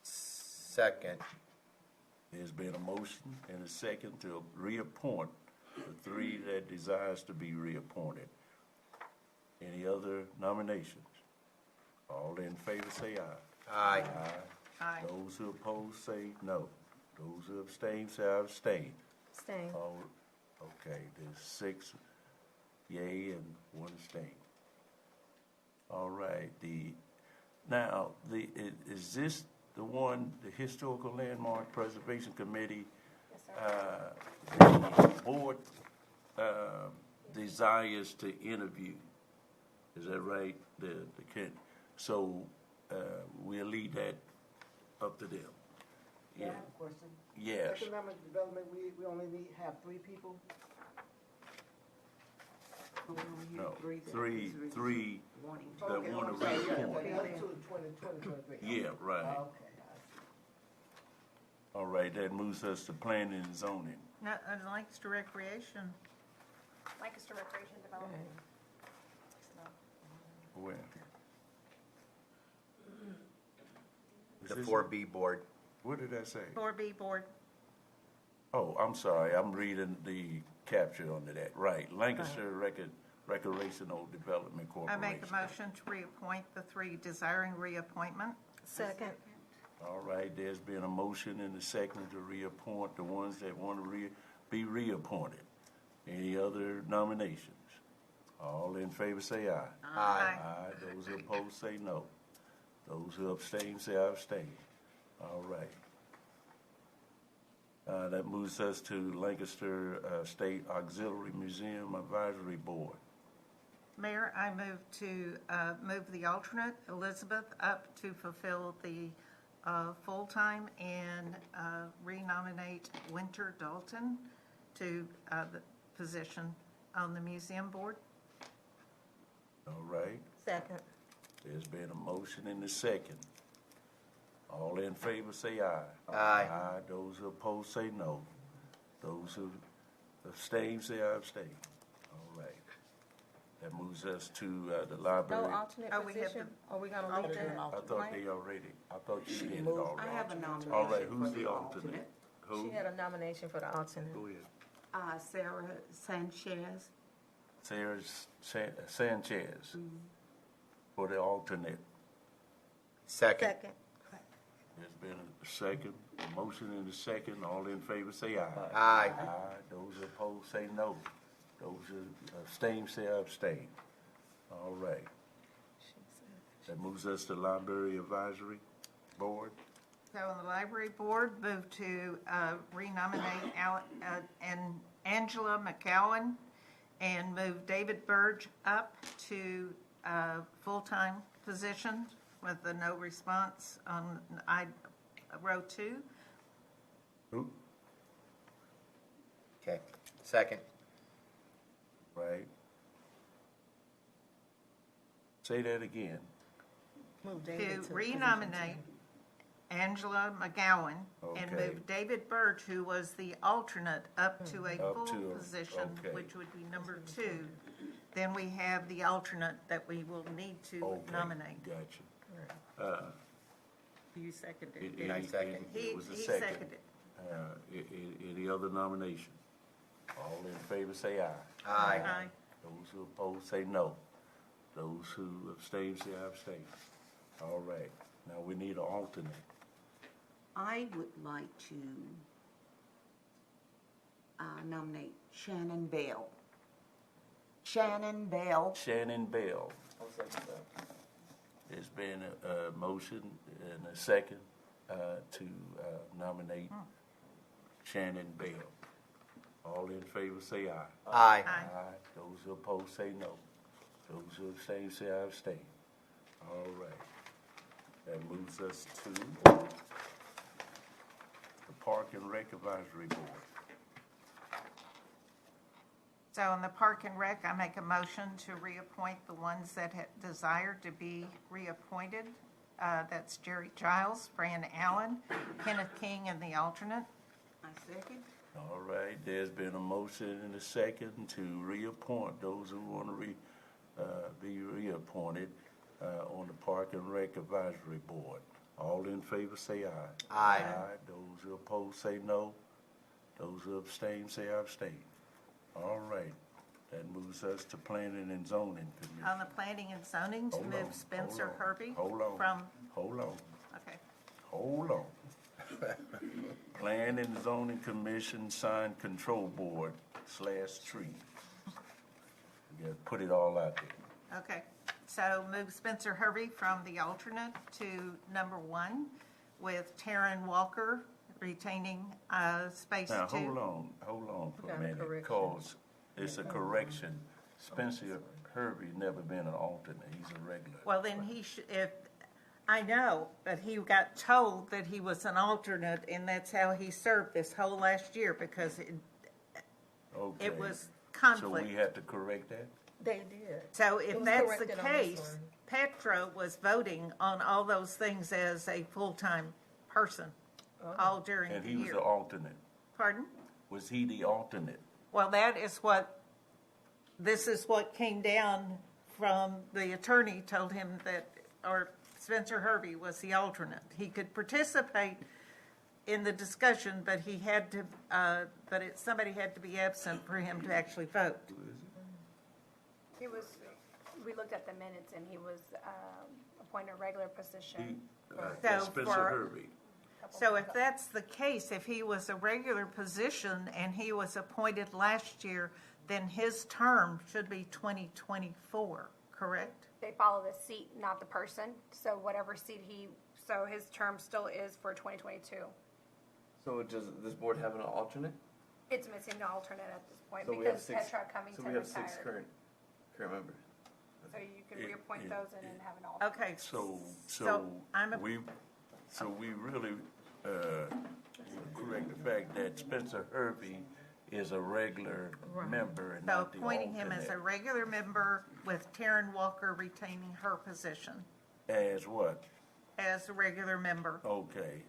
S14: Second.
S1: There's been a motion and a second to reappoint the 3 that desires to be reappointed. Any other nominations? All in favor say aye.
S14: Aye.
S18: Aye.
S1: Those who oppose say no. Those who abstain say abstain.
S21: Abstain.
S1: Okay, there's 6 yea and 1 abstain. All right, is this the Historical Landmark Preservation Committee,
S13: Yes, sir.
S1: the board desires to interview. Is that right? So we'll leave that up to them.
S3: Yeah, I have a question.
S1: Yes.
S3: Economic development, we only have 3 people?
S1: No, three that
S3: Okay,
S1: want
S3: I'm
S1: to
S3: sorry, yeah,
S1: reappoint.
S3: but up to 2023.
S1: Yeah, right.
S3: Okay, I see.
S1: All right, that moves us to planning and zoning.
S18: No, Lancaster Recreation.
S13: Lancaster Recreation Development.
S1: Where?
S14: The 4B board.
S1: What did I say?
S18: 4B Board.
S1: Oh, I'm sorry, I'm reading the capture under that. Right, Lancaster Recreational Development
S18: I
S1: Corporation.
S18: make a motion to reappoint the 3 desiring reappointment.
S21: Second.
S1: All right, there's been a motion and a second to reappoint the ones that want to be reappointed. Any other nominations? All in favor say aye.
S18: Aye.
S1: Aye. Those opposed say no. Those who abstain say abstain. All right. That moves us to Lancaster State Auxiliary Museum Advisory Board.
S18: Mayor, I move to move the alternate, Elizabeth, up to fulfill the full-time and renominate Winter Dalton to the position on the museum board.
S1: All right.
S21: Second.
S1: There's been a motion and a second. All in favor say aye.
S14: Aye.
S1: Aye. Those who oppose say no. Those who abstain say abstain. All right. That moves us to the library.
S21: No alternate
S18: Oh, we have
S21: position? Are we gonna leave it?
S1: I thought they already, I thought you did it
S7: moved.
S1: already.
S7: I have a nomination
S1: All right, who's
S7: for
S1: the
S7: the
S1: alternate?
S7: alternate.
S1: Who?
S21: She had a nomination for the alternate.
S1: Go ahead.
S7: Sarah Sanchez.
S1: Sarah Sanchez for the alternate.
S14: Second.
S21: Second.
S1: There's been a second, a motion and a second. All in favor say aye.
S14: Aye.
S1: Aye. Those opposed say no. Those who abstain say abstain. All right. That moves us to Library Advisory Board.
S18: So on the library board, move to renominate Angela McCowan and move David Burge up to full-time position with a no response on row 2.
S1: Who?
S14: Okay. Second.
S1: Right. Say that again.
S21: Move
S18: To
S21: David to
S18: renominate Angela McGowan and
S1: Okay.
S18: move David Burge, who was the alternate, up to a
S1: Up
S18: full
S1: to a-
S18: position,
S1: okay.
S18: which would be number 2. Then we have the alternate that we will need to
S1: Okay.
S18: nominate.
S1: Gotcha.
S18: You seconded
S1: It-
S18: it.
S14: I second.
S1: It was a
S18: He
S1: second.
S18: seconded.
S1: Any other nomination? All in favor say aye.
S14: Aye.
S18: Aye.
S1: Those who oppose say no. Those who abstain say abstain. All right. Now we need an alternate.
S7: I would like to nominate Shannon Bell. Shannon Bell.
S1: Shannon Bell.
S17: I'll second that.
S1: There's been a motion and a second to nominate Shannon Bell. All in favor say aye.
S14: Aye.
S1: Aye. Those who oppose say no. Those who abstain say abstain. All right. That moves us to the Park and Rec Advisory Board.
S18: So on the Park and Rec, I make a motion to reappoint the ones that desire to be reappointed. That's Jerry Giles, Fran Allen, Kenneth King, and the alternate.
S7: I second.
S1: All right, there's been a motion and a second to reappoint those who want to be reappointed on the Park and Rec Advisory Board. All in favor say aye.
S14: Aye.
S1: Those who oppose say no. Those who abstain say abstain. All right, that moves us to Planning and Zoning Committee.
S18: On the Planning and Zoning, to
S1: Hold
S18: move
S1: on,
S18: Spencer
S1: hold on,
S18: Herbie
S1: hold on,
S18: from,
S1: Hold on.
S18: okay.
S1: Hold on. Plan and Zoning Commission Sign Control Board /tree. You gotta put it all out there.
S18: Okay, so move Spencer Hervey from the alternate to number 1. with Taryn Walker retaining space
S1: Now,
S18: 2.
S1: hold on for
S21: got
S1: a
S21: a
S1: minute,
S21: correction.
S1: because it's a correction. Spencer Hervey never been an alternate, he's a regular.
S18: Well, then he should, if, I know, but he got told that he was an alternate, and that's how he served this whole last year, because
S1: Okay.
S18: it was
S1: So
S18: conflict.
S1: we have to correct that?
S21: They did.
S18: So
S21: It
S18: if
S21: was
S18: that's the
S21: corrected on this
S18: case,
S21: one.
S18: Petra was voting on all those things as a full-time person, all during
S1: And
S18: the
S1: he was
S18: year.
S1: the alternate.
S18: Pardon?
S1: Was he the alternate?
S18: Well, this is what came down from the attorney told him that, or Spencer Hervey was the alternate. He could participate in the discussion, but he had to, somebody had to be absent for him to actually vote.
S13: We looked at the minutes and he was appointed a regular position.
S18: So
S1: Spencer
S18: for-
S1: Hervey.
S18: So if that's the case, if he was a regular position and he was appointed last year, then his term should be 2024, correct?
S13: They follow the seat, not the person. So whatever seat so his term still is for 2022.
S17: So does this board have an alternate?
S13: It's missing the alternate at this point
S17: So we have
S13: because
S17: six.
S13: Petra
S17: So
S13: Covington
S17: we have
S13: retired.
S17: 6 current members.
S13: So you can reappoint those and then have an alternate.
S18: Okay.
S1: So we really correct the fact that Spencer Hervey is a regular member and
S18: So
S1: not the
S18: appointing him as a
S1: alternate.
S18: regular member with Taryn Walker retaining her position
S1: As what?
S18: as a regular member.
S1: Okay.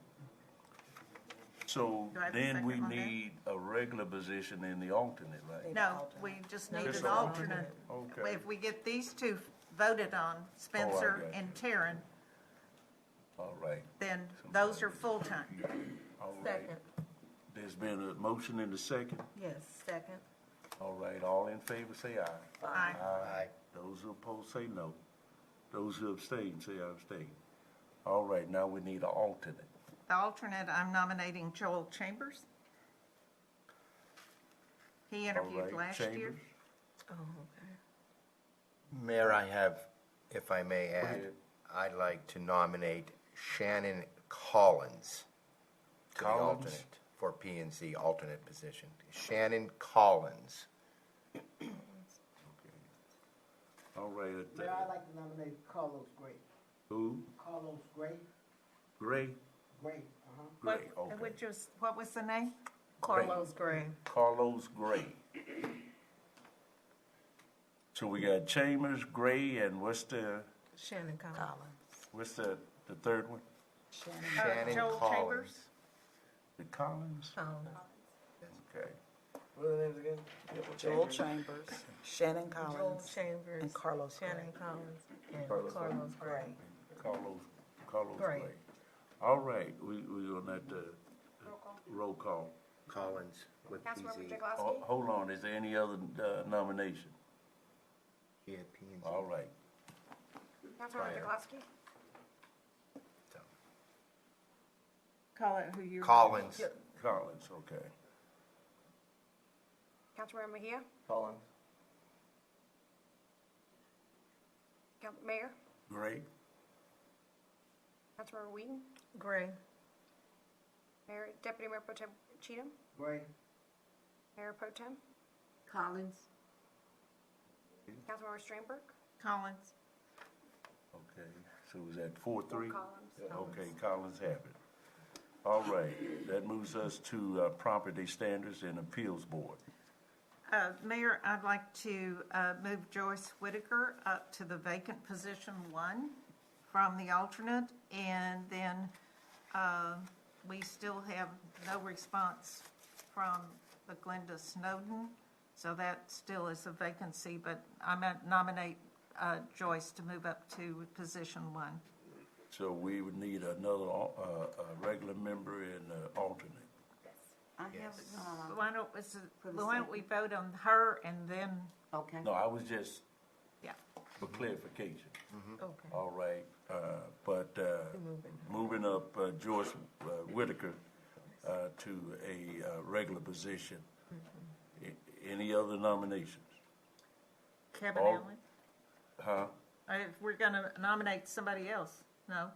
S1: So
S18: Do I have a
S1: then we
S18: second on that?
S1: need a regular position in the alternate, right?
S18: No, we just need
S1: Just
S18: an
S1: an
S18: alternate.
S1: Okay.
S18: If we get these two voted on, Spencer
S1: got you.
S18: and Taryn,
S1: All right,
S18: then those are full-time.
S1: all right. There's been a motion in the second.
S21: Yes, second.
S1: All right, all in favor say aye.
S18: Aye.
S1: Aye. Those who oppose say no. Those who abstain say abstain. All right, now we need an alternate.
S18: The alternate, I'm nominating Joel Chambers. He
S1: All
S18: interviewed
S1: right,
S18: last year.
S1: Chambers?
S21: Oh, okay.
S14: Mayor, I have, if I may
S1: Go
S14: add,
S1: ahead.
S14: I'd like to nominate Shannon Collins to the
S1: Collins?
S14: alternate for P and Z alternate position. Shannon Collins.
S1: All right.
S3: Mayor, I'd like to nominate Carlos Gray.
S1: Who?
S3: Carlos Gray?
S1: Gray?
S3: Gray,
S1: Gray,
S18: What,
S1: okay.
S18: what was the name?
S21: Carlos Gray.
S1: Carlos Gray. So we got Chambers, Gray, and what's the third one?
S14: Shannon
S18: Joel
S14: Collins.
S18: Chambers.
S1: The Collins? Okay.
S17: What are the names again?
S15: Joel Chambers, Shannon Collins,
S21: Joel Chambers.
S15: and Carlos Gray.
S21: Shannon Collins. And
S17: Carlos
S21: Carlos Gray.
S1: Carlos
S21: Gray.
S1: Gray. All right, we're on that roll call.
S14: Collins with
S13: Councilmember
S14: PZ.
S13: Jagloski?
S1: Hold on, is there any other nomination?
S14: He had P and Z.
S1: All right.
S13: Councilmember
S14: Prior.
S13: Jagloski?
S18: Call it who you.
S14: Collins.
S1: Collins, okay.
S13: Councilmember Mejia?
S17: Collins.
S13: Mayor?
S1: Gray?
S13: Councilmember Whedon?
S21: Gray.
S13: Mayor, Deputy Mayor Pro Tem Cheatham?
S3: Gray.
S13: Mayor Pro Tem?
S7: Collins.
S13: Councilmember Strainberg?
S18: Collins.
S1: Okay, so is that 4-3?
S13: Collins.
S1: Okay, Collins have it. All right, that moves us to Property Standards and Appeals Board.
S18: Mayor, I'd like to move Joyce Whitaker up to the vacant position 1 from the alternate, and then we still have no response from the Glenda Snowden, so that still is a vacancy, but I'm going to nominate Joyce to move up to position 1.
S1: So we would need another regular member and alternate.
S7: I have,
S18: Why don't we vote on her and then?
S7: Okay.
S1: No, I was just
S18: Yeah.
S1: for clarification.
S21: Okay.
S1: All right, but moving up Joyce Whitaker to a regular position. Any other nominations?
S18: Kevin
S1: All-
S18: Allen?
S1: Huh?
S18: If we're going to nominate somebody else, no?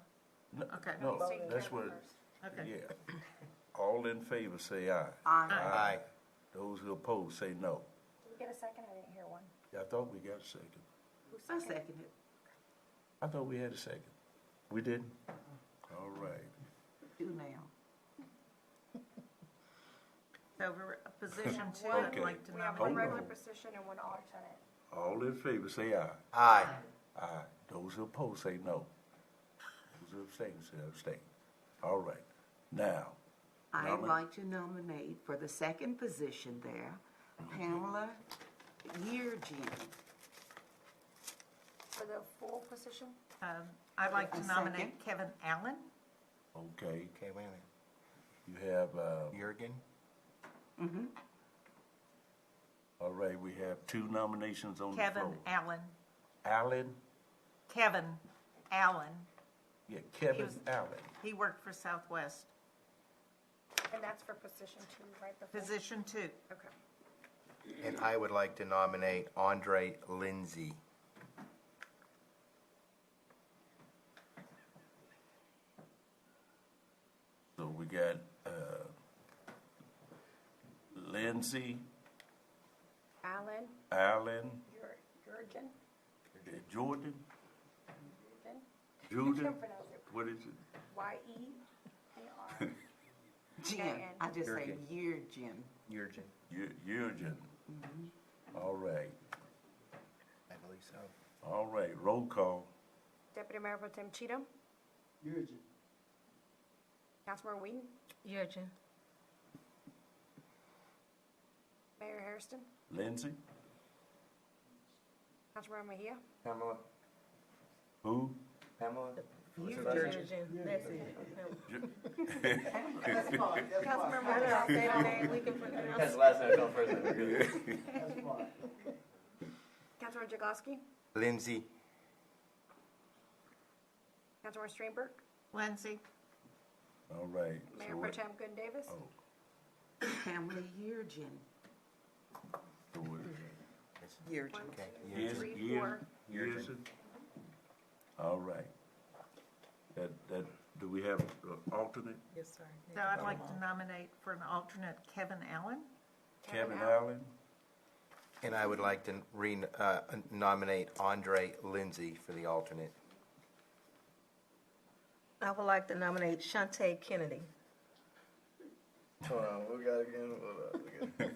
S18: Okay.
S1: No,
S13: So you
S1: that's
S13: can't
S1: what,
S13: first.
S18: Okay.
S1: yeah. All in favor, say aye.
S14: Aye.
S1: Those who oppose, say no.
S13: Did we get a second? I didn't hear one.
S1: Yeah, I thought we got a second.
S13: Who
S7: I
S13: seconded?
S7: second it.
S1: I thought we had a second. We didn't? All right.
S7: Do now.
S18: So for position two,
S1: Okay.
S18: I'd like to
S13: We have
S1: Hold
S13: one
S18: nominate.
S1: on.
S13: regular position and one alternate.
S1: All in favor, say aye.
S14: Aye.
S1: Aye. Those who oppose, say no. Those who abstain, say abstain. All right. Now,
S7: I'd
S1: Nomin-
S7: like to nominate for the second position there, Pamela Yeargin.
S13: For the full position?
S18: I'd like to
S7: A
S18: nominate
S7: second.
S18: Kevin Allen.
S1: okay,
S14: Okay, wait a minute.
S1: you have,
S14: Jurgen?
S7: Mm-hmm.
S1: all right, we have two nominations on the
S18: Kevin
S1: floor.
S18: Allen.
S1: Allen?
S18: Kevin Allen.
S1: Yeah, Kevin
S18: was-
S1: Allen.
S18: He worked for Southwest.
S13: And that's for position two, right? The full-
S18: Position two.
S13: Okay.
S14: And I would like to nominate Andre Lindsay.
S1: So we got, Lindsay,
S13: Allen,
S1: Allen,
S13: Jurgen,
S1: Jordan,
S13: I
S1: Juden,
S13: can't pronounce it.
S1: what is it?
S13: Y-E-A-R.
S7: Jen. I just say Yeargin.
S14: Jurgen.
S1: Jurgen. All right,
S14: I believe so.
S1: all right, roll call.
S13: Deputy Mayor Pro Tem Cheatham,
S3: Urgent.
S13: Councilmember Whedon,
S21: Yurchin.
S13: Mayor Hairston,
S1: Lindsay?
S13: Councilmember Mejia,
S17: Pamela.
S1: Who?
S17: Pamela.
S21: Yurchin. That's it.
S3: That's fine, that's
S21: Councilmember,
S3: fine.
S21: I'll say the name, we can pronounce.
S17: Catch the last name, come first. Then we're good.
S3: That's fine.
S13: Councilmember Jagowski,
S14: Lindsay.
S13: Councilmember Steenberg,
S18: Lindsay.
S1: All right.
S13: Mayor
S1: so
S13: Pro
S1: what-
S13: Tem Gooden Davis,
S1: Oh,
S7: Pamela Yeargin.
S1: so what-
S15: Yeargin.
S14: Okay.
S1: Years,
S14: Jurgen.
S13: 3,
S1: years,
S13: 4.
S1: years. All right. That, do we have alternate?
S15: Yes, sir.
S18: So I'd like to nominate for an alternate Kevin Allen.
S1: Kevin Allen?
S14: And I would like to nominate Andre Lindsay for the alternate.
S21: I would like to nominate Shantae Kennedy.
S17: Hold on, we got again. Hold on.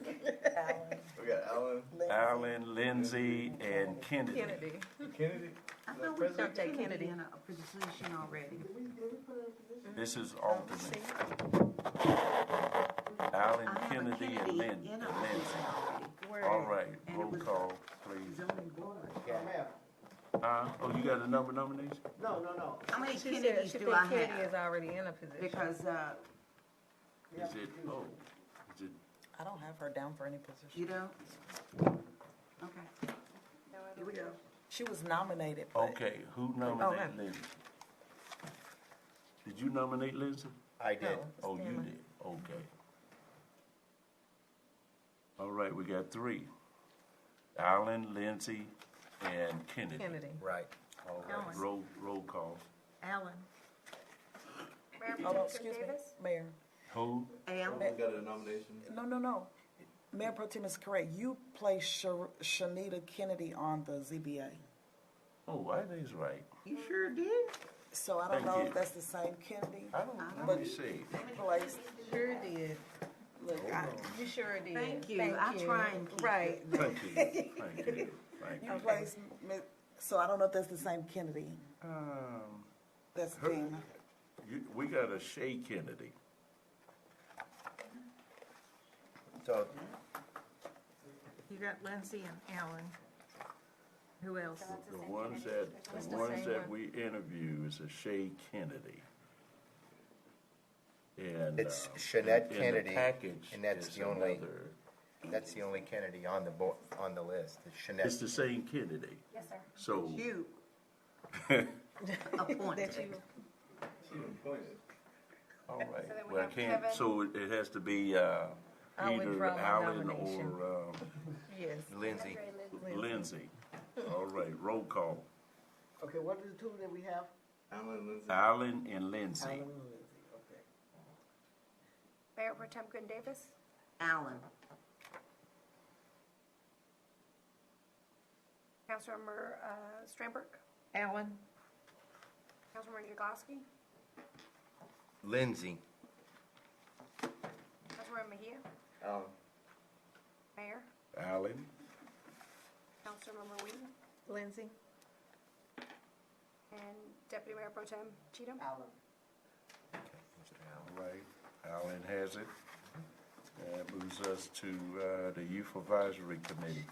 S17: We got Alan.
S1: Allen, Lindsay, and Kennedy.
S21: Kennedy.
S17: Kennedy.
S7: I thought we put Kennedy in a position already.
S1: This is alternate. Allen,
S7: I have a
S1: Kennedy, and
S7: Kennedy
S1: Lindsay.
S7: in a position already.
S1: All right,
S7: And it
S1: roll
S7: was
S1: call, please.
S7: zoning board.
S1: Oh, you got a number nomination?
S3: No, no, no.
S7: How many
S21: She said
S7: Kennedys
S21: she
S7: do
S21: think
S7: I
S21: Kennedy
S7: have?
S21: is already in a position.
S7: Because,
S1: Is it,
S15: I don't have her down for any position.
S7: you don't? Okay. Here we go.
S15: She was nominated, but
S1: okay, who
S21: Oh,
S1: nominated
S21: no.
S1: Lindsay? Did you nominate Lindsay?
S14: I did.
S1: Oh, you did, okay. All right, we got three. Allen, Lindsay, and Kennedy.
S21: Kennedy.
S14: Right.
S1: All right,
S18: Allen.
S1: roll call.
S18: Allen.
S13: Mayor Pro
S15: oh,
S13: Tem
S15: excuse
S13: Gooden
S15: me,
S13: Davis,
S15: Mayor.
S1: Who?
S7: Allen.
S17: We got a nomination.
S15: No. Mayor Pro Tem is correct. You placed Shanita Kennedy on the ZBA.
S1: Oh, that is right.
S7: You sure did?
S15: So I don't
S1: Thank
S15: know
S1: you.
S15: if that's the same Kennedy.
S1: I don't, let
S15: But
S1: me see.
S15: placed,
S21: Sure did.
S15: look,
S21: You sure did.
S7: Thank you. I try and keep
S21: Right.
S1: Thank you, thank you, thank
S15: you
S1: you.
S15: placed, so I don't know if that's the same Kennedy. That's
S1: Her-
S15: Dean.
S1: We got a Shay Kennedy.
S14: So
S18: You got Lindsay and Allen. Who else?
S1: The ones that we interview is a Shay Kennedy. And
S14: it's Shanette
S1: in
S14: Kennedy,
S1: the package,
S14: and that's
S1: is
S14: the only,
S1: another-
S14: that's the only Kennedy on the on the list. It's Shanette.
S1: It's the same Kennedy.
S13: yes, sir.
S1: So
S7: You
S21: That
S7: appointed.
S21: you,
S1: all right.
S13: So then we
S1: Well, I
S13: have
S1: can't.
S13: Kevin.
S1: So it has to be
S21: I'll
S1: either
S21: withdraw my
S1: Allen
S21: nomination.
S1: or
S21: yes.
S14: Lindsay.
S1: Lindsay. All right. Roll call.
S3: Okay, what are the two that we have?
S1: Allen and Lindsay.
S3: Alan and Lindsay, okay.
S13: Mayor Pro Tem Quinn Davis.
S7: Allen.
S13: Councilmember Stramberg.
S18: Allen.
S13: Councilmember Jagoski.
S14: Lindsay.
S13: Councilmember Mejia.
S17: Allen.
S13: Mayor.
S1: Allen.
S13: Councilmember Whedon.
S18: Lindsay.
S13: And Deputy Mayor Pro Tem Cheatham.
S3: Alan.
S1: All right, Allen has it. That moves us to the Youth Advisory Committee.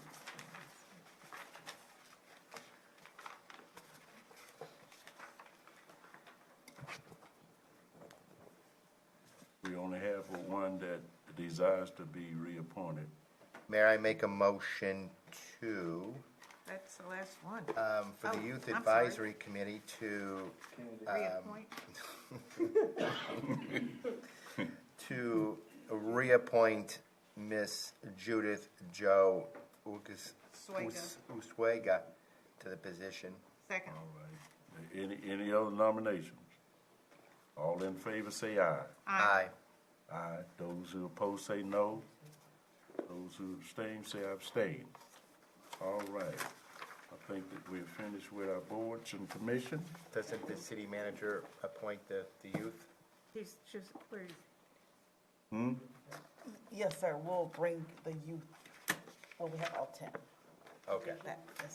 S1: We only have one that desires to be reappointed.
S14: May I make a motion to,
S18: That's the last one.
S14: for the
S18: Oh,
S14: Youth
S18: I'm
S14: Advisory Committee to,
S18: Reappoint.
S14: to reappoint Miss Judith Jo Uswega to the position.
S18: Second.
S1: All right. Any other nominations? All in favor say aye.
S14: Aye.
S1: Aye. Those who oppose say no. Those who abstain say abstain. All right. I think that we're finished with our boards and commission.
S14: Doesn't the city manager appoint the youth?
S18: He's just, where's,
S15: Yes, sir, we'll bring the youth, well, we have all 10.
S14: Okay.
S15: Yes.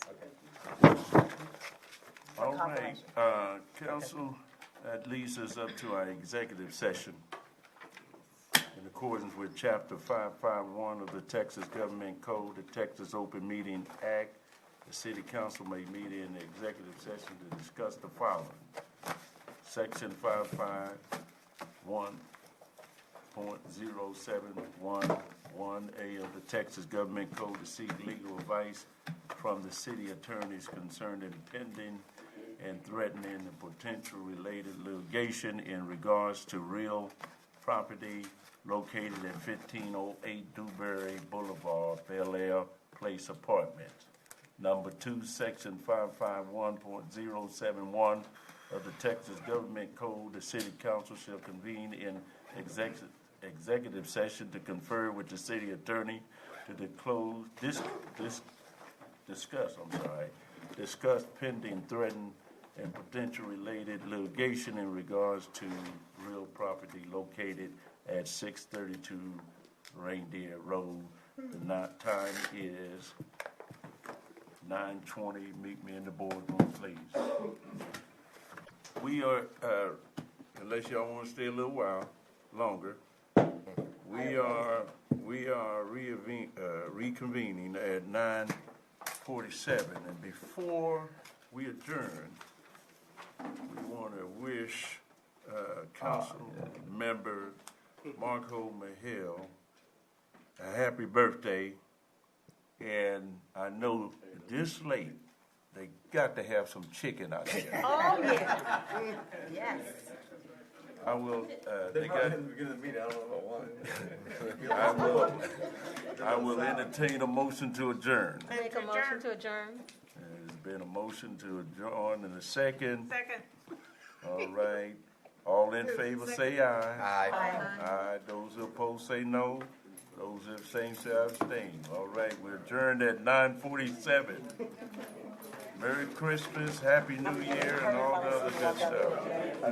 S1: All right, council, that leads us up to our executive session. In accordance with Chapter 551 of the Texas Government Code, the Texas Open Meeting Act, the city council may meet in executive session to discuss the following. Section 551.0711A of the Texas Government Code to seek legal advice from the city attorneys concerning pending and threatening and potential related litigation in regards to real property located at 1508 Dewberry Boulevard, Bel Air Place Apartments. Number 2, Section 551.071 of the Texas Government Code, the city council shall convene in executive session to confer with the city attorney to discuss pending, threatened, and potential related litigation in regards to real property located at 632 Reindeer Road. The time is 9:20. Meet me in the boardroom, please. We are, unless y'all want to stay a little while longer, we are reconvening at 9:47. And before we adjourn, we want to wish Council Member Marco Mahill a happy birthday. And I know this late, they got to have some chicken out there.
S21: Oh, yeah. Yes.
S1: I will,
S17: They got in the beginning of the meeting, I don't know if I want it.
S1: I will entertain a motion to adjourn.
S21: Make a motion to adjourn.
S1: There's been a motion to adjourn in a second.
S18: Second.
S1: All right. All in favor say aye.
S14: Aye.
S1: Aye. Those who oppose say no. Those who abstain say abstain. All right, we're adjourned at 9:47. Merry Christmas, Happy New Year, and all the other good stuff.